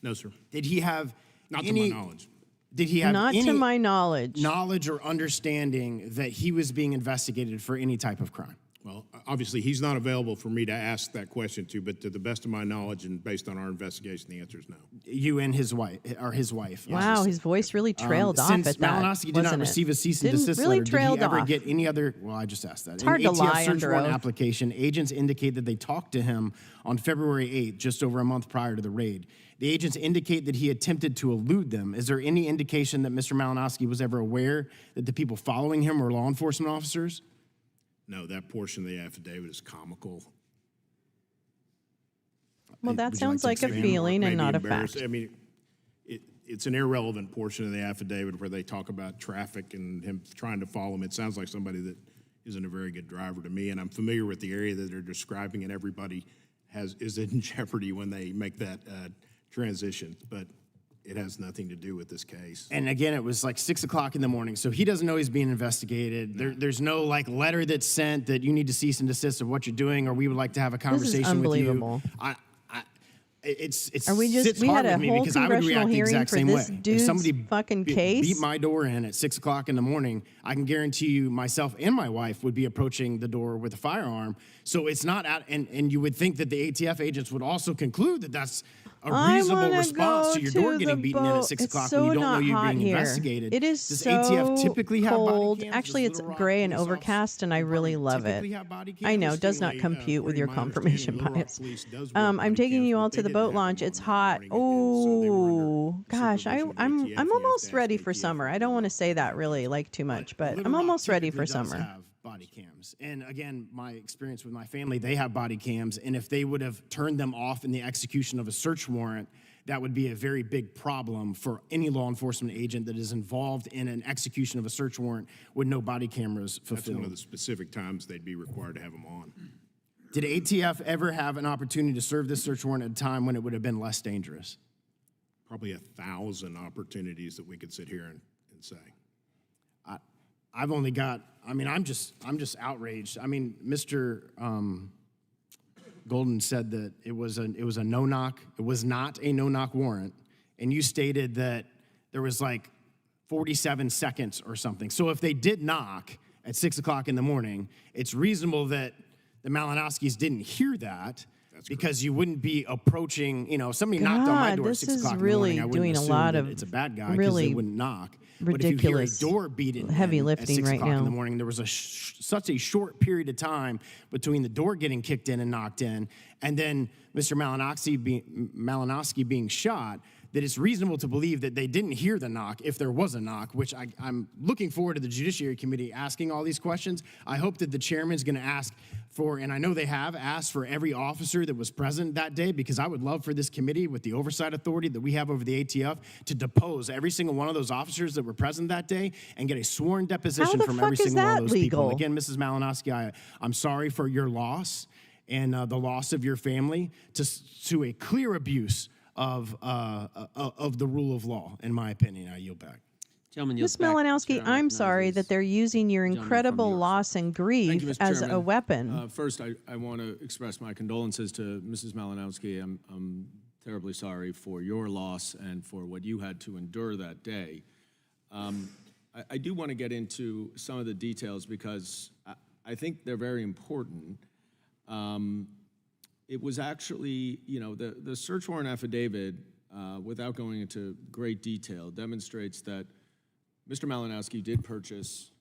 No, sir. Did he have Not to my knowledge. Did he have Not any to my knowledge or understanding that he was being investigated for any type of crime? Well, obviously, he's not available for me to ask that question to, but to the best of my knowledge and based on our investigation, the answer is no. You and his wife, or his wife. Wow, his voice really trailed off Since at that. Malinowski did not receive a cease and desist really letter, did he ever off. get any other? Well, I just asked that. It's hard In to lie ATF search under warrant oath. application, agents indicate that they talked to him on February 8th, just over a month prior to the raid. The agents indicate that he attempted to elude them. Is there any indication that Mr. Malinowski was ever aware that the people following him were law enforcement officers? No, that portion of the affidavit is comical. Well, that sounds like a feeling and not a fact. I mean, it's an irrelevant portion of the affidavit where they talk about traffic and him trying to follow him. It sounds like somebody that isn't a very good driver to me, and I'm familiar with the area that they're describing, and everybody is in jeopardy when they make that transition, but it has nothing to do with this case. And again, it was like 6 o'clock in the morning, so he doesn't know he's being investigated. There's no like letter that's sent that you need to cease and desist of what you're doing, or we would like to have a conversation with you. unbelievable. It's Are we just? sits We hard had a with me whole because I would congressional react the hearing exact for same this way. If dude's somebody fucking case. beat my door in at 6 o'clock in the morning, I can guarantee you myself and my wife would be approaching the door with a firearm. So it's not out, and you would think that the ATF agents would also conclude that that's a reasonable response to your door getting beaten in at 6 o'clock when you don't know you're being investigated. It is Does so ATF typically have cold. body cams? Actually, it's gray and overcast, and I really love it. I know, it does not compute with your confirmation bias. I'm taking you all to the boat launch. It's hot. Oh, gosh, I'm almost ready for summer. I don't want to say that really like too much, but I'm almost ready for summer. Have body cams. And again, my experience with my family, they have body cams, and if they would have turned them off in the execution of a search warrant, that would be a very big problem for any law enforcement agent that is involved in an execution of a search warrant with no body cameras fulfilled. That's one of the specific times they'd be required to have them on. Did ATF ever have an opportunity to serve this search warrant at a time when it would have been less dangerous? probably 1,000 opportunities that we could sit here and say. I've only got, I'm just outraged. Mr. Golden said that it was a no-knock. It was not a no-knock warrant. And you stated that there was like 47 seconds or something. So if they did knock at 6 o'clock in the morning, it's reasonable that the Malinowskis didn't hear that, because you wouldn't be approaching, somebody knocked on my door at 6 o'clock in the morning. I wouldn't assume that it's a bad guy because they wouldn't knock. Ridiculous. But if you hear a door beating heavy at lifting 6 right o'clock in now. the morning, there was such a short period of time between the door getting kicked in and knocked in, and then Mr. Malinowski being shot, that it's reasonable to believe that they didn't hear the knock if there was a knock, which I'm looking forward to the Judiciary Committee asking all these questions. I hope that the chairman's going to ask for, and I know they have asked for every officer that was present that day, because I would love for this committee with the oversight authority that we have over the ATF to depose every single one of those officers that were present that day and get a sworn deposition from every single one of those people. And again, Mrs. Malinowski, I'm sorry for your loss and the loss of your family to a clear abuse of the rule of law, in my opinion. I yield back. Ms. Malinowski, I'm sorry that they're using your incredible loss and grief as a weapon. First, I want to express my condolences to Mrs. Malinowski. I'm terribly sorry for your loss and for what you had to endure that day. I do want to get into some of the details because I think they're very important. It was actually, the search warrant affidavit, without going into great detail, demonstrates that Mr. Malinowski did purchase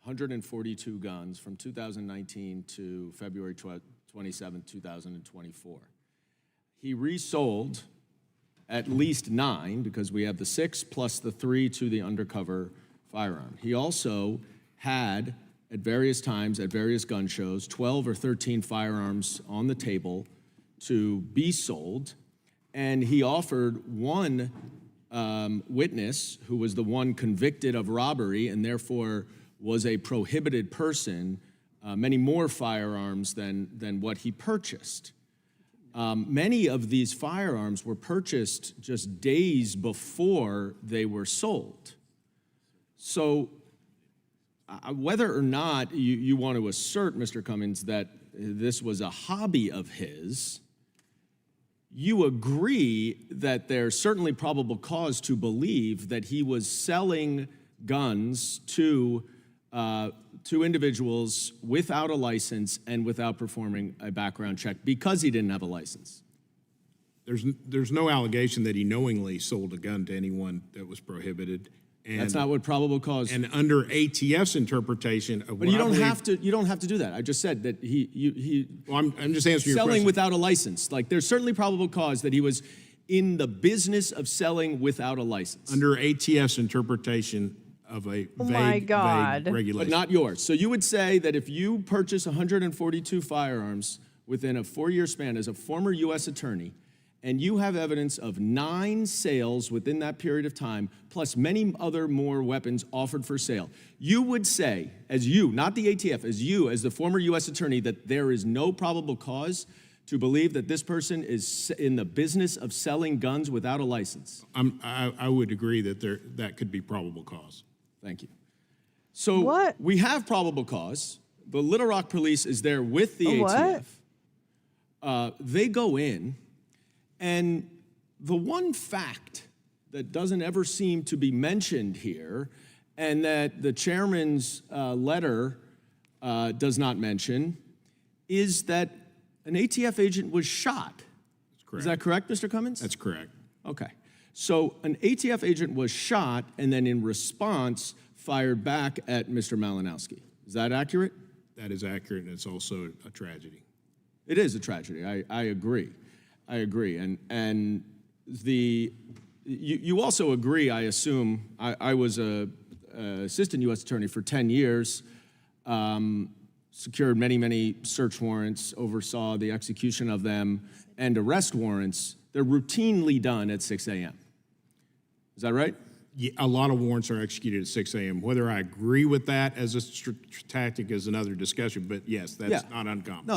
142 guns from 2019 to February 27, 2024. He resold at least 9, because we have the 6 plus the 3 to the undercover firearm. He also had, at various times, at various gun shows, 12 or 13 firearms on the table to be sold, and he offered one witness, who was the one convicted of robbery and therefore was a prohibited person, many more firearms than what he purchased. Many of these firearms were purchased just days before they were sold. So whether or not you want to assert, Mr. Cummings, that this was a hobby of his, you agree that there's certainly probable cause to believe that he was selling guns to individuals without a license and without performing a background check because he didn't have a license. There's no allegation that he knowingly sold a gun to anyone that was prohibited. And that's not what probable cause. And under ATF's interpretation of, but you don't have to. You don't have to do that. I just said that he. Well, I'm just answering your question. Selling without a license. Like, there's certainly probable cause that he was in the business of selling without a license. Under ATF's interpretation of a vague regulation. But not yours. So you would say that if you purchase 142 firearms within a 4-year span as a former U.S. attorney, and you have evidence of 9 sales within that period of time, plus many other more weapons offered for sale, you would say, as you, not the ATF, as you, as the former U.S. attorney, that there is no probable cause to believe that this person is in the business of selling guns without a license? I would agree that that could be probable cause. Thank you. So we have probable cause. The Little Rock police is there with the ATF. They go in. And the one fact that doesn't ever seem to be mentioned here, and that the chairman's letter does not mention, is that an ATF agent was shot. That's correct. Is that correct, Mr. Cummings? That's correct. Okay. So an ATF agent was shot and then in response fired back at Mr. Malinowski. Is that accurate? That is accurate, and it's also a tragedy. It is a tragedy. I agree. I agree. And you also agree, I assume, I was an assistant U.S. attorney for 10 years, secured many search warrants, oversaw the execution of them, and arrest warrants. They're routinely done at 6 a.m. Is that right? Yeah, a lot of warrants are executed at 6 a.m. Whether I agree with that as a tactic is another discussion, but yes, that's not uncommon. No,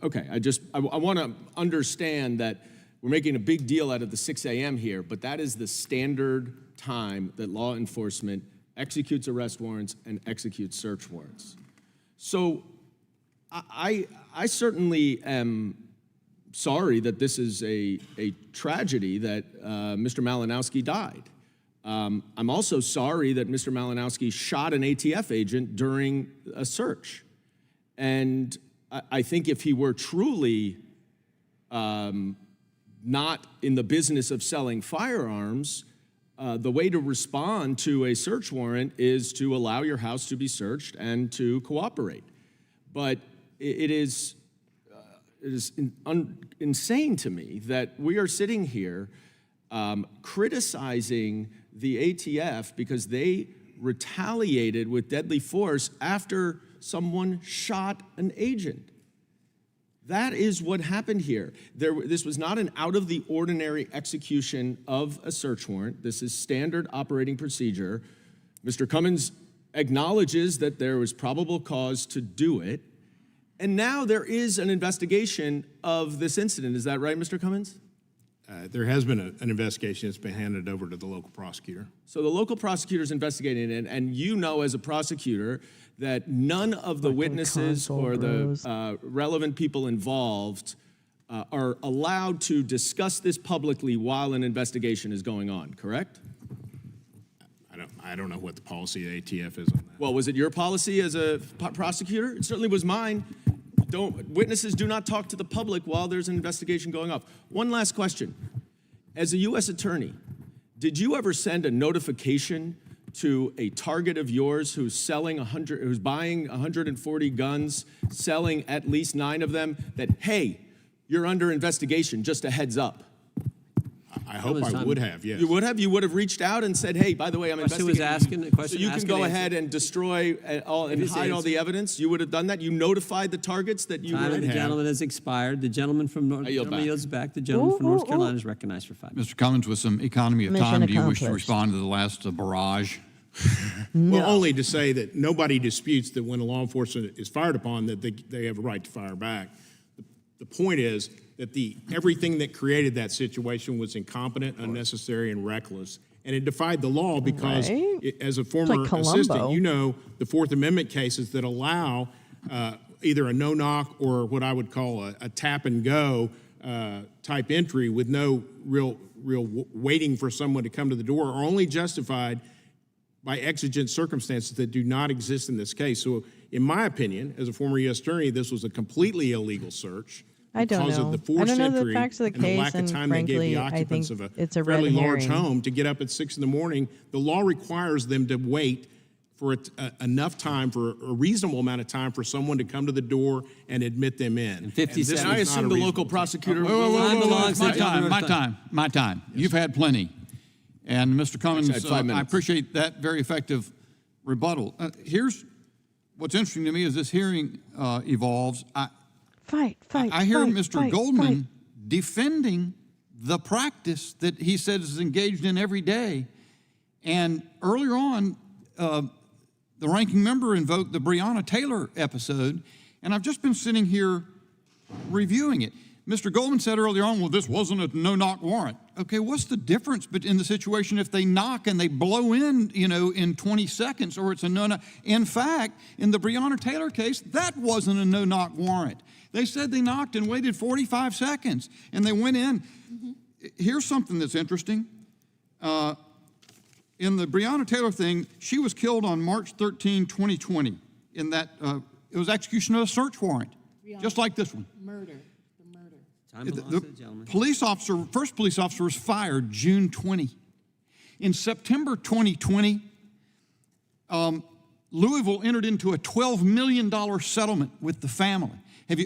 okay. I want to understand that we're making a big deal out of the 6 a.m. here, but that is the standard time that law enforcement executes arrest warrants and executes search warrants. So I certainly am sorry that this is a tragedy that Mr. Malinowski died. I'm also sorry that Mr. Malinowski shot an ATF agent during a search. And I think if he were truly not in the business of selling firearms, the way to respond to a search warrant is to allow your house to be searched and to cooperate. But it is insane to me that we are sitting here criticizing the ATF because they retaliated with deadly force after someone shot an agent. That is what happened here. This was not an out-of-the-ordinary execution of a search warrant. This is standard operating procedure. Mr. Cummins acknowledges that there was probable cause to do it, and now there is an investigation of this incident. Is that right, Mr. Cummins? There has been an investigation that's been handed over to the local prosecutor. So the local prosecutor is investigating it, and you know as a prosecutor that none of the witnesses or the relevant people involved are allowed to discuss this publicly while an investigation is going on, correct? I don't know what the policy of the ATF is on that. Well, was it your policy as a prosecutor? It certainly was mine. Witnesses do not talk to the public while there's an investigation going off. One last question. As a U.S. attorney, did you ever send a notification to a target of yours who's buying 140 guns, selling at least 9 of them, that, hey, you're under investigation, just a heads up? I hope I would have, yes. You would have? You would have reached out and said, hey, by the way, I'm investigating. So you can go ahead and destroy and hide all the evidence? You would have done that? You notified the targets that you Time would of the have? gentleman has expired. The gentleman from North Carolina yields back. The gentleman from North Carolina is recognized for 5 minutes. Mr. Cummins, with some economy of Mission time, do you wish to accomplished. respond to the last barrage? Well, only to say that nobody disputes that when a law enforcement is fired upon, that they have a right to fire back. The point is that everything that created that situation was incompetent, unnecessary, and reckless. And it defied the law because, as a former assistant, you know the Fourth Amendment cases that allow either a no-knock or what I would call a tap-and-go type entry with no real waiting for someone to come to the door are only justified by exigent circumstances that do not exist in this case. So, in my opinion, as a former U.S. attorney, this was a completely illegal search. I don't because know. of the I forced don't know the entry facts of the and the case, lack of and time frankly, they gave the I occupants think of it's a fairly red large herring. home to get up at 6 in the morning. The law requires them to wait for enough time, for a reasonable amount of time, for someone to come to the door and admit them in. 50 And this seconds. was I assume not a the local reasonable prosecutor. My time. You've had plenty. And Mr. Cummins, Actually, I had 5 minutes. I appreciate that very effective rebuttal. Here's what's interesting to me as this hearing evolves. I hear Mr. Goldman defending the practice that he says is engaged in every day. And earlier on, the ranking member invoked the Breonna Taylor episode, and I've just been sitting here reviewing it. Mr. Goldman said earlier on, well, this wasn't a no-knock warrant. Okay, what's the difference in the situation if they knock and they blow in, in 20 seconds, or it's a no-knock? In fact, in the Breonna Taylor case, that wasn't a no-knock warrant. They said they knocked and waited 45 seconds, and they went in. Here's something that's interesting. In the Breonna Taylor thing, she was killed on March 13, 2020. In that, it was execution of a search warrant, just like this one. Murder. Time belongs to the gentleman. First police officer was fired June 20. In September 2020, Louisville entered into a $12 million settlement with the family. Have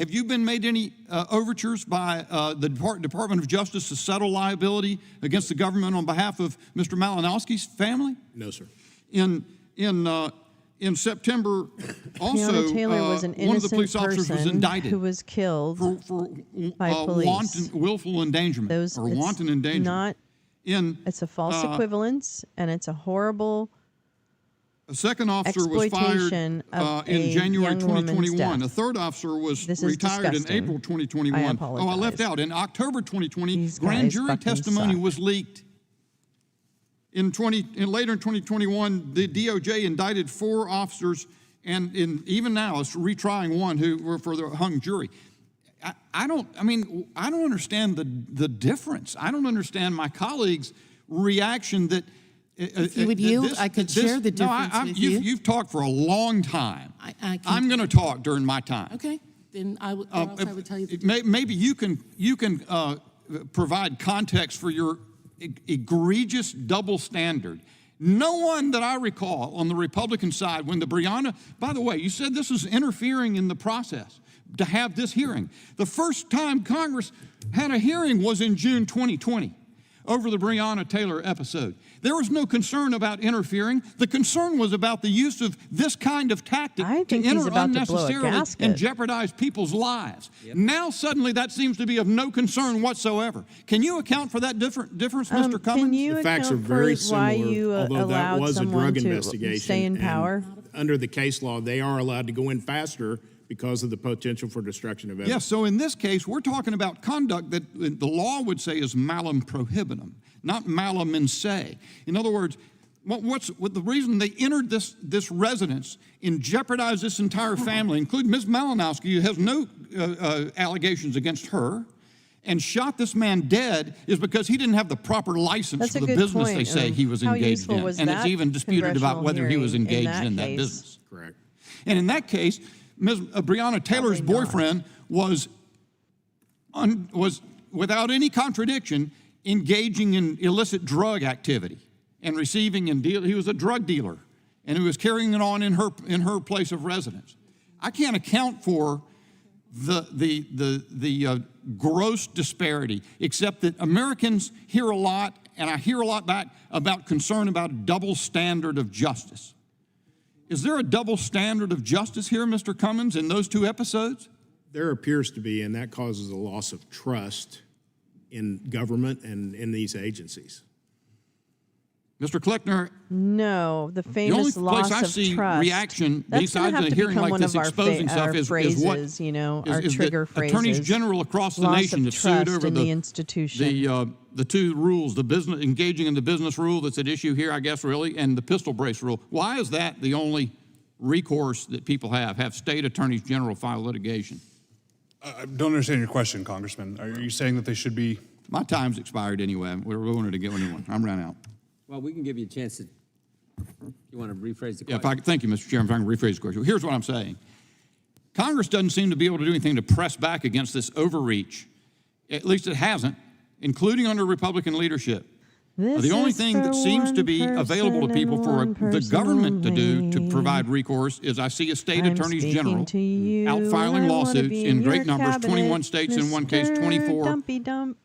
you been made any overtures by the Department of Justice to settle liability against the government on behalf of Mr. Malinowski's family? No, sir. In September, also, Breonna Taylor was an one of the police innocent officers was person indicted who was killed by police. willful endangerment or wanton endangerment. It's a false equivalence, and it's a horrible A second officer was fired Exploitation of in a January young woman's 2021. death. A third officer was This is retired in disgusting. April 2021. I I apologize. left out. In October 2020, These grand guys jury fucking testimony suck. was leaked. Later in 2021, the DOJ indicted 4 officers, and even now it's retrying one who were for the hung jury. I don't understand the difference. I don't understand my colleagues' reaction that. If you would yield, I could share the difference with you. You've talked for a long time. I'm going to talk during my time. Okay, then I would tell you the Maybe you can provide context for your egregious double standard. No one that I recall on the Republican side, when the Breonna, by the way, you said this was interfering in the process to have this hearing. The first time Congress had a hearing was in June 2020 over the Breonna Taylor episode. There was no concern about interfering. The concern was about the use of this kind of tactic to enter unnecessarily and jeopardize people's lives. Yep. Now suddenly that seems to be of no concern whatsoever. Can you account for that difference, Mr. Cummings? The facts are very similar, although that was a drug investigation. Stay in power? Under the case law, they are allowed to go in faster because of the potential for destruction of evidence. Yes, so in this case, we're talking about conduct that the law would say is malum prohibitum, not malum in se. In other words, what the reason they entered this residence and jeopardized this entire family, including Ms. Malinowski, who has no allegations against her, and shot this man dead, is because he didn't have the proper license for the business they say he was engaged in. And it's even disputed about whether he was engaged in that business. Correct. And in that case, Ms. Breonna Taylor's boyfriend was, without any contradiction, engaging in illicit drug activity and receiving and deal. He was a drug dealer, and he was carrying it on in her place of residence. I can't account for the gross disparity, except that Americans hear a lot, and I hear a lot back about concern about a double standard of justice. Is there a double standard of justice here, Mr. Cummings, in those 2 episodes? There appears to be, and that causes a loss of trust in government and in these agencies. Mr. Kleckner, no, the famous the only loss place I of see trust. reaction That's besides have a to hearing become like one this of our exposing stuff our is phrases, what you know, is, our is trigger that phrases. attorneys general across the Loss nation of have sued trust over in the institution. the 2 rules, the business engaging in the business rule that's at issue here, I guess, really, and the pistol brace rule. Why is that the only recourse that people have state attorneys general file litigation? I don't understand your question, Congressman. Are you saying that they should be? My time's expired anyway. We're willing to get anyone. I'm running out. Well, we can give you a chance to, you want to rephrase the question? Yeah, thank you, Mr. Chairman, if I can rephrase the question. Here's what I'm saying. Congress doesn't seem to be able to do anything to press back against this overreach. At least it hasn't, including under Republican leadership. The only thing that seems to be available to people for the government to do to provide recourse is I see a state attorneys general out filing lawsuits in great numbers, 21 states, in one case 24.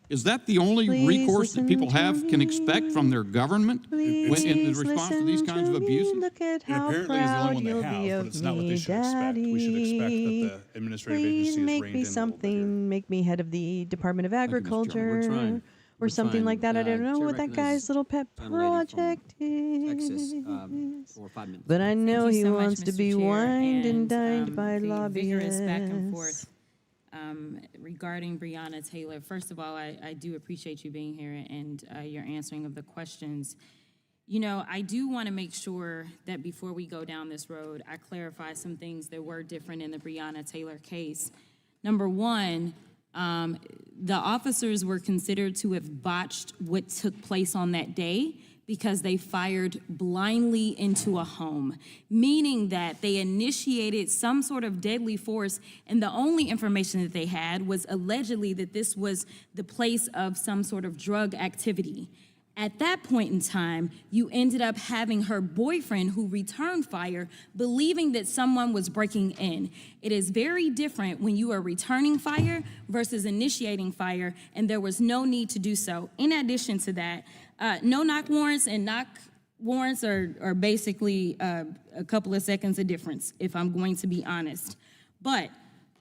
Is that the only recourse that people can expect from their government in the response to these kinds of abuses? Look at how apparently is the only one they proud have, you'll but be it's of not what they me, should expect. We should expect that the administrative agency Please is make reined me in a little bit something, make me head of the Department of Agriculture. We're trying. Or something like that. I don't know what that guy's little pet project Texas, is. for 5 minutes. But I know Thank you he so much, wants to Mr. be Chair, wined and dined by the lobbyists. vigorous back and forth regarding Breonna Taylor. First of all, I do appreciate you being here and your answering of the questions. You know, I do want to make sure that before we go down this road, I clarify some things that were different in the Breonna Taylor case. Number one, the officers were considered to have botched what took place on that day because they fired blindly into a home, meaning that they initiated some sort of deadly force, and the only information that they had was allegedly that this was the place of some sort of drug activity. At that point in time, you ended up having her boyfriend who returned fire, believing that someone was breaking in. It is very different when you are returning fire versus initiating fire, and there was no need to do so. In addition to that, no-knock warrants and knock warrants are basically a couple of seconds of difference, if I'm going to be honest. But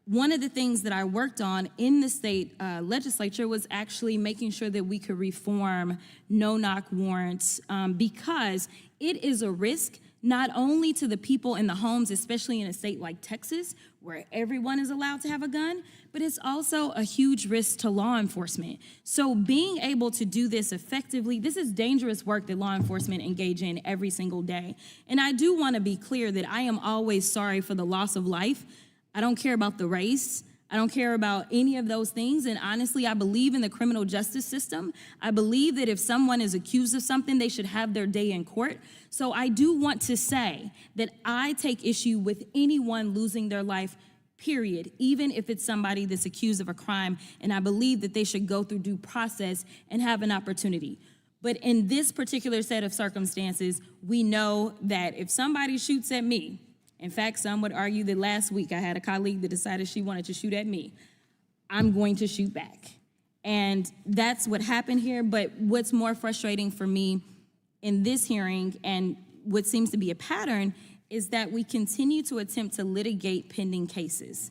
one of the things that I worked on in the state legislature was actually making sure that we could reform no-knock warrants because it is a risk not only to the people in the homes, especially in a state like Texas, where everyone is allowed to have a gun, but it's also a huge risk to law enforcement. So being able to do this effectively, this is dangerous work that law enforcement engage in every single day. And I do want to be clear that I am always sorry for the loss of life. I don't care about the race. I don't care about any of those things. And honestly, I believe in the criminal justice system. I believe that if someone is accused of something, they should have their day in court. So I do want to say that I take issue with anyone losing their life, period, even if it's somebody that's accused of a crime. And I believe that they should go through due process and have an opportunity. But in this particular set of circumstances, we know that if somebody shoots at me, in fact, some would argue that last week I had a colleague that decided she wanted to shoot at me, I'm going to shoot back. And that's what happened here. But what's more frustrating for me in this hearing, and what seems to be a pattern, is that we continue to attempt to litigate pending cases.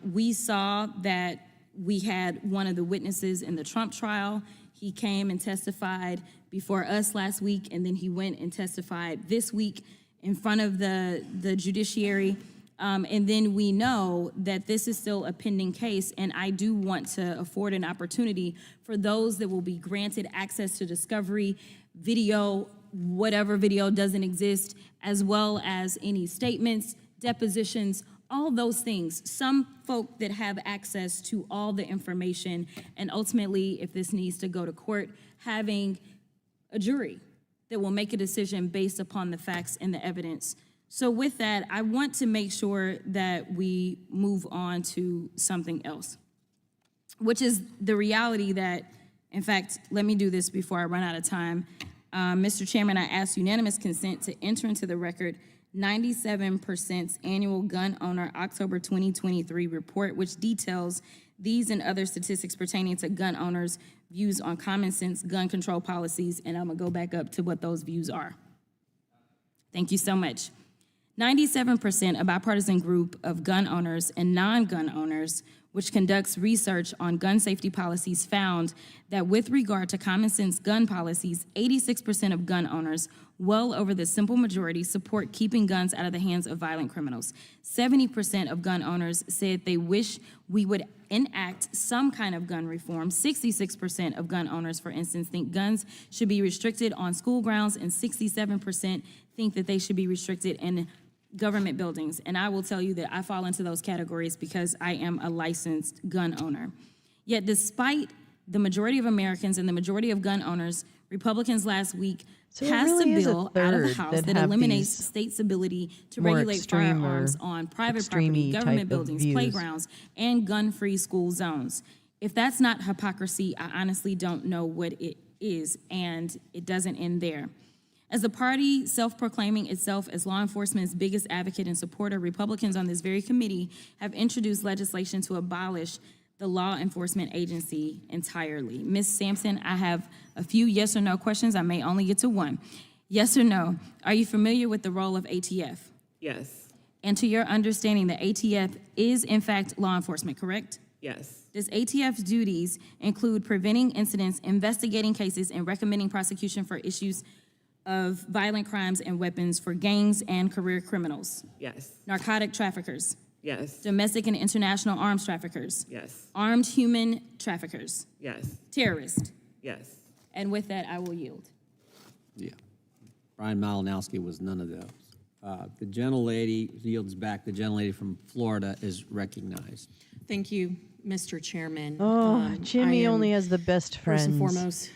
We saw that we had one of the witnesses in the Trump trial. He came and testified before us last week, and then he went and testified this week in front of the judiciary. And then we know that this is still a pending case, and I do want to afford an opportunity for those that will be granted access to discovery, video, whatever video doesn't exist, as well as any statements, depositions, all those things. Some folk that have access to all the information, and ultimately, if this needs to go to court, having a jury that will make a decision based upon the facts and the evidence. So with that, I want to make sure that we move on to something else, which is the reality that, in fact, let me do this before I run out of time. Mr. Chairman, I ask unanimous consent to enter into the record 97% annual gun owner October 2023 report, which details these and other statistics pertaining to gun owners' views on common sense gun control policies, and I'm gonna go back up to what those views are. Thank you so much. 97%, a bipartisan group of gun owners and non-gun owners, which conducts research on gun safety policies, found that with regard to common sense gun policies, 86% of gun owners, well over the simple majority, support keeping guns out of the hands of violent criminals. 70% of gun owners said they wish we would enact some kind of gun reform. 66% of gun owners, for instance, think guns should be restricted on school grounds, and 67% think that they should be restricted in government buildings. And I will tell you that I fall into those categories because I am a licensed gun owner. Yet despite the majority of Americans and the majority of gun owners, Republicans last week passed a bill out of the House that eliminates states' ability to regulate firearms on private property, government buildings, playgrounds, and gun-free school zones. If that's not hypocrisy, I honestly don't know what it is, and it doesn't end there. As a party self-proclaiming itself as law enforcement's biggest advocate and supporter, Republicans on this very committee have introduced legislation to abolish the law enforcement agency entirely. Ms. Sampson, I have a few yes or no questions. I may only get to one. Yes or no, are you familiar with the role of ATF? Yes. And to your understanding, the ATF is in fact law enforcement, correct? Yes. Does ATF's duties include preventing incidents, investigating cases, and recommending prosecution for issues of violent crimes and weapons for gangs and career criminals? Yes. Narcotic traffickers? Yes. Domestic and international arms traffickers? Yes. Armed human traffickers? Yes. Terrorists? Yes. And with that, I will yield. Yeah. Brian Malinowski was none of those. The gentlelady yields back. The gentlelady from Florida is recognized. Thank you, Mr. Chairman. Oh, Jimmy only has the best friends. First and foremost,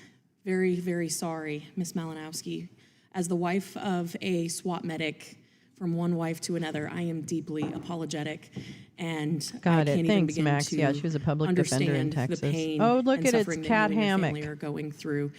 very, very sorry, Ms. Malinowski. As the wife of a SWAT medic, from one wife to another, I am deeply apologetic, and I can't even begin Max. to Yeah, she was a public defender in understand Texas. the pain Oh, look and at it, suffering it's that Cat you and your Hammock. family are going through.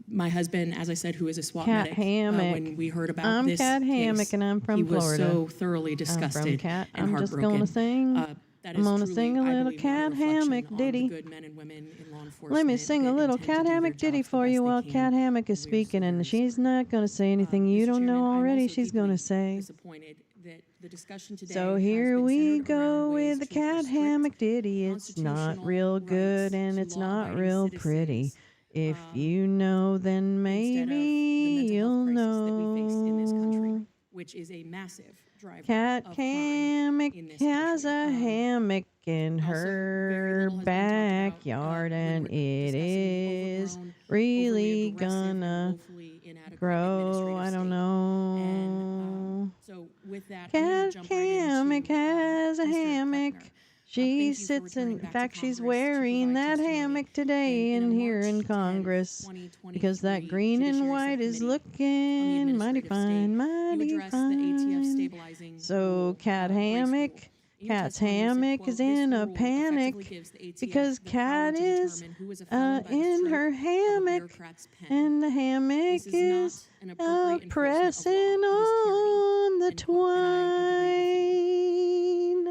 My husband, as I said, who is a SWAT Cat medic, Hammock. when we heard about I'm this Cat Hammock, case, and I'm from he was Florida. so thoroughly disgusted I'm from Cat. and I'm just heartbroken. gonna sing. That I'm is gonna truly, sing a I little believe, Cat a reflection Hammock on ditty. the good men and women in law enforcement. Let me sing a that little intend to Cat do their Hammock ditty jobs the for best you they while can. Cat Hammock is speaking, and she's not going to say anything you don't know already she's going to say. Disappointed that the discussion today So has here been we centered go around ways with the to cat restrict hammock ditty. It's not constitutional real good rights and to it's not law-abiding real pretty. citizens, If you know, then instead of the maybe mental you'll health crisis that we face in this country, know. which is a massive driver Cat of crime hammock in this has country. a hammock in her backyard, and it is really gonna grow. I don't know. So with that, I'm gonna Cat jump right into, hammock has a Mr. hammock. Kleckner. She Thank you for sits in returning back to fact, she's Congress to wearing provide that testimony. hammock today In a in here March in 10, Congress because that 2023 green and Judiciary white is Subcommittee looking mighty Administrative fine, State, mighty you addressed the ATF fine. stabilizing So Cat hammock, In your Cat's testimony, you said, hammock quote, is "This in a rule effectively panic gives the ATF because the power Cat to is determine who is a felon by the in stroke her of a hammock, bureaucrat's pen. and the hammock This is is not an appropriate enforcement pressing of law. It is tyranny." on the End quote. And I agree with you. twine.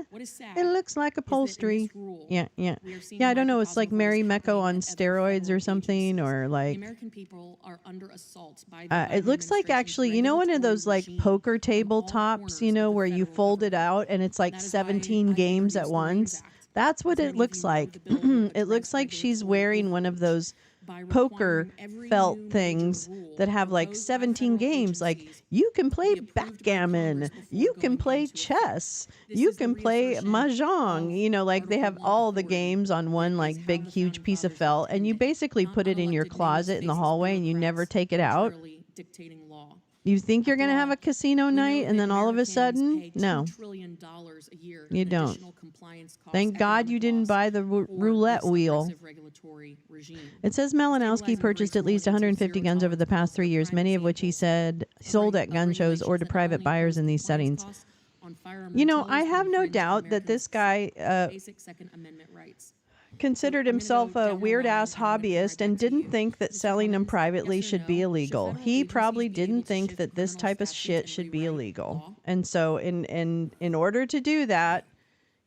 What is sad It looks like is that in upholstery. this rule, Yeah. we are seeing Yeah, a I don't know. It's like microcosm of what Mary is Mecco happening on at other steroids or federal something, or The like. American people are under assault by the Biden It looks like actually, you know, one of those like poker tabletops, you know, where you fold it out and it's like 17 games at once. That's what it looks like. It looks like she's wearing one of those poker felt things that have like 17 games. Like you can play backgammon, you can play chess, you can play mahjong. You know, like they have all the games on one like big huge piece of felt, and you basically put it in your closet in the hallway and you never take it out. dictating law. You think you're going to have a casino night and then all of a sudden, no, $2 trillion a year you in don't. additional compliance costs, Thank God you didn't buy the roulette wheel. aggressive regulatory regime. It says Malinowski purchased at least 150 guns over the past 3 years, many of which he said sold at gun shows or to private buyers in these settings. You know, I have no doubt that this guy Basic Second Amendment rights. considered himself a weird-ass hobbyist and didn't think that selling them privately should be illegal. He probably didn't think that this type of shit should be illegal. And so in order to do that,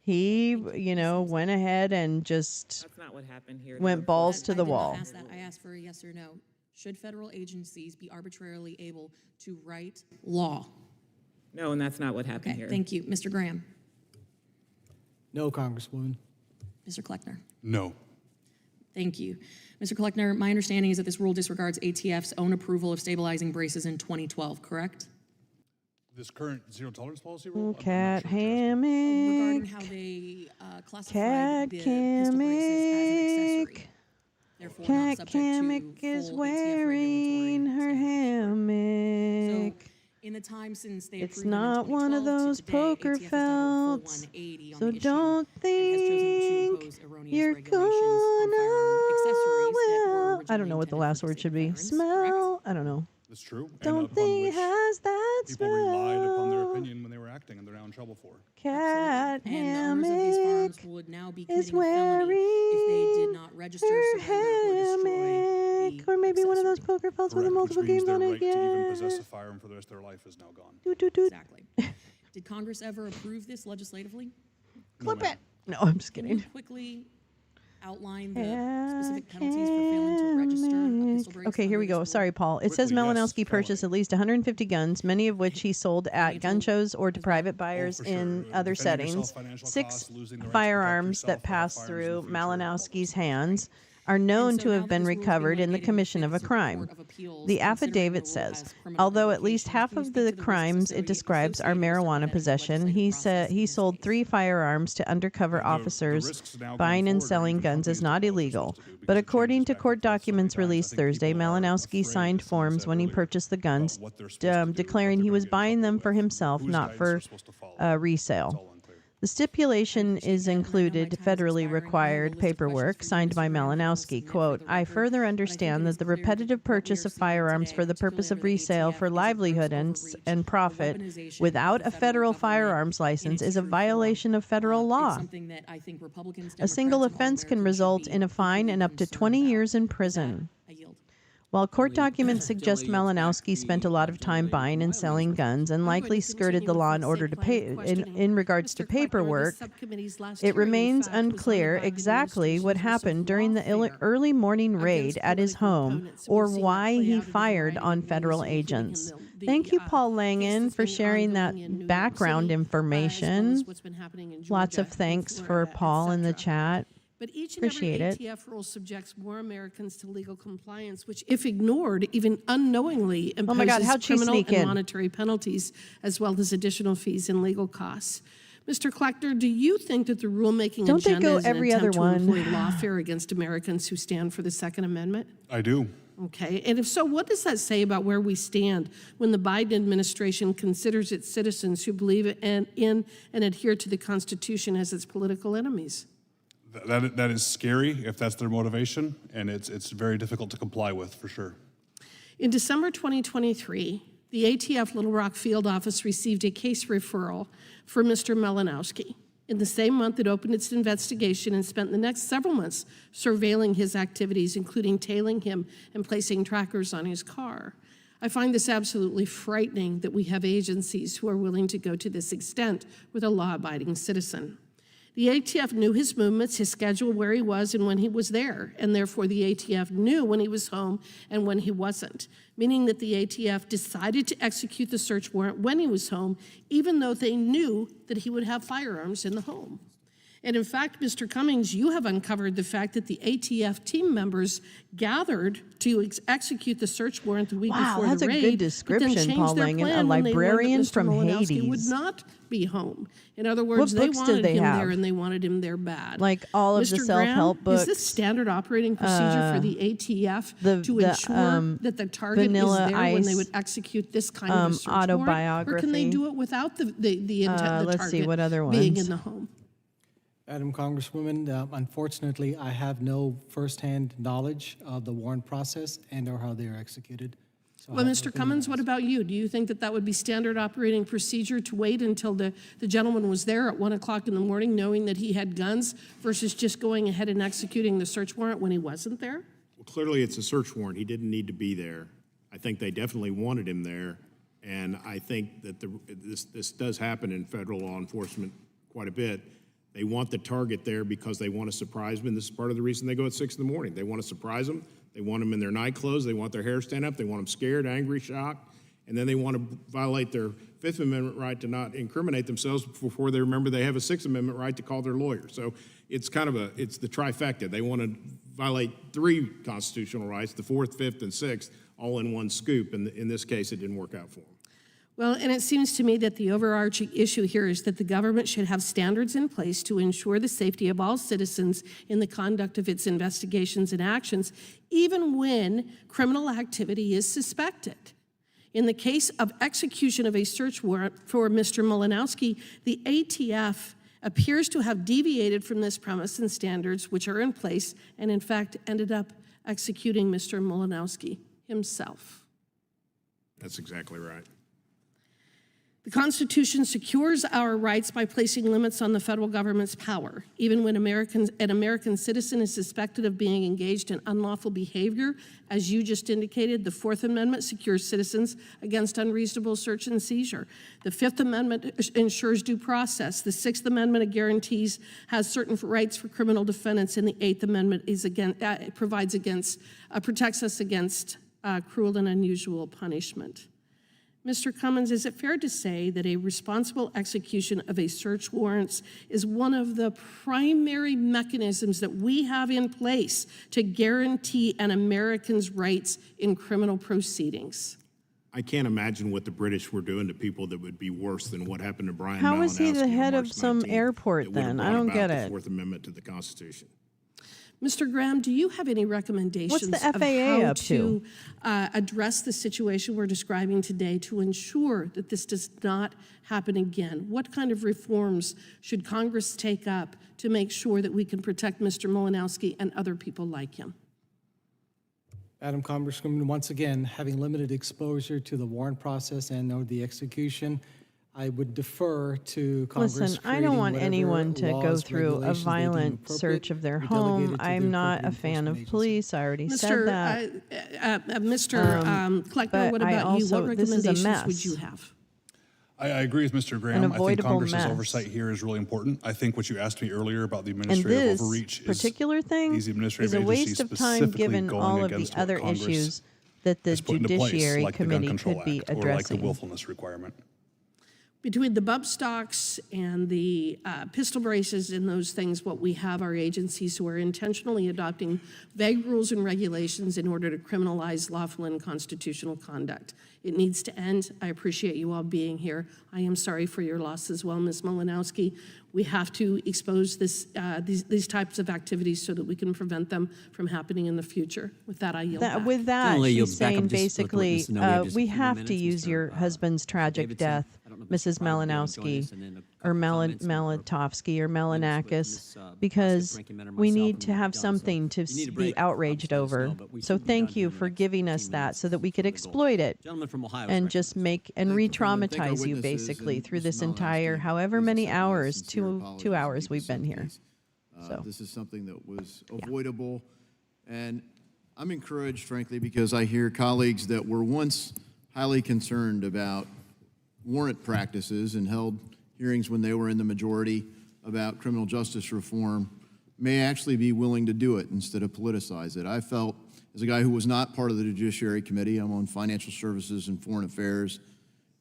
he, you know, went ahead and just That's not what happened here. went balls to the wall. I asked for a yes or no. Should federal agencies be arbitrarily able to write law? No, and that's not what happened here. Thank you. Mr. Graham. No, Congresswoman. Mr. Kleckner. No. Thank you. Mr. Kleckner, my understanding is that this rule disregards ATF's own approval of stabilizing braces in 2012, correct? This current zero tolerance policy rule? Cat hammock. Regarding how they classified the pistol braces as an accessory. Therefore, not Cat subject to hammock is full ATF wearing her hammock. in the time since they It's approved them in not one of 2012 to those today, poker ATF has done a full felts. 180 on So the issue don't and has chosen to think impose erroneous you're regulations on firearm accessories that were gonna. I originally don't know what the intended last for word should be. disabled veterans, Smell. I don't know. That's true. Don't and upon think which it has that people relied upon their smell. opinion when they were acting, and they're now in trouble for. Cat And the owners of these hammock farms would now be is committing a felony if they did wearing not register, her surrender, or destroy hammock. Or maybe one of those poker felts with the Correct, which multiple means games their on right it. to even Yeah. possess a firearm for the rest of their life is now gone. Doot, doot, doot. Exactly. Did Congress ever approve this legislatively? Clip it. No, I'm just Can kidding. you quickly outline the specific penalties for failing to register a pistol brace? Okay, here we go. Sorry, Paul. It says Malinowski purchased at least 150 guns, many of which he sold at gun shows or to private buyers in other settings. 6 firearms that passed through Malinowski's hands are known to have been recovered in the commission of a crime. The affidavit says, although at least half of the crimes it describes are marijuana possession, he sold 3 firearms to undercover officers. Buying and selling guns is not illegal. But according to court documents released Thursday, Malinowski signed forms when he purchased the guns, declaring he was buying them for himself, not for resale. The stipulation is included federaally required paperwork signed by Malinowski. Quote, I further understand that the repetitive purchase of firearms for the purpose of resale for livelihood and profit without a federal firearms license is a violation of federal law. A single offense can result in a fine and up to 20 years in prison. While court documents suggest Malinowski spent a lot of time buying and selling guns and likely skirted the law and order in regards to paperwork, it remains unclear exactly what happened during the early morning raid at his home or why he fired on federal agents. Thank you, Paul Langen, for sharing that background information. Lots of thanks for Paul in the chat. But each and Appreciate every ATF rule subjects more Americans to legal compliance, which, if ignored, even unknowingly imposes criminal and monetary penalties, as well as additional fees and legal costs. Mr. Kleckner, do you think that the rulemaking agenda is an attempt to employ lawfare against Americans who stand for the Second Amendment? I do. Okay, and if so, what does that say about where we stand when the Biden administration considers its citizens who believe in and adhere to the Constitution as its political enemies? That is scary if that's their motivation, and it's very difficult to comply with, for sure. In December 2023, the ATF Little Rock Field Office received a case referral for Mr. Malinowski. In the same month, it opened its investigation and spent the next several months surveilling his activities, including tailing him and placing trackers on his car. I find this absolutely frightening that we have agencies who are willing to go to this extent with a law-abiding citizen. The ATF knew his movements, his schedule, where he was and when he was there, and therefore the ATF knew when he was home and when he wasn't, meaning that the ATF decided to execute the search warrant when he was home, even though they knew that he would have firearms in the home. And in fact, Mr. Cummings, you have uncovered the fact that the ATF team members gathered to execute the search warrant the week before the raid. Wow, that's a good description, Paul Langen, a librarian from Hades. Would not be home. In other words, they wanted him there and they wanted him there bad. Like all of the self-help books. Is this standard operating procedure for the ATF to ensure that the target is there when they would execute this kind of a search autobiography. warrant? Or can they do it without the intent, the let's see, what other target being ones? in the home? Madam Congresswoman, unfortunately, I have no firsthand knowledge of the warrant process and or how they are executed. So Well, Mr. Cummins, what about you? Do you think that that would be standard operating procedure to wait until the gentleman was there at 1 o'clock in the morning knowing that he had guns versus just going ahead and executing the search warrant when he wasn't there? Well, clearly it's a search warrant. He didn't need to be there. I think they definitely wanted him there. And I think that this does happen in federal law enforcement quite a bit. They want the target there because they want to surprise them, and this is part of the reason they go at 6 in the morning. They want to surprise them. They want them in their night clothes. They want their hair stand up. They want them scared, angry, shocked, and then they want to violate their Fifth Amendment right to not incriminate themselves before they remember they have a Sixth Amendment right to call their lawyer. So it's kind of it's the trifecta. They want to violate 3 constitutional rights, the 4th, 5th, and 6th, all in one scoop, and in this case, it didn't work out for them. Well, and it seems to me that the overarching issue here is that the government should have standards in place to ensure the safety of all citizens in the conduct of its investigations and actions, even when criminal activity is suspected. In the case of execution of a search warrant for Mr. Malinowski, the ATF appears to have deviated from this premise and standards which are in place and in fact ended up executing Mr. Malinowski himself. That's exactly right. The Constitution secures our rights by placing limits on the federal government's power. Even when an American citizen is suspected of being engaged in unlawful behavior, as you just indicated, the Fourth Amendment secures citizens against unreasonable search and seizure. The Fifth Amendment ensures due process. The Sixth Amendment guarantees has certain rights for criminal defendants, and the Eighth Amendment protects us against cruel and unusual punishment. Mr. Cummins, is it fair to say that a responsible execution of a search warrant is one of the primary mechanisms that we have in place to guarantee an American's rights in criminal proceedings? I can't imagine what the British were doing to people that would be worse than what happened to Brian Malinowski. How is he the head of some airport then? I don't get it. The Fourth Amendment to the Constitution. Mr. Graham, do you have any recommendations What's the FAA of how up to address the situation we're describing today to ensure that this does not happen again? What kind of reforms should Congress take up to make sure that we can protect Mr. Malinowski and other people like him? Madam Congresswoman, once again, having limited exposure to the warrant process and or the execution, I would defer to Congress. Listen, I don't want anyone to go through a violent search of their home. I'm not a fan of police. I already said that. Mr. Kleckner, what about you? What recommendations would you have? I agree with Mr. Graham. I think Congress's mess. oversight here is really important. I think what you asked me earlier about the administrative overreach particular thing these administrative is a agencies waste of time given going all of the against what other Congress issues that the has put into place, Judiciary like the Gun Committee Control could be Act, or like the addressing. willfulness requirement. Between the bump stocks and the pistol braces and those things, what we have are agencies who are intentionally adopting vague rules and regulations in order to criminalize lawful and constitutional conduct. It needs to end. I appreciate you all being here. I am sorry for your loss as well, Ms. Malinowski. We have to expose these types of activities so that we can prevent them from happening in the future. With that, I yield back. With that, Generally, she's yields back. saying I'm just looking at basically, this, and we have just we a few more have to minutes, use Mr. your husband's tragic Davidson. death, I don't know if Mrs. Mr. Pryor would join Malinowski, us, and then a or couple comments Malinowski, or Malinakis, Ms. because Ranking Member, we myself, need and to we're have done. So something to if you need a be break, outraged obviously let us over. know, but we So should be thank done you here in the for next giving 15 us that minutes. so that we could That's the goal. exploit it Gentleman from Ohio is and recognized. just make and re-traumatize you basically through this entire however many hours, two hours we've been here. So this is something that was avoidable. And I'm encouraged, frankly, because I hear colleagues that were once highly concerned about warrant practices and held hearings when they were in the majority about criminal justice reform may actually be willing to do it instead of politicize it. I felt, as a guy who was not part of the Judiciary Committee, I'm on Financial Services and Foreign Affairs,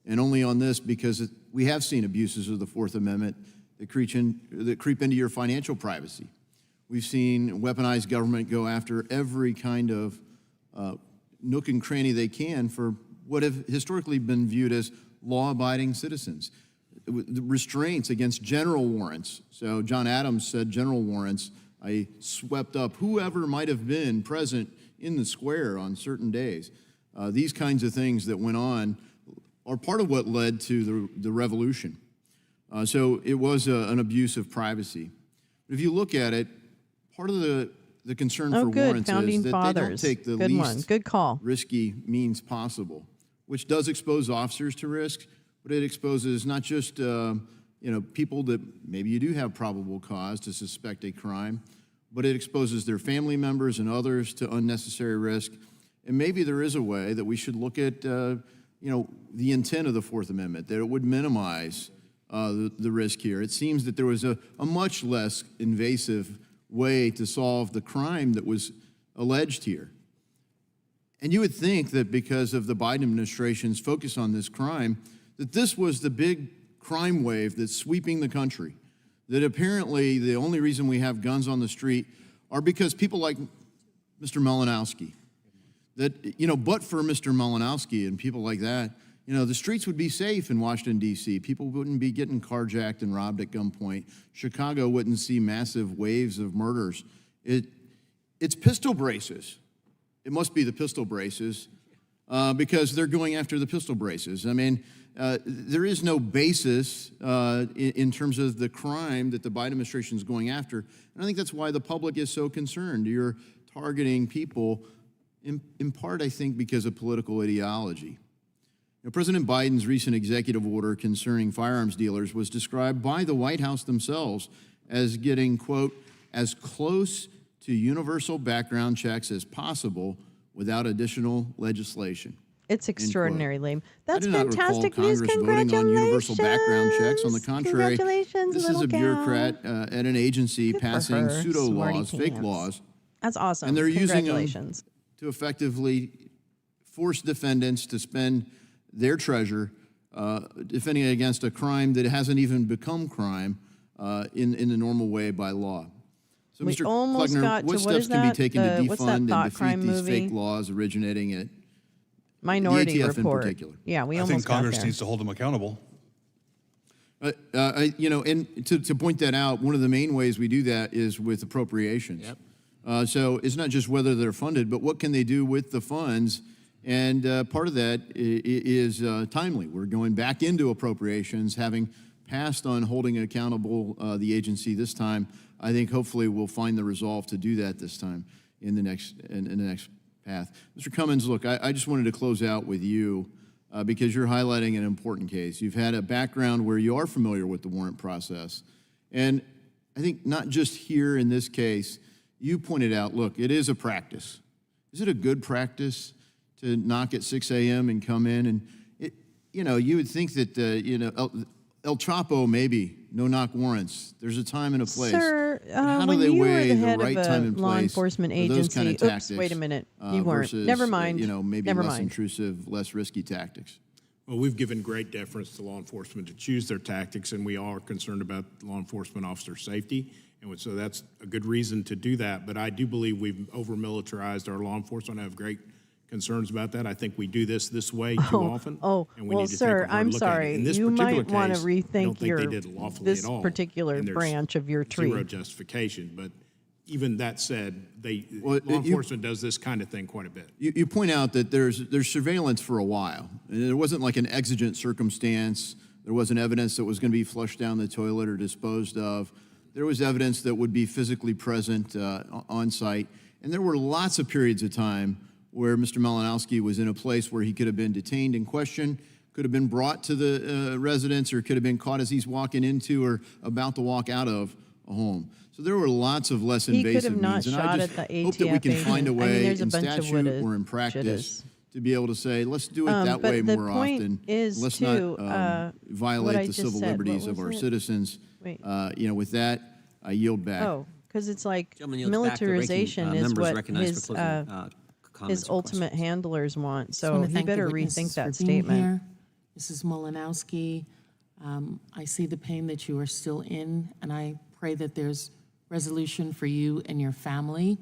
and only on this because we have seen abuses of the Fourth Amendment that creep into your financial privacy. We've seen weaponized government go after every kind of nook and cranny they can for what have historically been viewed as law-abiding citizens. The restraints against general warrants. So John Adams said general warrants, I swept up whoever might have been present in the square on certain days. These kinds of things that went on are part of what led to the revolution. So it was an abuse of privacy. But if you look at it, part of the concern for warrants is that they don't take the least risky means possible, which does expose officers to risk, but it exposes not just people that maybe you do have probable cause to suspect a crime, but it exposes their family members and others to unnecessary risk. And maybe there is a way that we should look at the intent of the Fourth Amendment, that it would minimize the risk here. It seems that there was a much less invasive way to solve the crime that was alleged here. And you would think that because of the Biden administration's focus on this crime, that this was the big crime wave that's sweeping the country, that apparently the only reason we have guns on the street are because people like Mr. Malinowski, that, but for Mr. Malinowski and people like that, the streets would be safe in Washington, D.C. People wouldn't be getting carjacked and robbed at gunpoint. Chicago wouldn't see massive waves of murders. It's pistol braces. It must be the pistol braces because they're going after the pistol braces. I mean, there is no basis in terms of the crime that the Biden administration is going after. And I think that's why the public is so concerned. You're targeting people in part, I think, because of political ideology. President Biden's recent executive order concerning firearms dealers was described by the White House themselves as getting, quote, as close to universal background checks as possible without additional legislation. It's extraordinary, lame. That's I do not fantastic recall news. Congress voting on universal background checks. On the contrary, Congratulations, this is little a gal. bureaucrat at an agency passing her, pseudo-laws, smarty fake pants. laws. That's awesome. And they're using them Congratulations. to effectively force defendants to spend their treasure defending against a crime that hasn't even become crime in the normal way by law. So, We Mr. almost Kleckner, got to- what what steps is can be that? taken to What's that defund thought and defeat crime these movie? fake laws originating at Minority the ATF Report. in particular? Yeah, we I almost think Congress got there. needs to hold them accountable. And to point that out, one of the main ways we do that is with appropriations. So it's not just whether they're funded, but what can they do with the funds? And part of that is timely. We're going back into appropriations, having passed on holding accountable the agency this time. I think hopefully we'll find the resolve to do that this time in the next path. Mr. Cummins, look, I just wanted to close out with you because you're highlighting an important case. You've had a background where you are familiar with the warrant process. And I think not just here in this case, you pointed out, look, it is a practice. Is it a good practice to knock at 6 a.m. and come in? And, you would think that, El Chapo, maybe, no-knock warrants. There's a time and a place. Sir, how do when they you were weigh the the head right of time a and law place enforcement for those kind agency, of tactics? wait a minute, you weren't. Versus, Never mind. Maybe Never less mind. intrusive, less risky tactics. Well, we've given great deference to law enforcement to choose their tactics, and we all are concerned about law enforcement officer safety. And so that's a good reason to do that. But I do believe we've over-militarized our law enforcement. I have great concerns about that. I think we do this way too often. And we well, need to sir, take a hard I'm look at it. sorry. In this You particular might want to case, I don't rethink think they your did lawfully this at all. particular And there's branch of your tree. Zero justification. But even that said, law enforcement does this kind of thing quite a bit. You point out that there's surveillance for a while. And there wasn't like an exigent circumstance. There wasn't evidence that was going to be flushed down the toilet or disposed of. There was evidence that would be physically present on site. And there were lots of periods of time where Mr. Malinowski was in a place where he could have been detained and questioned, could have been brought to the residence, or could have been caught as he's walking into or about to walk out of a home. So there were lots of less invasive means. He could have not And I shot just at the hope that we can ATF find a agent. way there's a in bunch of statute or in practice to be able to say, let's do it that way but the more point often. is Let's too, not what I violate the just civil said. liberties What of was our it? citizens. Wait. With that, I yield back. Oh, because it's like Gentleman yields back. The ranking, militarization is members what recognized for closing, comments his or ultimate handlers want. Just So wanna he thank the better witnesses rethink that for being statement. here. Mrs. Malinowski, I see the pain that you are still in, and I pray that there's resolution for you and your family.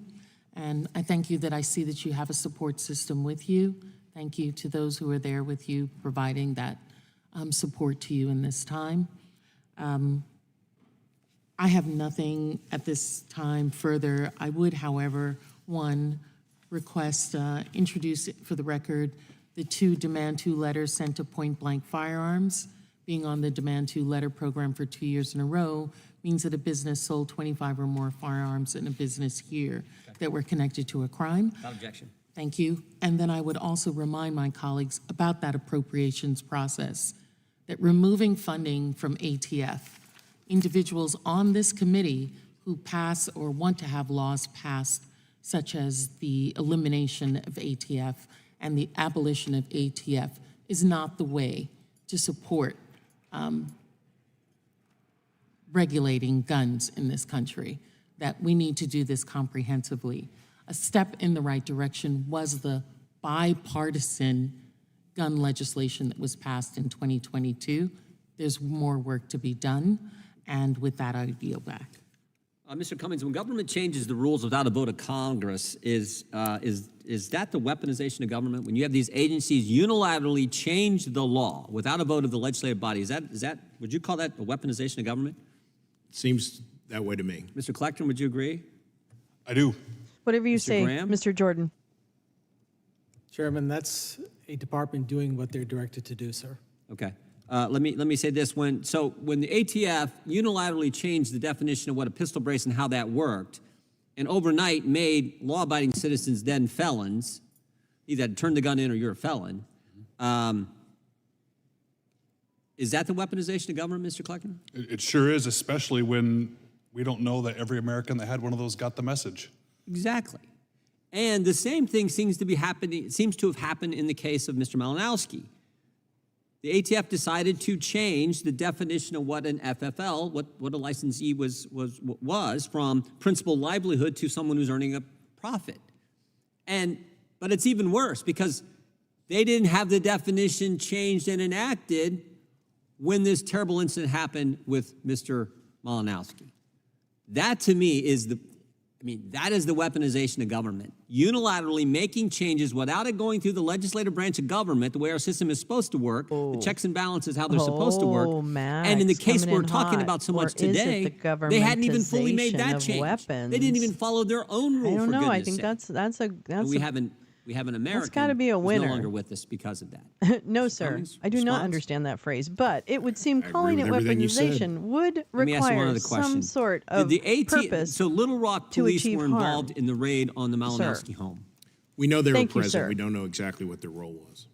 And I thank you that I see that you have a support system with you. Thank you to those who are there with you, providing that support to you in this time. I have nothing at this time further. I would, however, request, introduce for the record the 2 Demand 2 letters sent to Point Blank Firearms. Being on the Demand 2 letter program for 2 years in a row means that a business sold 25 or more firearms in a business year that were connected to a crime. Without objection. Thank you. And then I would also remind my colleagues about that appropriations process, that removing funding from ATF, individuals on this committee who pass or want to have laws passed, such as the elimination of ATF and the abolition of ATF, is not the way to support regulating guns in this country, that we need to do this comprehensively. A step in the right direction was the bipartisan gun legislation that was passed in 2022. There's more work to be done, and with that, I yield back. Mr. Cummings, when government changes the rules without a vote of Congress, is that the weaponization of government? When you have these agencies unilaterally change the law without a vote of the legislative body, is that would you call that a weaponization of government? Seems that way to me. Mr. Kleckner, would you agree? I do. Whatever you Mr. say, Graham? Mr. Jordan. Chairman, that's a department doing what they're directed to do, sir. Okay. Let me say this. When the ATF unilaterally changed the definition of what a pistol brace and how that worked, and overnight made law-abiding citizens then felons, either had to turn the gun in or you're a felon, is that the weaponization of government, Mr. Kleckner? It sure is, especially when we don't know that every American that had one of those got the message. Exactly. And the same thing seems to have happened in the case of Mr. Malinowski. The ATF decided to change the definition of what an FFL, what a licensee was from principal livelihood to someone who's earning a profit. But it's even worse because they didn't have the definition changed and enacted when this terrible incident happened with Mr. Malinowski. That to me is that is the weaponization of government. Unilaterally making changes without it going through the legislative branch of government, the way our system is supposed to work, the checks and balances, how they're supposed to work. Max, and in the case coming we're in hot. talking about so much Or is it today, the they hadn't even fully made governmentization that of change. weapons? They didn't even follow their own rule. I don't for know. I goodness think sake. that's And we have an American gotta be a who's winner. no longer with us because of that. No, sir. Cummings, I do not response? understand that phrase, but it would seem agree calling it with everything you said. weaponization would Let me ask you one require other question. some sort of purpose. So Little Rock to police achieve were involved harm. in the raid on the Malinowski home. We know they Thank were you, present. sir. We don't know exactly what their role was.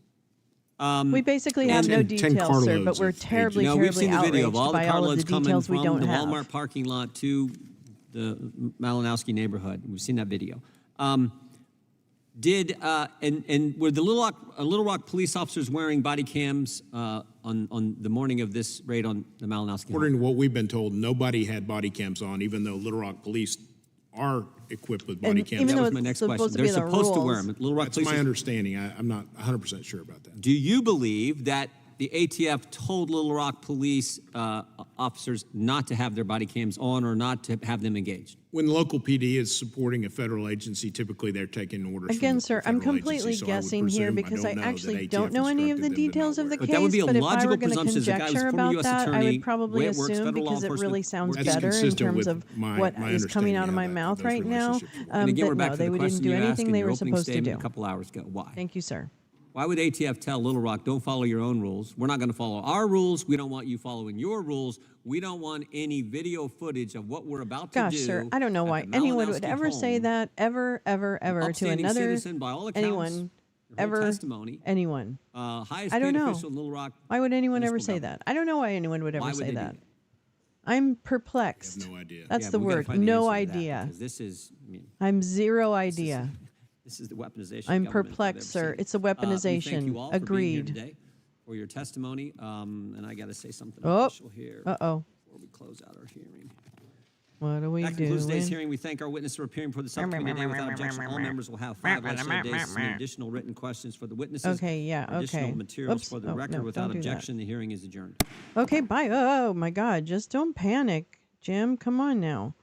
We basically have no details, sir, but we're terribly, No, we've terribly seen the video of outraged all the by all of carloads the coming details we from don't the have. Walmart parking lot to the Malinowski neighborhood. We've seen that video. And were the Little Rock police officers wearing body cams on the morning of this raid on the Malinowski home? According to what we've been told, nobody had body cams on, even though Little Rock police are equipped with body cams. Even That though was my it's next supposed question. to be They're the supposed to wear rules. them. Little Rock That's police my is- understanding. I'm not 100% sure about that. Do you believe that the ATF told Little Rock police officers not to have their body cams on or not to have them engaged? When local PD is supporting a federal agency, typically they're taking orders from Again, the sir, I'm federal completely agency, so I would guessing here presume- because I don't know that actually ATF don't know any of the instructed them to not details of the wear case. But that would be a but if I logical were going to presumption as a guy who's conjecture former about US that, I attorney, would probably way it works, assume federal law because it really enforcement sounds That's better in consistent terms with of my what is coming out of my understanding mouth those right now. relationships work. And again, That we're back no, to they the didn't question do you asked anything in they your were opening supposed to statement do. a couple hours ago. Why? Thank you, sir. Why would ATF tell Little Rock, don't follow your own rules? We're not going to follow our rules. We don't want you following your rules. We don't want any video footage of what we're about to do. Gosh, sir, I don't know why anyone would ever say that, ever to Upstanding another, citizen, by all accounts, anyone, your whole ever, testimony. anyone. Highest I don't paid know. official in Little Rock. Why would anyone ever municipal say that? I don't know why anyone would Why ever would say they do that. that? I'm perplexed. I have no idea. That's Yeah, the but we gotta word. find the No answer to that, idea. because this is, I mean, I'm zero idea. this is the weaponization. I'm of government I've ever perplexed, sir. seen. It's a We thank weaponization. you all for being here Agreed. today, for your testimony. And I got to say something Oh, official here uh-oh. before we close out our hearing. What are we That concludes today's doing? hearing. We thank our witnesses for appearing before the subcommittee today without objection. All members will have 5 legislative days to submit additional written questions for the witnesses. Okay, yeah, Additional okay. materials Oops. for the Oh, record. no, Without don't do that. objection, the hearing is adjourned. Okay, bye. Oh, my God. Just don't panic, Jim. Come on now.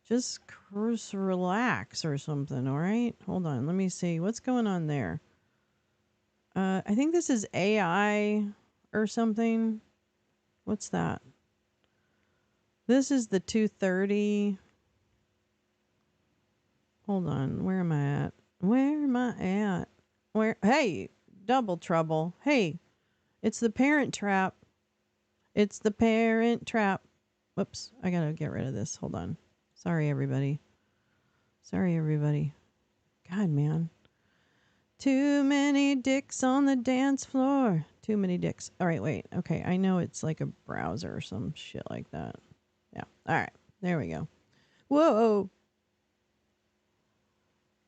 Just relax or something, all right? Hold on. Let me see. What's going on there? I think this is AI or something. What's that? This is the 2:30. Hold on. Where am I at? Where am I at? Where? Hey, double trouble. Hey, it's the Parent Trap. It's the Parent Trap. Whoops. I got to get rid of this. Hold on. Sorry, everybody. Sorry, everybody. God, man. Too many dicks on the dance floor. Too many dicks. All right, wait. Okay, I know it's like a browser or some shit like that. Yeah. All right. There we go. Whoa.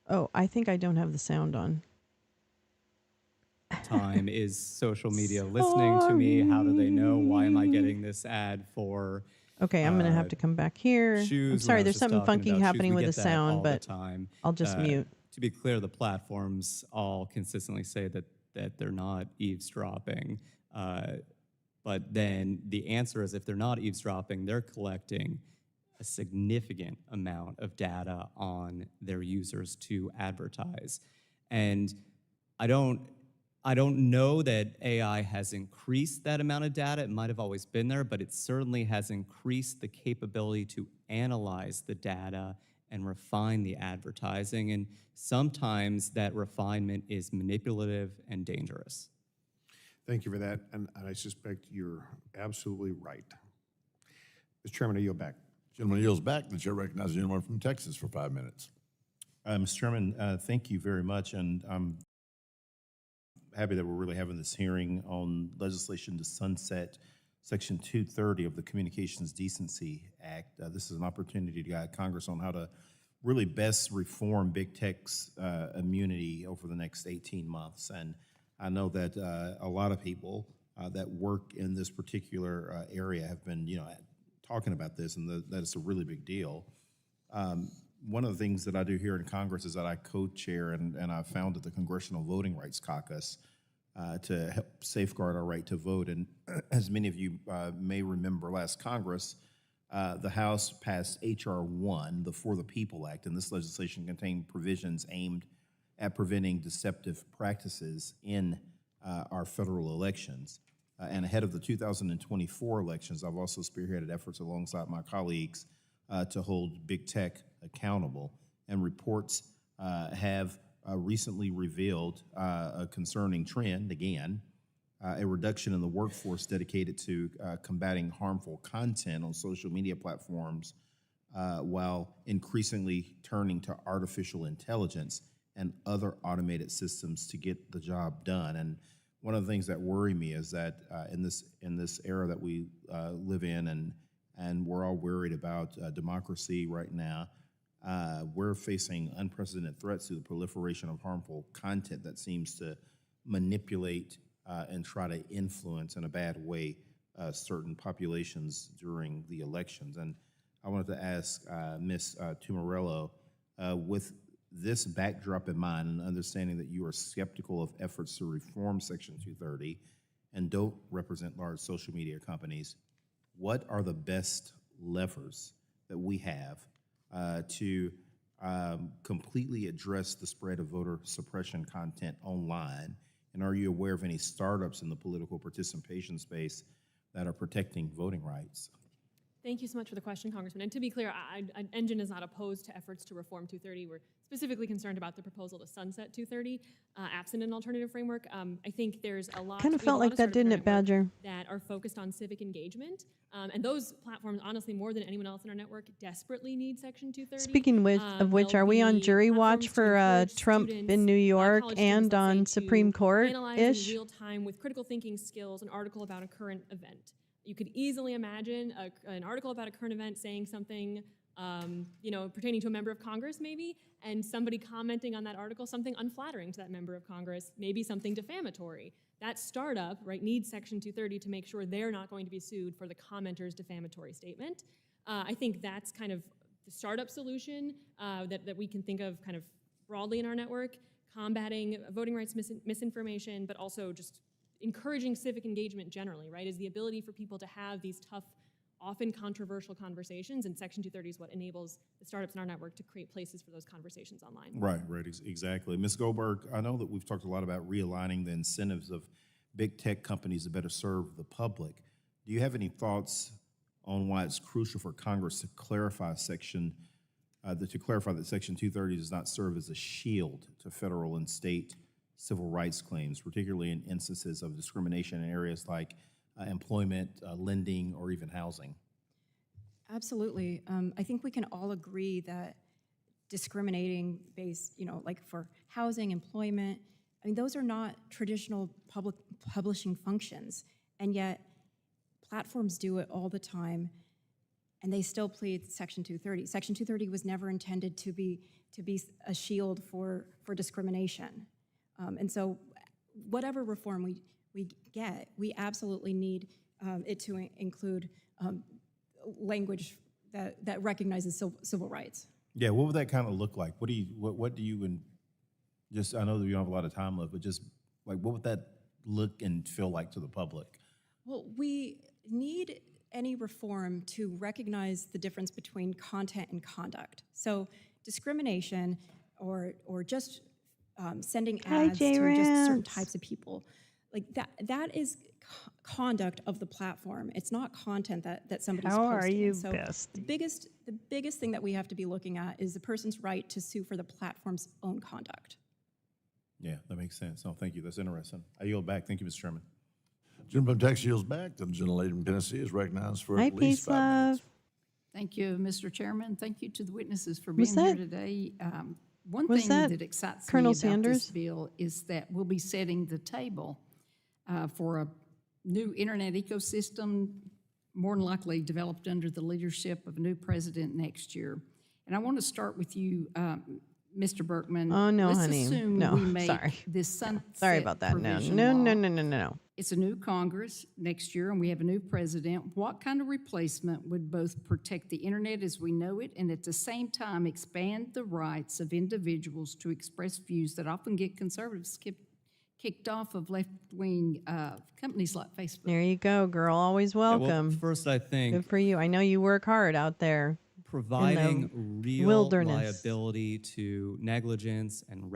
Oh, I think I don't have the sound on. Time is social media listening to me. How do they know? Why am I getting this ad for? Okay, I'm going to have to come back here. Shoes, I'm sorry, there's something funky happening with the sound, all but the time. I'll just mute. To be clear, the platforms all consistently say that they're not eavesdropping. But then the answer is if they're not eavesdropping, they're collecting a significant amount of data on their users to advertise. And I don't know that AI has increased that amount of data. It might have always been there, but it certainly has increased the capability to analyze the data and refine the advertising. And sometimes that refinement is manipulative and dangerous. Thank you for that, and I suspect you're absolutely right. Mr. Chairman, I yield back. Gentleman yields back. The chair recognizes the gentleman from Texas for 5 minutes. Mr. Chairman, thank you very much, and I'm happy that we're really having this hearing on legislation to sunset Section 230 of the Communications Decency Act. This is an opportunity to guide Congress on how to really best reform big tech's immunity over the next 18 months. And I know that a lot of people that work in this particular area have been, talking about this, and that it's a really big deal. One of the things that I do here in Congress is that I co-chair and I founded the Congressional Voting Rights Caucus to help safeguard our right to vote. And as many of you may remember, last Congress, the House passed H.R. 1, the For the People Act, and this legislation contained provisions aimed at preventing deceptive practices in our federal elections. And ahead of the 2024 elections, I've also spearheaded efforts alongside my colleagues to hold big tech accountable. And reports have recently revealed a concerning trend, again, a reduction in the workforce dedicated to combating harmful content on social media platforms while increasingly turning to artificial intelligence and other automated systems to get the job done. And one of the things that worry me is that in this era that we live in, and we're all worried about democracy right now, we're facing unprecedented threats through the proliferation of harmful content that seems to manipulate and try to influence in a bad way certain populations during the elections. And I wanted to ask Ms. Tumarello, with this backdrop in mind and understanding that you are skeptical of efforts to reform Section 230 and don't represent large social media companies, what are the best levers that we have to completely address the spread of voter suppression content online? And are you aware of any startups in the political participation space that are protecting voting rights? Thank you so much for the question, Congressman. And to be clear, Engine is not opposed to efforts to reform 230. We're specifically concerned about the proposal to sunset 230, absent an alternative framework. I think there's a lot. Kind of felt like that, didn't it, Badger? That are focused on civic engagement, and those platforms, honestly, more than anyone else in our network, desperately need Section 230. Speaking of which, are we on jury watch for Trump in New York and on Supreme Court-ish? Analyze in real time with critical thinking skills an article about a current event. You could easily imagine an article about a current event saying something, pertaining to a member of Congress, maybe, and somebody commenting on that article, something unflattering to that member of Congress, maybe something defamatory. That startup, right, needs Section 230 to make sure they're not going to be sued for the commenter's defamatory statement. I think that's kind of the startup solution that we can think of kind of broadly in our network, combating voting rights misinformation, but also just encouraging civic engagement generally, right, is the ability for people to have these tough, often controversial conversations, and Section 230 is what enables the startups in our network to create places for those conversations online. Right, exactly. Ms. Goldberg, I know that we've talked a lot about realigning the incentives of big tech companies to better serve the public. Do you have any thoughts on why it's crucial for Congress to clarify that Section 230 does not serve as a shield to federal and state civil rights claims, particularly in instances of discrimination in areas like employment, lending, or even housing? Absolutely. I think we can all agree that discriminating based, like for housing, employment, I mean, those are not traditional public publishing functions, and yet platforms do it all the time, and they still plead Section 230. Section 230 was never intended to be a shield for discrimination. And so whatever reform we get, we absolutely need it to include language that recognizes civil rights. Yeah, what would that kind of look like? What do you just, I know that you don't have a lot of time left, but just like what would that look and feel like to the public? Well, we need any reform to recognize the difference between content and conduct. So discrimination or just sending ads to just certain types of people, like that is conduct of the platform. It's not content that somebody's posting. How are you, so best? The biggest thing that we have to be looking at is the person's right to sue for the platform's own conduct. Yeah, that makes sense. No, thank you. That's interesting. I yield back. Thank you, Mr. Chairman. Gentleman from Texas yields back. The gentlelady from Tennessee is recognized for Hi, at least 5 minutes. Thank you, Mr. Chairman. Thank you to the witnesses for being here today. One thing that excites Colonel me about Sanders? this bill is that we'll be setting the table for a new internet ecosystem, more than likely developed under the leadership of a new president next year. And I want to start with you, Mr. Berkman. Oh, no, Let's honey. assume No, we make sorry. this sunset Sorry about that. provision No. law. It's a new Congress next year, and we have a new president. What kind of replacement would both protect the internet as we know it and at the same time expand the rights of individuals to express views that often get conservatives kicked off of left-wing companies like Facebook? There you go, girl. Always welcome. First, I think good for you. I know you work hard out there. providing real wilderness. liability to negligence and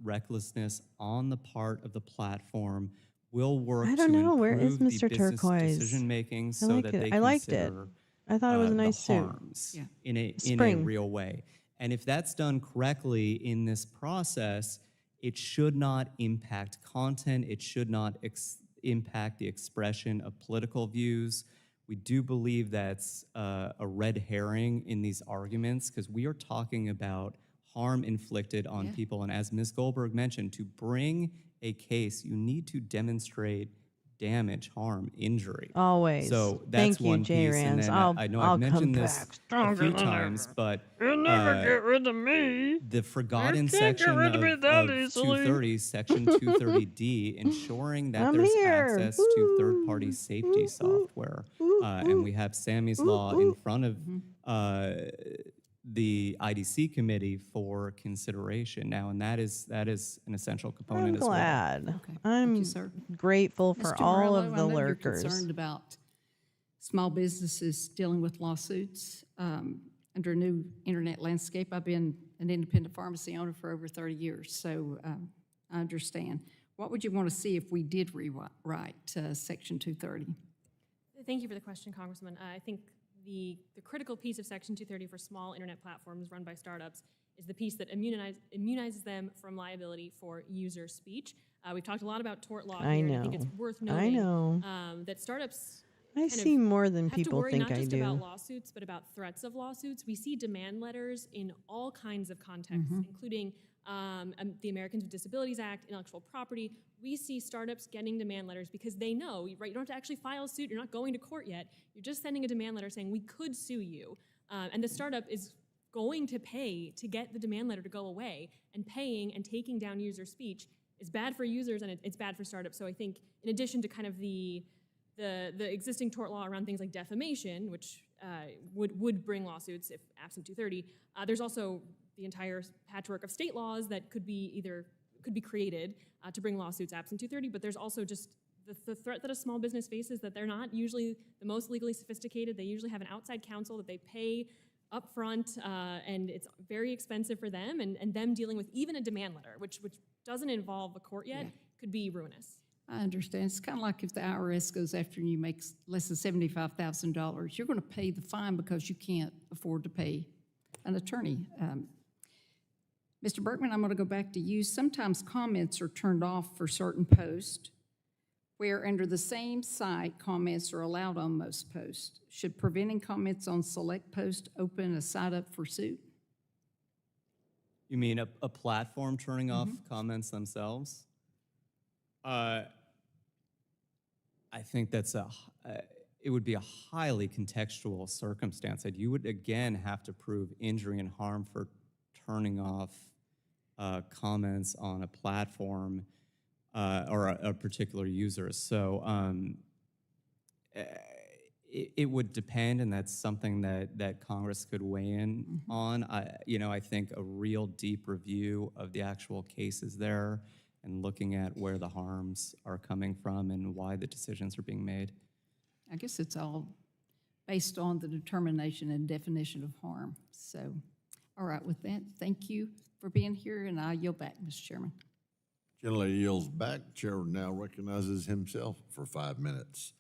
recklessness on the part of the platform will work I don't to know. Where is improve Mr. the business Turquoise? decision-making I so like that it. they I liked it. consider I thought it was a nice the suit. harms in a Spring. real way. And if that's done correctly in this process, it should not impact content. It should not impact the expression of political views. We do believe that's a red herring in these arguments because we are talking about harm inflicted on people. And as Ms. Goldberg mentioned, to bring a case, you need to demonstrate damage, harm, injury. Always. So that's Thank you, one J. piece. And Rands. then I know I'll I've mentioned come this back a stronger few than times, ever. but You'll never get rid of me. the forgotten You can't get section rid of me that of easily. 230, Section 230D, ensuring that I'm there's here. access to third-party safety software. And we have Sammy's Law in front of the IDC committee for consideration now, and that is an essential component I'm as well. glad. Okay. I'm Thank you, sir. grateful for Mr. all Morello, of the I know lurkers. You're concerned about small businesses dealing with lawsuits. Under a new internet landscape, I've been an independent pharmacy owner for over 30 years, so I understand. What would you want to see if we did rewrite Section 230? Thank you for the question, Congressman. I think the critical piece of Section 230 for small internet platforms run by startups is the piece that immunizes them from liability for user speech. We've talked a lot about tort law I here, know. and I think it's worth I noting know. That startups I see more than have to people worry think not I just do. about lawsuits, but about threats of lawsuits. We see demand letters in all kinds of contexts, including the Americans with Disabilities Act, intellectual property. We see startups getting demand letters because they know, right, you don't have to actually file a suit, you're not going to court yet, you're just sending a demand letter saying we could sue you. And the startup is going to pay to get the demand letter to go away, and paying and taking down user speech is bad for users and it's bad for startups. So I think in addition to kind of the existing tort law around things like defamation, which would bring lawsuits if absent 230, there's also the entire patchwork of state laws that could be created to bring lawsuits absent 230, but there's also just the threat that a small business faces, that they're not usually the most legally sophisticated. They usually have an outside counsel that they pay up front, and it's very expensive for them, and them dealing with even a demand letter, which doesn't involve a court yet, could be ruinous. I understand. It's kind of like if the IRS goes after you, makes less than $75,000, you're going to pay the fine because you can't afford to pay an attorney. Mr. Berkman, I'm going to go back to you. Sometimes comments are turned off for certain posts, where under the same site, comments are allowed on most posts. Should preventing comments on select posts open a site up for suit? You mean a platform turning off comments themselves? I think that's it would be a highly contextual circumstance that you would again have to prove injury and harm for turning off comments on a platform or a particular user. So it would depend, and that's something that Congress could weigh in on. I think a real deep review of the actual cases there and looking at where the harms are coming from and why the decisions are being made. I guess it's all based on the determination and definition of harm. So, all right, with that, thank you for being here, and I yield back, Mr. Chairman. Gentlelady yields back. Chair now recognizes himself for 5 minutes.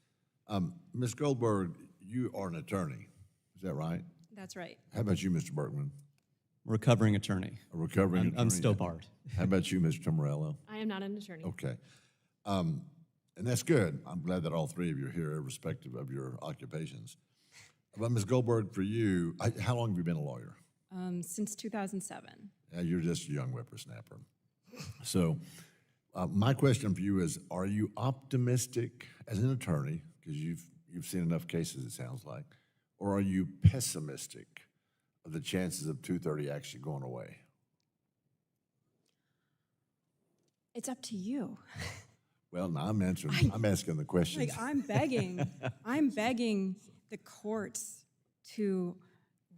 Ms. Goldberg, you are an attorney. Is that right? That's right. How about you, Mr. Berkman? Recovering attorney. A recovering attorney. I'm still barred. How about you, Mr. Morello? I am not an attorney. Okay. And that's good. I'm glad that all three of you are here, irrespective of your occupations. But Ms. Goldberg, for you, how long have you been a lawyer? Since 2007. You're just a young whippersnapper. So my question for you is, are you optimistic as an attorney, because you've seen enough cases, it sounds like, or are you pessimistic of the chances of 230 actually going away? It's up to you. Well, no, I'm asking the questions. Like, I'm begging the courts to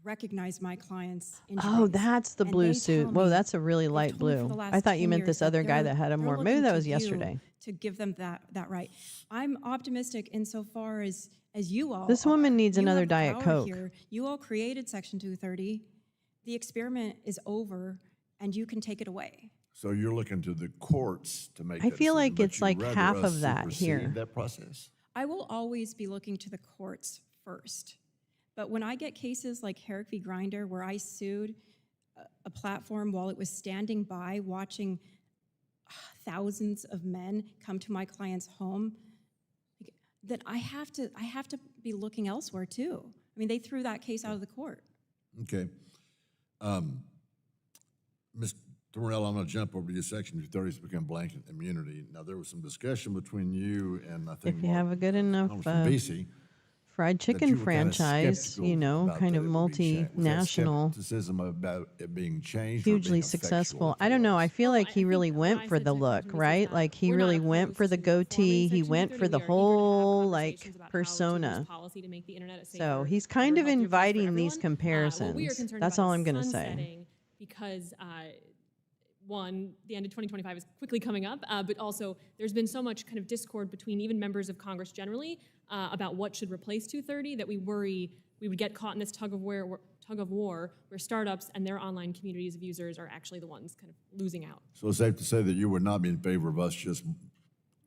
recognize my clients' injuries. Oh, that's the And blue they suit. tell Whoa, me- that's a really they've light told me for blue. the last I thought you 10 meant years this other guy they're- that had a they're more. looking Maybe that to was you yesterday. to give them that right. I'm optimistic insofar as you all. This woman needs You another have the Diet power Coke. here. You all created Section 230. The experiment is over, and you can take it away. So you're looking to the courts to make I that feel decision, like but it's you'd like rather half us of that supersede here. that process? I will always be looking to the courts first. But when I get cases like Herrick v. Grinder, where I sued a platform while it was standing by watching thousands of men come to my client's home, then I have to be looking elsewhere too. I mean, they threw that case out of the court. Okay. Ms. Morell, I'm going to jump over to your section 230 to become blanket immunity. Now, there was some discussion between you and I think If you have a good enough BC, fried chicken franchise, you know, kind of multinational, skepticism about it being changed, hugely successful. I don't know. I feel like he really went for the look, right? Like he really went for the goatee. He went for the whole like persona. So he's kind of inviting these comparisons. That's all I'm going to say. Because one, the end of 2025 is quickly coming up, but also there's been so much kind of discord between even members of Congress generally about what should replace 230 that we worry we would get caught in this tug of war where startups and their online communities of users are actually the ones kind of losing out. So it's safe to say that you would not be in favor of us just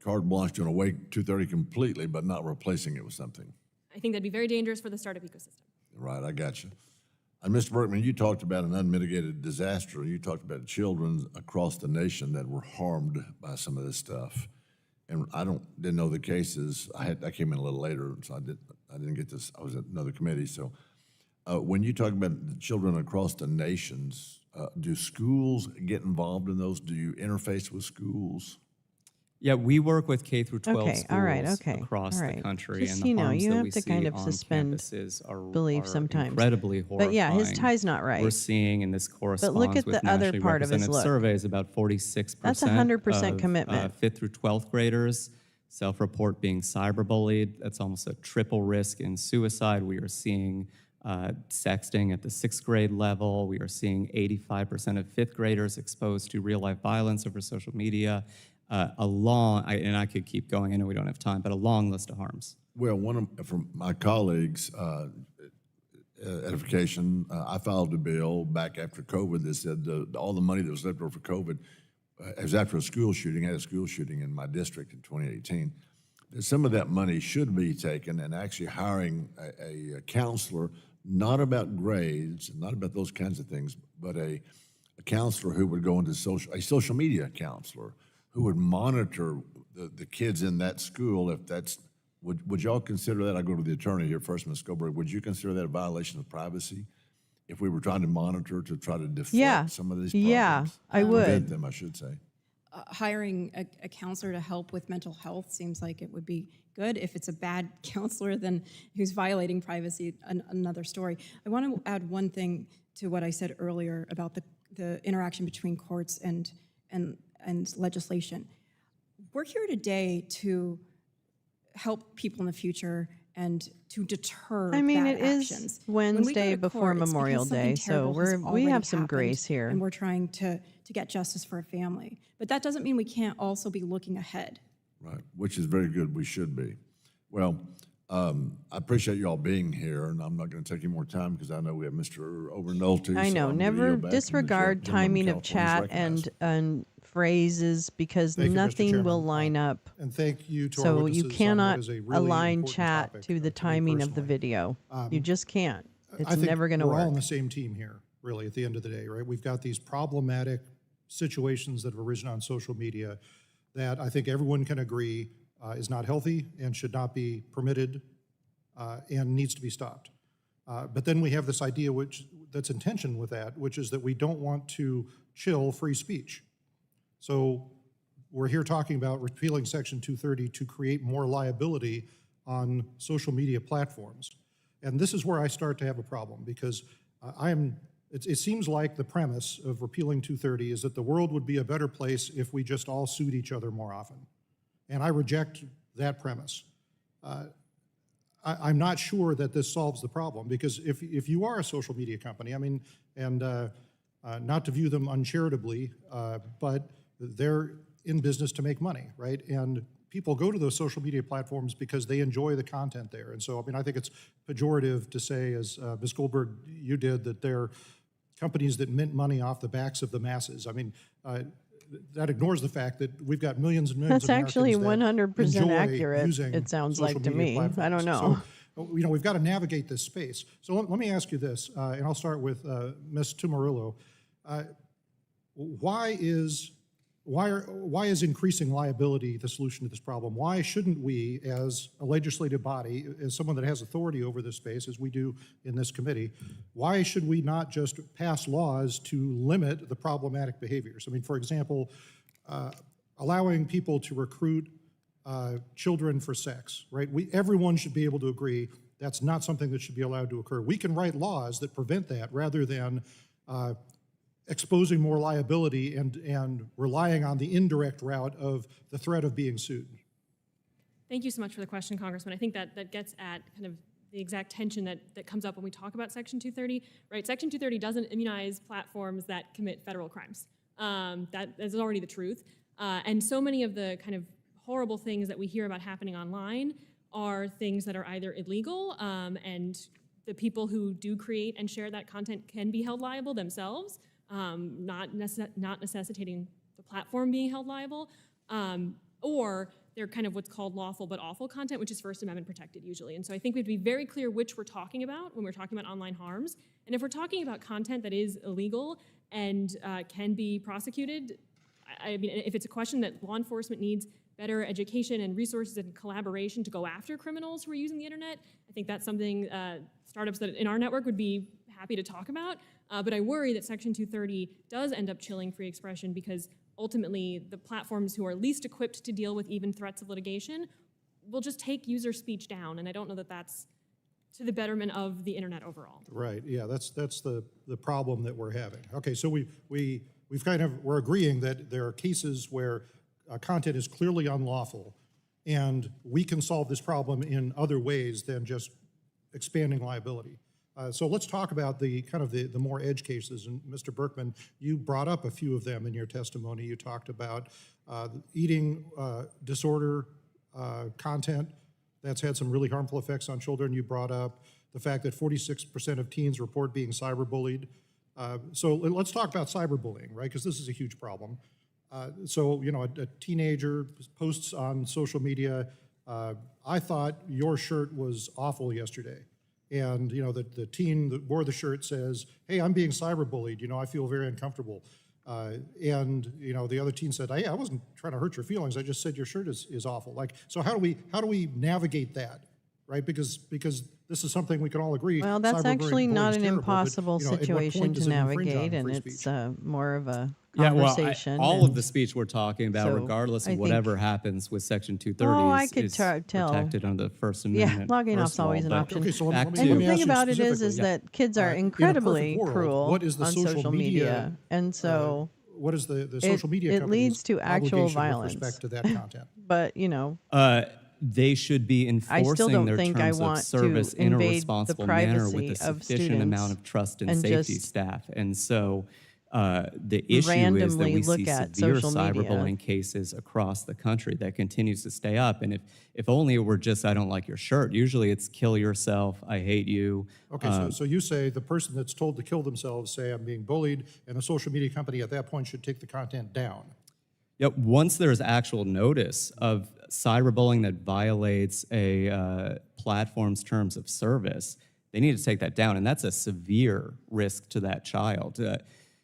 carte blanche doing away 230 completely, but not replacing it with something. I think that'd be very dangerous for the startup ecosystem. Right, I got you. And Mr. Berkman, you talked about an unmitigated disaster. You talked about children across the nation that were harmed by some of this stuff. And I didn't know the cases. I came in a little later, so I didn't get this. I was at another committee. So when you talk about the children across the nations, do schools get involved in those? Do you interface with schools? Yeah, we work with K through 12 schools across all the right. country, Just, and the you know, harms you that have we to see kind of on suspend campuses belief are sometimes. incredibly horrifying. But yeah, his tie's not right. We're seeing, and this corresponds look at with the other nationally part of his represented look. surveys, about 46% That's 100% of, commitment. 5th through 12th graders self-report being cyberbullied. That's almost a triple risk in suicide. We are seeing sexting at the 6th grade level. We are seeing 85% of 5th graders exposed to real-life violence over social media. And I could keep going, I know we don't have time, but a long list of harms. Well, from my colleagues, edification, I filed a bill back after COVID that said all the money that was left over for COVID, it was after a school shooting. I had a school shooting in my district in 2018. Some of that money should be taken and actually hiring a counselor, not about grades, not about those kinds of things, but a counselor who would go into a social media counselor who would monitor the kids in that school. If that's, would y'all consider that? I go to the attorney here first, Ms. Scoberg. Would you consider that a violation of privacy if we were trying to monitor to try to deflect some of these problems? Yeah, I would. Prevent them, I should say. Hiring a counselor to help with mental health seems like it would be good. If it's a bad counselor then who's violating privacy, another story. I want to add one thing to what I said earlier about the interaction between courts and legislation. We're here today to help people in the future and to deter I mean, bad it actions. is Wednesday before Memorial Day, so we have some grace here. And we're trying to get justice for a family. But that doesn't mean we can't also be looking ahead. Right, which is very good. We should be. Well, I appreciate you all being here, and I'm not going to take any more time because I know we have Mr. Overnolte. I know, never disregard timing of chat and phrases because nothing will line up. And thank you to our So witnesses you on cannot what is a really align important chat topic, to the timing of the video. You just can't. It's I think never going to we're all work. on the same team here, really, at the end of the day, right? We've got these problematic situations that have arisen on social media that I think everyone can agree is not healthy and should not be permitted and needs to be stopped. But then we have this idea that's in tension with that, which is that we don't want to chill free speech. So we're here talking about repealing Section 230 to create more liability on social media platforms. And this is where I start to have a problem because it seems like the premise of repealing 230 is that the world would be a better place if we just all sued each other more often. And I reject that premise. I'm not sure that this solves the problem because if you are a social media company, I mean, and not to view them uncharitably, but they're in business to make money, right? And people go to those social media platforms because they enjoy the content there. And so, I mean, I think it's pejorative to say, as Ms. Goldberg, you did, that they're companies that mint money off the backs of the masses. I mean, that ignores the fact that we've got millions and millions That's of actually Americans 100% accurate, using it sounds social like to media me. platforms. I don't know. So, you know, we've got to navigate this space. So let me ask you this, and I'll start with Ms. Tumarillo. why is increasing liability the solution to this problem? Why shouldn't we, as a legislative body, as someone that has authority over this space, as we do in this committee, why should we not just pass laws to limit the problematic behaviors? I mean, for example, allowing people to recruit children for sex, right? Everyone should be able to agree that's not something that should be allowed to occur. We can write laws that prevent that rather than exposing more liability and relying on the indirect route of the threat of being sued. Thank you so much for the question, Congressman. I think that gets at kind of the exact tension that comes up when we talk about Section 230, right? Section 230 doesn't immunize platforms that commit federal crimes. That is already the truth. And so many of the kind of horrible things that we hear about happening online are things that are either illegal, and the people who do create and share that content can be held liable themselves, not necessitating the platform being held liable, or they're kind of what's called lawful but awful content, which is First Amendment protected usually. And so I think we have to be very clear which we're talking about when we're talking about online harms. And if we're talking about content that is illegal and can be prosecuted, I mean, if it's a question that law enforcement needs better education and resources and collaboration to go after criminals who are using the internet, I think that's something startups that in our network would be happy to talk about. But I worry that Section 230 does end up chilling free expression because ultimately the platforms who are least equipped to deal with even threats of litigation will just take user speech down. And I don't know that that's to the betterment of the internet overall. Right, yeah, that's the problem that we're having. Okay, so we're agreeing that there are cases where content is clearly unlawful, and we can solve this problem in other ways than just expanding liability. So let's talk about the more edge cases. And Mr. Berkman, you brought up a few of them in your testimony. You talked about eating disorder content that's had some really harmful effects on children. You brought up the fact that 46% of teens report being cyberbullied. So let's talk about cyberbullying, right? Because this is a huge problem. So, you know, a teenager posts on social media, I thought your shirt was awful yesterday. And, you know, the teen that wore the shirt says, hey, I'm being cyberbullied, you know, I feel very uncomfortable. And, you know, the other teen said, hey, I wasn't trying to hurt your feelings, I just said your shirt is awful. Like, so how do we navigate that, right? Because this is something we can all agree. Well, that's actually not an impossible but, you know, situation to navigate, and it's more of a Yeah, well, conversation. all of the speech we're talking about, so regardless I of think- whatever happens with Section 230, I could is tell. protected under the First Yeah, Amendment. logging first off's of all. always an But option. Okay, so back let to- me And the ask thing you about it is specifically. that kids are In a incredibly perfect world, cruel what is the on social media, and so what is the social media it company's leads to actual obligation violence with respect to that content? But you know, they should be I still enforcing don't their think I terms of want service to in a invade the responsible manner with privacy a of sufficient amount students of trust and and safety just staff. And so the issue is that randomly we look see at severe social media. cyberbullying cases across the country that continues to stay up. And if only it were just, I don't like your shirt. Usually it's kill yourself, I hate you. Okay, so you say the person that's told to kill themselves, say I'm being bullied, and a social media company at that point should take the content down. Yep, once there's actual notice of cyberbullying that violates a platform's terms of service, they need to take that down, and that's a severe risk to that child.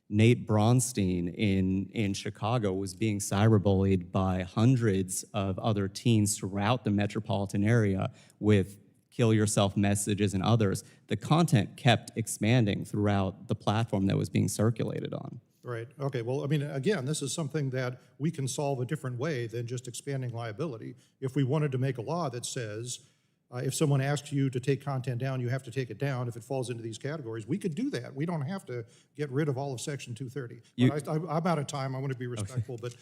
Nate Bronstein in Chicago was being cyberbullied by hundreds of other teens throughout the metropolitan area with kill yourself messages and others. The content kept expanding throughout the platform that was being circulated on. Right, okay, well, I mean, again, this is something that we can solve a different way than just expanding liability. If we wanted to make a law that says, if someone asks you to take content down, you have to take it down if it falls into these categories, we could do that. We don't have to get rid of all of Section 230. I'm out of time, I want to be respectful, but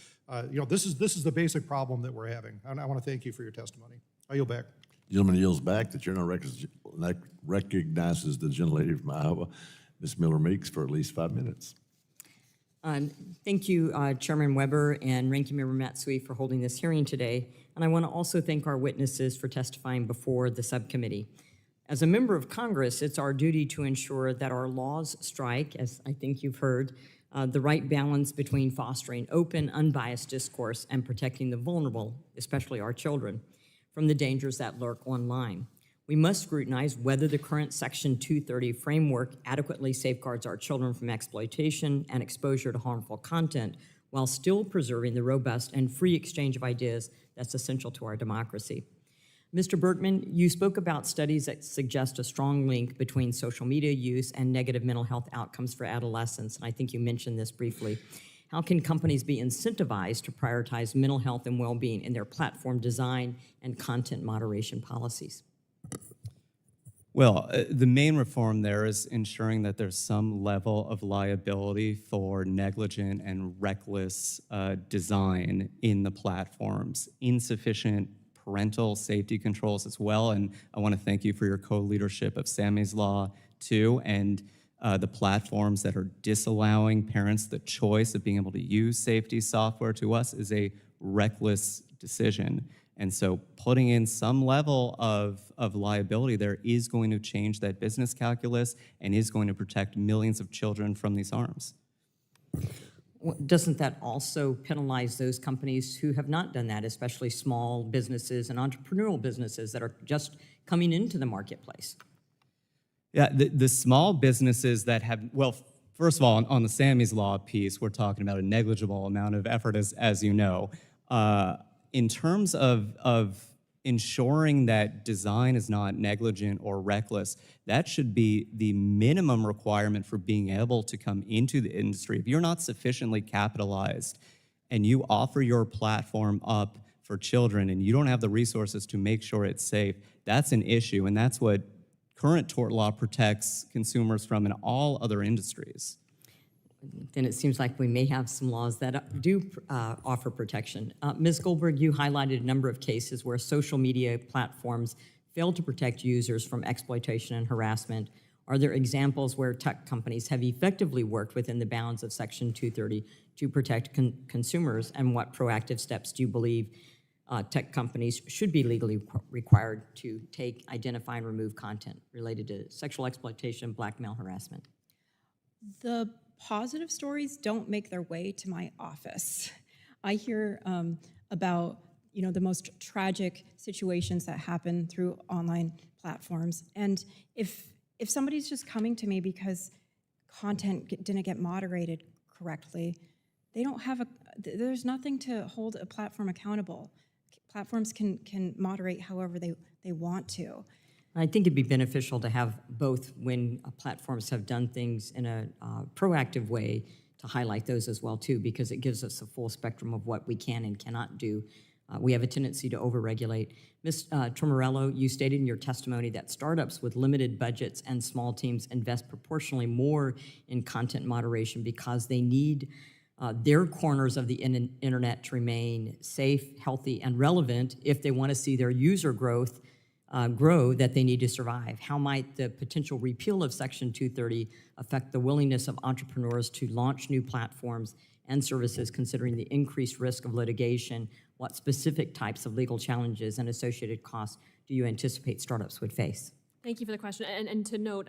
you know, this is the basic problem that we're having. And I want to thank you for your testimony. I yield back. Gentleman yields back. The chair now recognizes the gentlelady from Iowa, Ms. Miller Meeks, for at least 5 minutes. Thank you, Chairman Weber and Ranking Member Matsui, for holding this hearing today. And I want to also thank our witnesses for testifying before the subcommittee. As a member of Congress, it's our duty to ensure that our laws strike, as I think you've heard, the right balance between fostering open, unbiased discourse and protecting the vulnerable, especially our children, from the dangers that lurk online. We must scrutinize whether the current Section 230 framework adequately safeguards our children from exploitation and exposure to harmful content while still preserving the robust and free exchange of ideas that's essential to our democracy. Mr. Berkman, you spoke about studies that suggest a strong link between social media use and negative mental health outcomes for adolescents, and I think you mentioned this briefly. How can companies be incentivized to prioritize mental health and well-being in their platform design and content moderation policies? Well, the main reform there is ensuring that there's some level of liability for negligent and reckless design in the platforms, insufficient parental safety controls as well. And I want to thank you for your co-leadership of Sammy's Law too, and the platforms that are disallowing parents the choice of being able to use safety software to us is a reckless decision. And so putting in some level of liability there is going to change that business calculus and is going to protect millions of children from these harms. Doesn't that also penalize those companies who have not done that, especially small businesses and entrepreneurial businesses that are just coming into the marketplace? Yeah, the small businesses that have, well, first of all, on the Sammy's Law piece, we're talking about a negligible amount of effort, as you know. In terms of ensuring that design is not negligent or reckless, that should be the minimum requirement for being able to come into the industry. If you're not sufficiently capitalized and you offer your platform up for children and you don't have the resources to make sure it's safe, that's an issue, and that's what current tort law protects consumers from in all other industries. Then it seems like we may have some laws that do offer protection. Ms. Goldberg, you highlighted a number of cases where social media platforms failed to protect users from exploitation and harassment. Are there examples where tech companies have effectively worked within the bounds of Section 230 to protect consumers, and what proactive steps do you believe tech companies should be legally required to take, identify, and remove content related to sexual exploitation, blackmail, harassment? The positive stories don't make their way to my office. I hear about the most tragic situations that happen through online platforms, and if somebody's just coming to me because content didn't get moderated correctly, they don't have there's nothing to hold a platform accountable. Platforms can moderate however they want to. I think it'd be beneficial to have both when platforms have done things in a proactive way to highlight those as well too, because it gives us a full spectrum of what we can and cannot do. We have a tendency to overregulate. Ms. Tromorello, you stated in your testimony that startups with limited budgets and small teams invest proportionally more in content moderation because they need their corners of the internet to remain safe, healthy, and relevant if they want to see their user growth grow that they need to survive. How might the potential repeal of Section 230 affect the willingness of entrepreneurs to launch new platforms and services, considering the increased risk of litigation? What specific types of legal challenges and associated costs do you anticipate startups would face? Thank you for the question. And to note,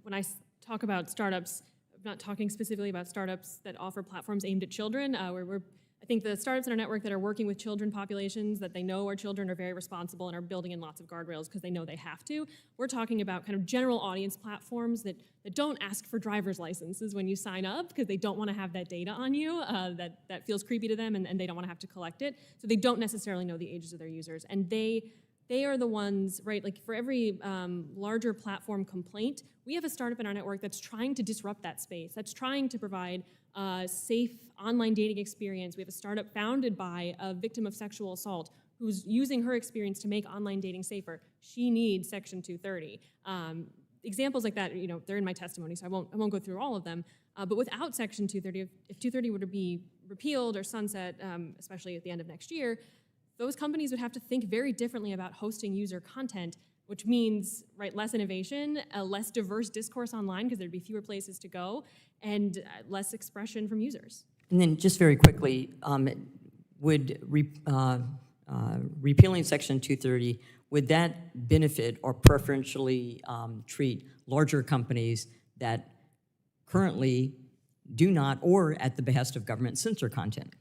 when I talk about startups, I'm not talking specifically about startups that offer platforms aimed at children. I think the startups in our network that are working with children populations that they know are children are very responsible and are building in lots of guardrails because they know they have to. We're talking about kind of general audience platforms that don't ask for driver's licenses when you sign up because they don't want to have that data on you. That feels creepy to them, and they don't want to have to collect it. So they don't necessarily know the ages of their users. And they are the ones, right, like for every larger platform complaint, we have a startup in our network that's trying to disrupt that space, that's trying to provide a safe online dating experience. We have a startup founded by a victim of sexual assault who's using her experience to make online dating safer. She needs Section 230. Examples like that, they're in my testimony, so I won't go through all of them. But without Section 230, if 230 were to be repealed or sunset, especially at the end of next year, those companies would have to think very differently about hosting user content, which means less innovation, less diverse discourse online because there'd be fewer places to go, and less expression from users. And then just very quickly, would repealing Section 230, would that benefit or preferentially treat larger companies that currently do not, or at the behest of government, censor content?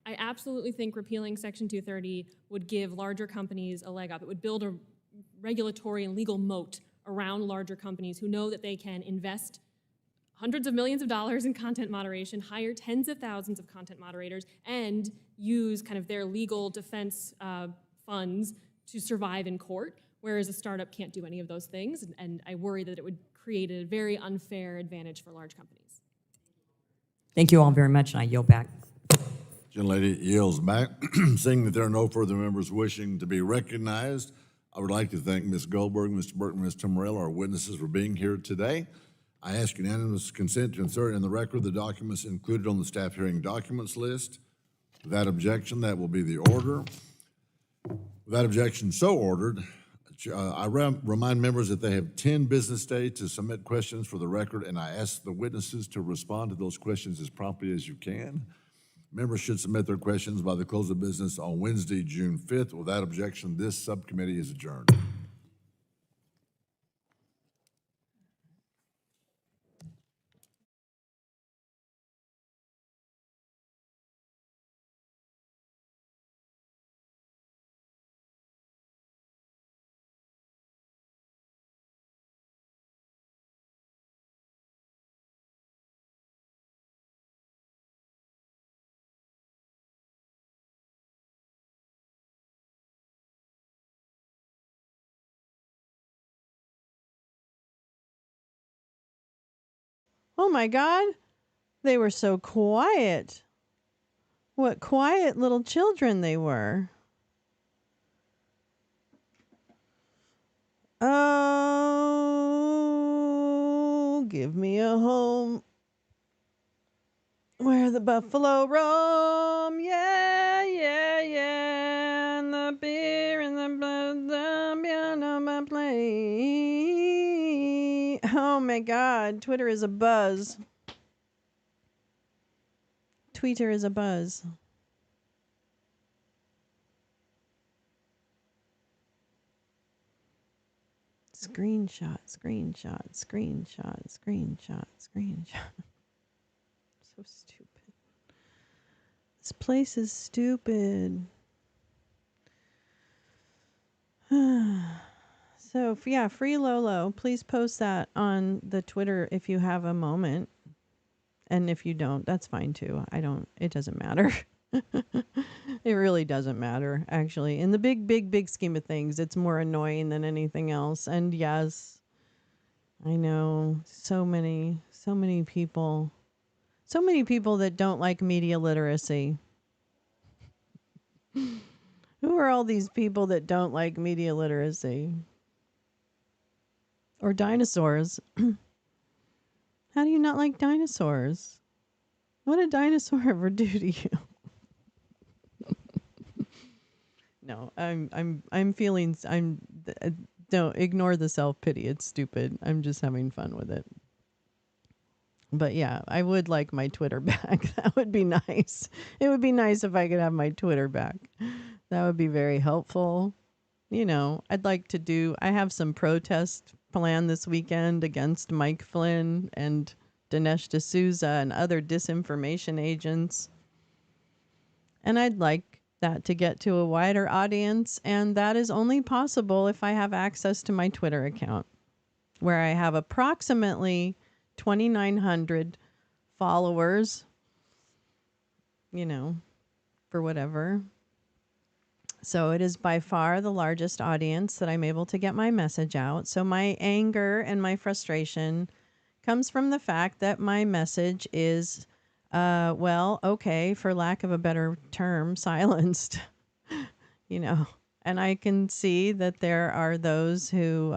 I absolutely think repealing Section 230 would give larger companies a leg up. It would build a regulatory and legal moat around larger companies who know that they can invest hundreds of millions of dollars in content moderation, hire tens of thousands of content moderators, and use kind of their legal defense funds to survive in court, whereas a startup can't do any of those things, and I worry that it would create a very unfair advantage for large companies. Thank you all very much, and I yield back. Gentlelady yields back. Seeing that there are no further members wishing to be recognized, I would like to thank Ms. Goldberg, Mr. Burton, Ms. Morello, our witnesses, for being here today. I ask unanimous consent to insert in the record the documents included on the staff hearing documents list. Without objection, that will be the order. Without objection, so ordered. I remind members that they have 10 business days to submit questions for the record, and I ask the witnesses to respond to those questions as promptly as you can. Members should submit their questions by the close of business on Wednesday, June 5th. Without objection, this subcommittee is adjourned. Oh my God, they were so quiet. What quiet little children they were. Oh, give me a home where the buffalo roam. Yeah, yeah, yeah. And the beer and the blood, the piano my play. Oh my God, Twitter is a buzz. Twitter is a buzz. Screenshot, screenshot, screenshot, screenshot, screenshot. So stupid. This place is stupid. So, yeah, free Lolo. Please post that on the Twitter if you have a moment. And if you don't, that's fine too. It doesn't matter. It really doesn't matter, actually. In the big scheme of things, it's more annoying than anything else. And yes, I know so many people that don't like media literacy. Who are all these people that don't like media literacy? Or dinosaurs? How do you not like dinosaurs? What did a dinosaur ever do to you? No, don't ignore the self-pity. It's stupid. I'm just having fun with it. But yeah, I would like my Twitter back. That would be nice. It would be nice if I could have my Twitter back. That would be very helpful. You know, I have some protest planned this weekend against Mike Flynn and Dinesh D'Souza and other disinformation agents. And I'd like that to get to a wider audience, and that is only possible if I have access to my Twitter account, where I have approximately 2,900 followers, for whatever. So it is by far the largest audience that I'm able to get my message out. So my anger and my frustration comes from the fact that my message is for lack of a better term, silenced, and I can see that there are those who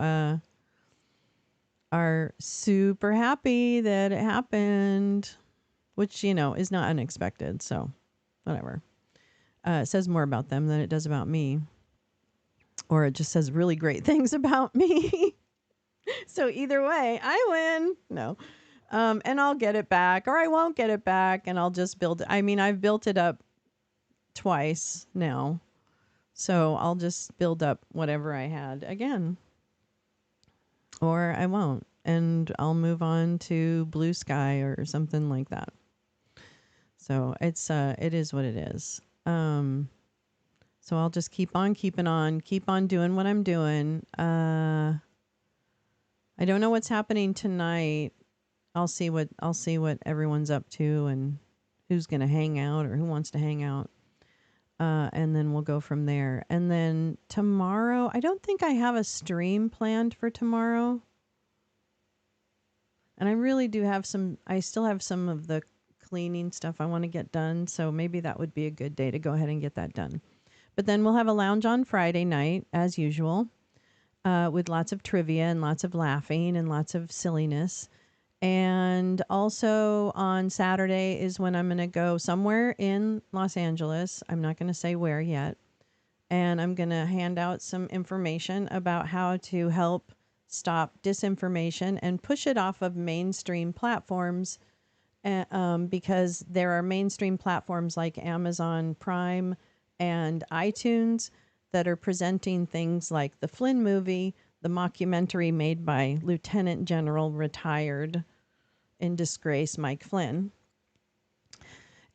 are super happy that it happened, which, is not unexpected. So whatever. It says more about them than it does about me, or it just says really great things about me. So either way, I win. No. And I'll get it back, or I won't get it back, and I'll just build it. I mean, I've built it up twice now, so I'll just build up whatever I had again, or I won't, and I'll move on to Blue Sky or something like that. So it is what it is. So I'll just keep on keeping on, keep on doing what I'm doing. I don't know what's happening tonight. I'll see what everyone's up to and who's going to hang out or who wants to hang out. And then we'll go from there. And then tomorrow, I don't think I have a stream planned for tomorrow. And I really do have I still have some of the cleaning stuff I want to get done. So maybe that would be a good day to go ahead and get that done. But then we'll have a lounge on Friday night, as usual, with lots of trivia and lots of laughing and lots of silliness. And also on Saturday is when I'm going to go somewhere in Los Angeles. I'm not going to say where yet. And I'm going to hand out some information about how to help stop disinformation and push it off of mainstream platforms, because there are mainstream platforms like Amazon Prime and iTunes that are presenting things like the Flynn movie, the mockumentary made by Lieutenant General retired in disgrace Mike Flynn,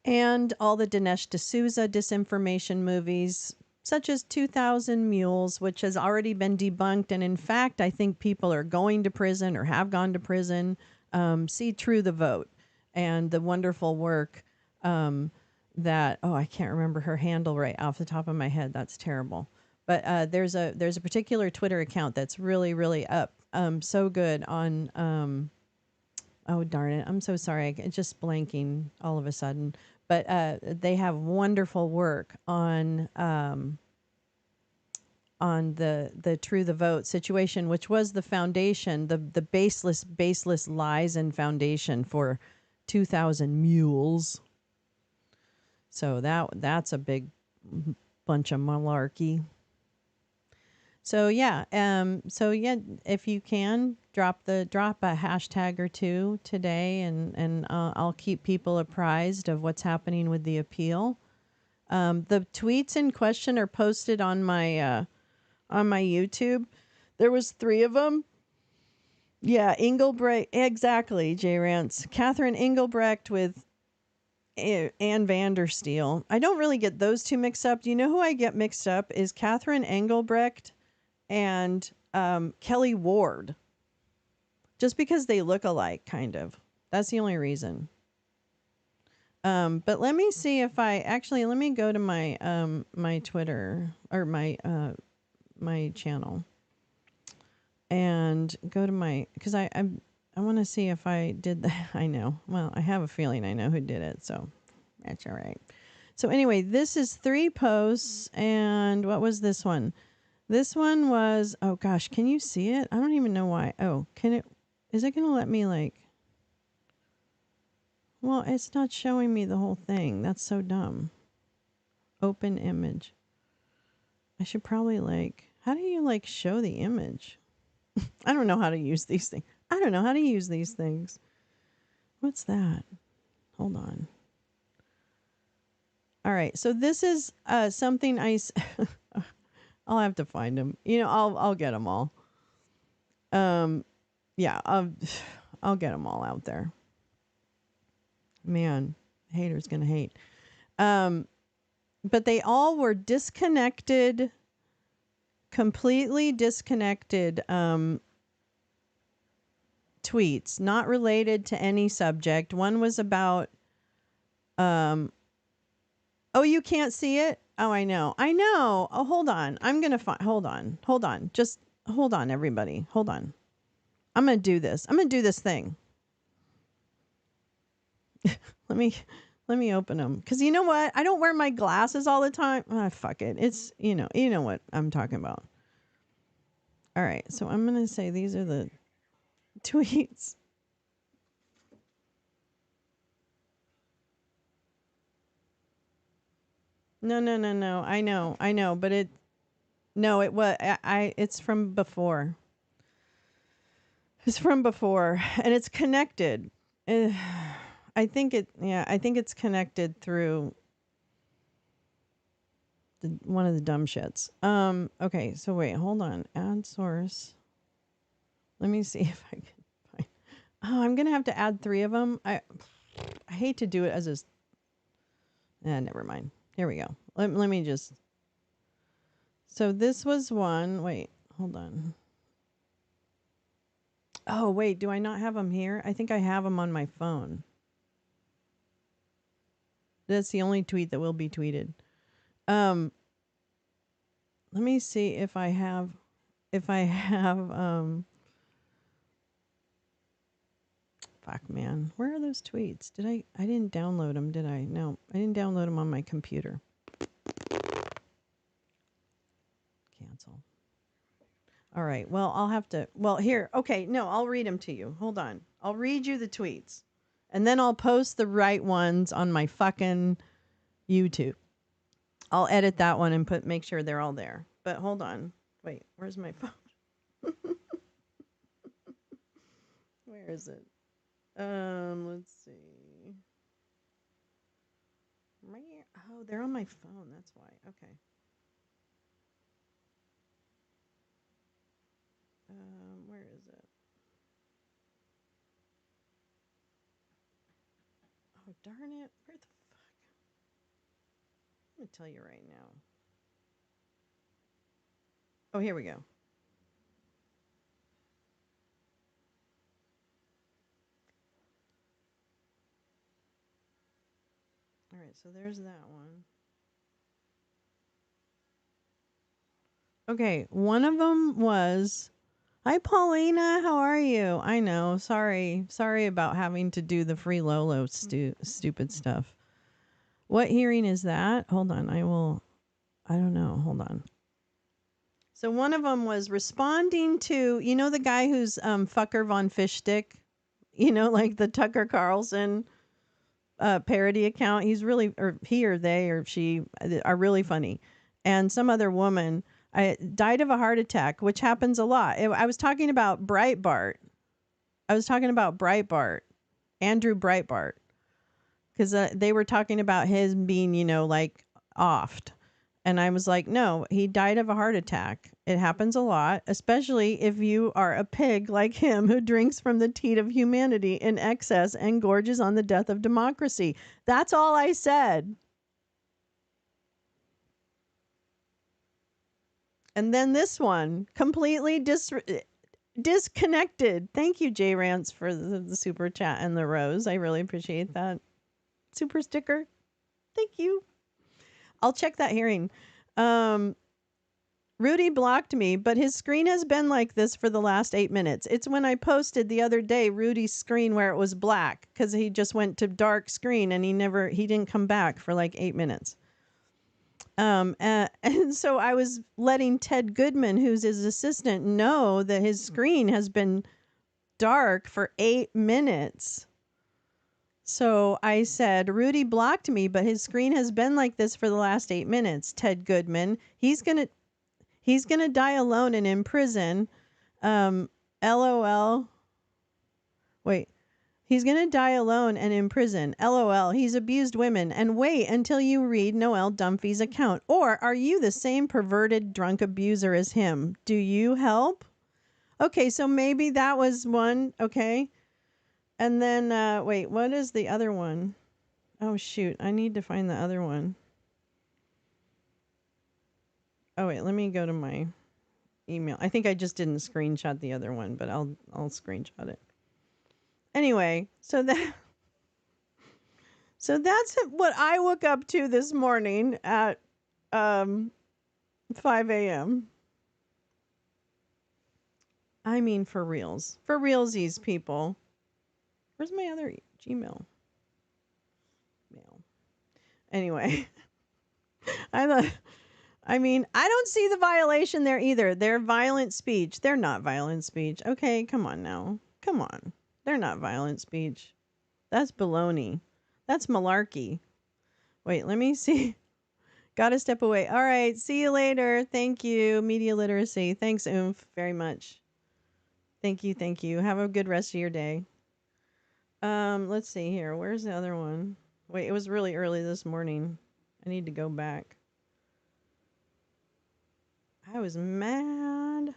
and all the Dinesh D'Souza disinformation movies, such as 2000 Mules, which has already been debunked. And in fact, I think people are going to prison or have gone to prison. See True the Vote and the wonderful work that, I can't remember her handle right off the top of my head. That's terrible. But there's a particular Twitter account that's really, really up. So good on, oh, darn it. I'm so sorry. I'm just blanking all of a sudden. But they have wonderful work on the True the Vote situation, which was the foundation, the baseless lies and foundation for 2000 Mules. So that's a big bunch of malarkey. So yeah, if you can drop a hashtag or two today, and I'll keep people apprised of what's happening with the appeal. The tweets in question are posted on my YouTube. There was 3 of them. Yeah, Engelbrecht, exactly. J. Rance, Catherine Engelbrecht with Ann Vandersteel. I don't really get those two mixed up. You know who I get mixed up is Catherine Engelbrecht and Kelly Ward, just because they look alike, kind of. That's the only reason. But let me see if let me go to my my Twitter or my channel and go to because I want to see if I did that. I know. Well, I have a feeling I know who did it, so that's all right. So anyway, this is 3 posts, and what was this one? This one was, oh gosh, can you see it? I don't even know why. Oh, is it going to let me well, it's not showing me the whole thing. That's so dumb. Open image. I should probably how do you show the image? I don't know how to use these things. I don't know how to use these things. What's that? Hold on. All right. So this is something I'll have to find them. I'll get them all. Yeah, I'll get them all out there. Man, haters gonna hate. But they all were disconnected, completely disconnected tweets, not related to any subject. One was about, oh, you can't see it? Oh, I know. Oh, hold on. I'm going to find, hold on. Just hold on, everybody. Hold on. I'm going to do this. I'm going to do this thing. Let me open them. Because you know what? I don't wear my glasses all the time. Fuck it. It's, you know what I'm talking about. All right. So I'm going to say these are the tweets. No. I know, but it's from before. It's from before, and it's connected. I think it's connected through one of the dumb shits. Okay, so wait, hold on. Add source. Let me see if I can find. Oh, I'm gonna have to add 3 of them. I hate to do it as a. Never mind. Here we go. Let me just. So this was one. Wait, hold on. Oh, wait, do I not have them here? I think I have them on my phone. That's the only tweet that will be tweeted. Let me see if I have fuck, man. Where are those tweets? I didn't download them, did I? No, I didn't download them on my computer. Cancel. All right. Well, I'll have to. Well, here. Okay. No, I'll read them to you. Hold on. I'll read you the tweets. And then I'll post the right ones on my fucking YouTube. I'll edit that one and make sure they're all there. But hold on. Wait, where's my phone? Where is it? Let's see. Oh, they're on my phone. That's why. Okay. Where is it? Oh, darn it. Where the fuck? I'm going to tell you right now. Oh, here we go. All right, so there's that one. Okay, one of them was, "Hi, Paulina, how are you?" I know, sorry about having to do the free Lolo stupid stuff. What hearing is that? Hold on, I don't know, hold on. So one of them was responding to, you know, the guy who's Fucker Von Fishstick, you know, like the Tucker Carlson parody account. He's really, or he or they or she are really funny. And some other woman died of a heart attack, which happens a lot. I was talking about Breitbart. Andrew Breitbart. Because they were talking about his being, you know, like offed. And I was like, no, he died of a heart attack. It happens a lot, especially if you are a pig like him who drinks from the teat of humanity in excess and gorges on the death of democracy. That's all I said. And then this one, completely disconnected. Thank you, J Rance, for the super chat and the rose. I really appreciate that. Super sticker. Thank you. I'll check that hearing. Rudy blocked me, but his screen has been like this for the last 8 minutes. It's when I posted the other day Rudy's screen where it was black because he just went to dark screen and he didn't come back for like 8 minutes. And so I was letting Ted Goodman, who's his assistant, know that his screen has been dark for 8 minutes. So I said, Rudy blocked me, but his screen has been like this for the last 8 minutes. Ted Goodman, he's gonna die alone and in prison. LOL. Wait, he's gonna die alone and in prison. LOL. He's abused women. And wait until you read Noelle Dunphy's account. Or are you the same perverted drunk abuser as him? Do you help? Okay, so maybe that was one. Okay. And then, wait, what is the other one? Oh, shoot. I need to find the other one. Oh, wait, let me go to my email. I think I just didn't screenshot the other one, but I'll screenshot it. Anyway, so that's what I woke up to this morning at 5 a.m. I mean, for reals. For realsies, people. Where's my other Gmail? Mail. Anyway, I don't see the violation there either. They're violent speech. They're not violent speech. Okay, come on now. Come on. They're not violent speech. That's baloney. That's malarkey. Wait, let me see. Gotta step away. All right, see you later. Thank you. Media literacy. Thanks, Oomph, very much. Thank you. Have a good rest of your day. Let's see here. Where's the other one? Wait, it was really early this morning. I need to go back. I was mad.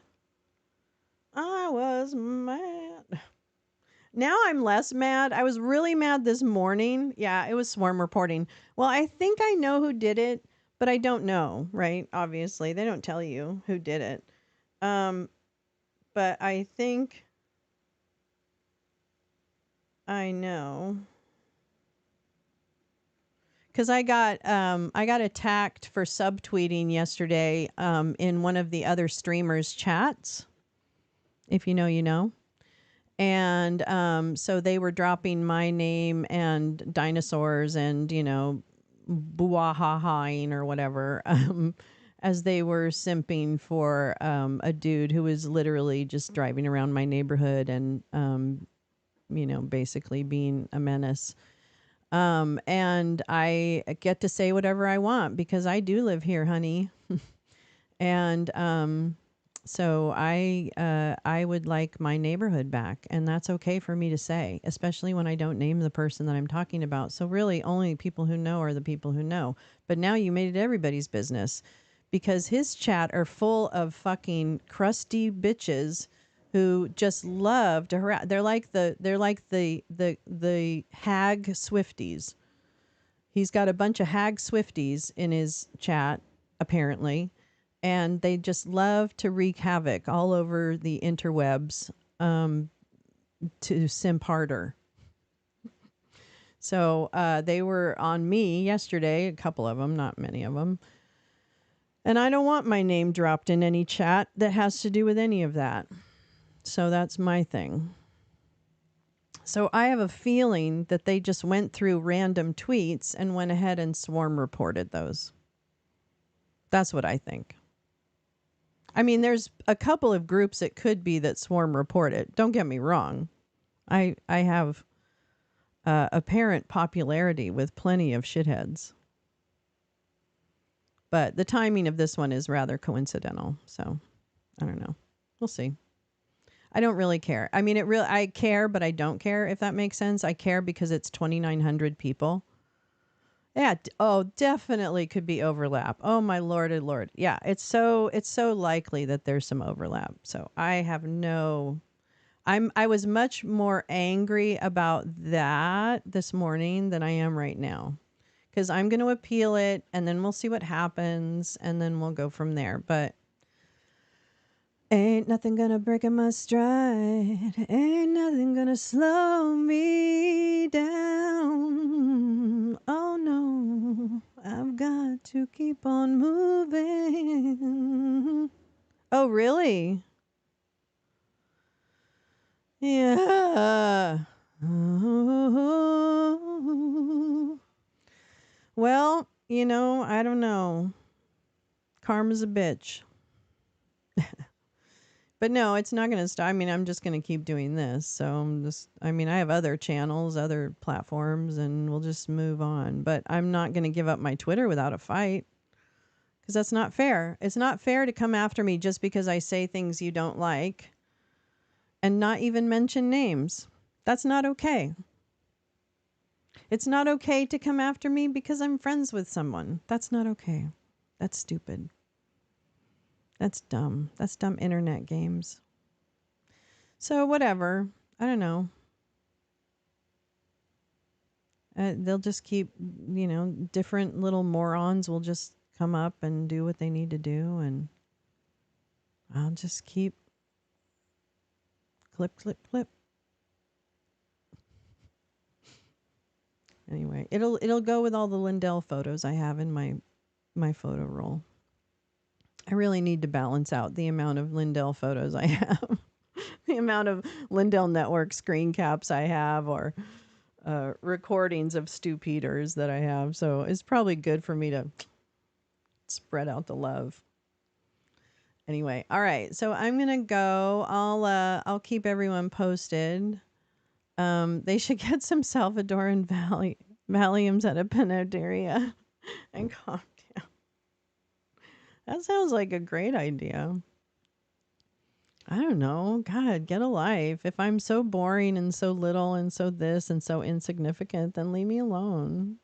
Now I'm less mad. I was really mad this morning. Yeah, it was swarm reporting. Well, I think I know who did it, but I don't know, right? Obviously, they don't tell you who did it. But I think I know. Because I got attacked for subtweeting yesterday in one of the other streamers' chats. If you know, you know. And so they were dropping my name and dinosaurs and, you know, buahahaing or whatever as they were simping for a dude who was literally just driving around my neighborhood and, you know, basically being a menace. And I get to say whatever I want because I do live here, honey. And so I would like my neighborhood back, and that's okay for me to say, especially when I don't name the person that I'm talking about. So really, only people who know are the people who know. But now you made it everybody's business because his chat are full of fucking crusty bitches who just love to harass. They're like the hag Swifties. He's got a bunch of hag Swifties in his chat, apparently, and they just love to wreak havoc all over the interwebs to simp harder. So they were on me yesterday, a couple of them, not many of them. And I don't want my name dropped in any chat that has to do with any of that. So that's my thing. So I have a feeling that they just went through random tweets and went ahead and swarm reported those. That's what I think. I mean, there's a couple of groups it could be that swarm reported. Don't get me wrong. I have apparent popularity with plenty of shitheads. But the timing of this one is rather coincidental. So I don't know. We'll see. I don't really care. I mean, I care, but I don't care, if that makes sense. I care because it's 2,900 people. Yeah. Definitely could be overlap. Oh my Lord and Lord. Yeah. It's so likely that there's some overlap. So I have I was much more angry about that this morning than I am right now. Because I'm going to appeal it and then we'll see what happens and then we'll go from there. But ain't nothing gonna break in my stride. Ain't nothing gonna slow me down. Oh no, I've got to keep on moving. Oh, really? Yeah. Well, you know, I don't know. Karma's a bitch. But no, it's not going to stop. I mean, I'm just going to keep doing this. So I have other channels, other platforms, and we'll just move on. But I'm not going to give up my Twitter without a fight because that's not fair. It's not fair to come after me just because I say things you don't like and not even mention names. That's not okay. It's not okay to come after me because I'm friends with someone. That's not okay. That's stupid. That's dumb. That's dumb internet games. So whatever. I don't know. They'll just keep, different little morons will just come up and do what they need to do. And I'll just keep clip, clip, clip. Anyway, it'll go with all the Lindell photos I have in my photo roll. I really need to balance out the amount of Lindell photos I have, the amount of Lindell Network screen caps I have, or recordings of Stu Peters that I have. So it's probably good for me to spread out the love. Anyway, all right. So I'm gonna go. I'll keep everyone posted. They should get some Salvadoran Valiums at a Panaderia and calm down. That sounds like a great idea. I don't know. God, get a life. If I'm so boring and so little and so this and so insignificant, then leave me alone.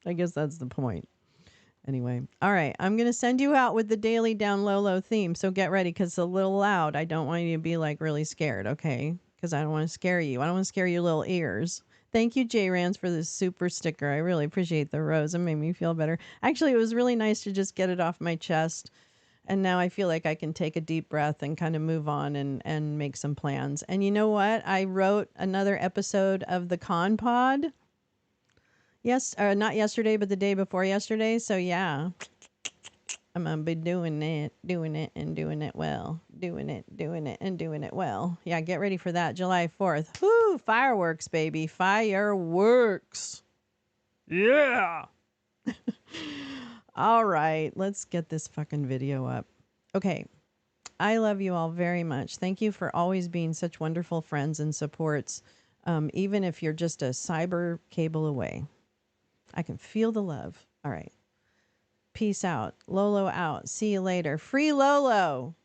I guess that's the point. Anyway, all right. I'm going to send you out with the Daily Down Lolo theme. So get ready because it's a little loud. I don't want you to be like really scared, okay? Because I don't want to scare you. I don't want to scare your little ears. Thank you, J. Rans, for this super sticker. I really appreciate the rose. It made me feel better. Actually, it was really nice to just get it off my chest And now I feel like I can take a deep breath and kind of move on and make some plans. And you know what? I wrote another episode of the Con Pod. Yes, not yesterday, but the day before yesterday. So yeah, I'm going to be doing it and doing it well. Doing it and doing it well. Yeah, get ready for that. July 4th. Woo, fireworks, baby. Fireworks. Yeah. All right, let's get this fucking video up. Okay, I love you all very much. Thank you for always being such wonderful friends and supports, even if you're just a cyber cable away. I can feel the love. All right. Peace out. Lolo out. See you later. Free Lolo.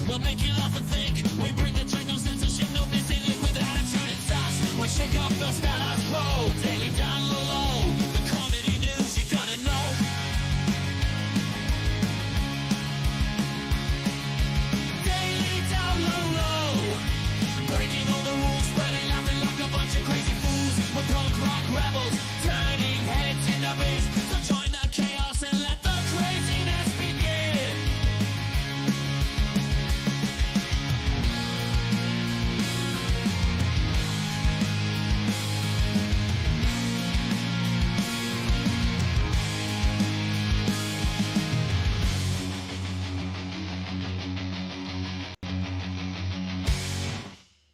We'll make you laugh and think. We bring the truth, no censorship, no missing link with attitude and sass. We shake up the status quo, daily down low. The comedy news you gotta know. Daily down low. Breaking all the rules, spreading laughing like a bunch of crazy fools. We're punk rock rebels, turning heads into beasts. So join the chaos and let the craziness begin.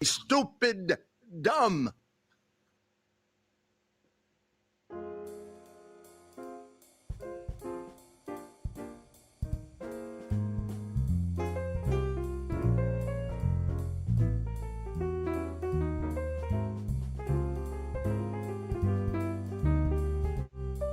Stupid, dumb.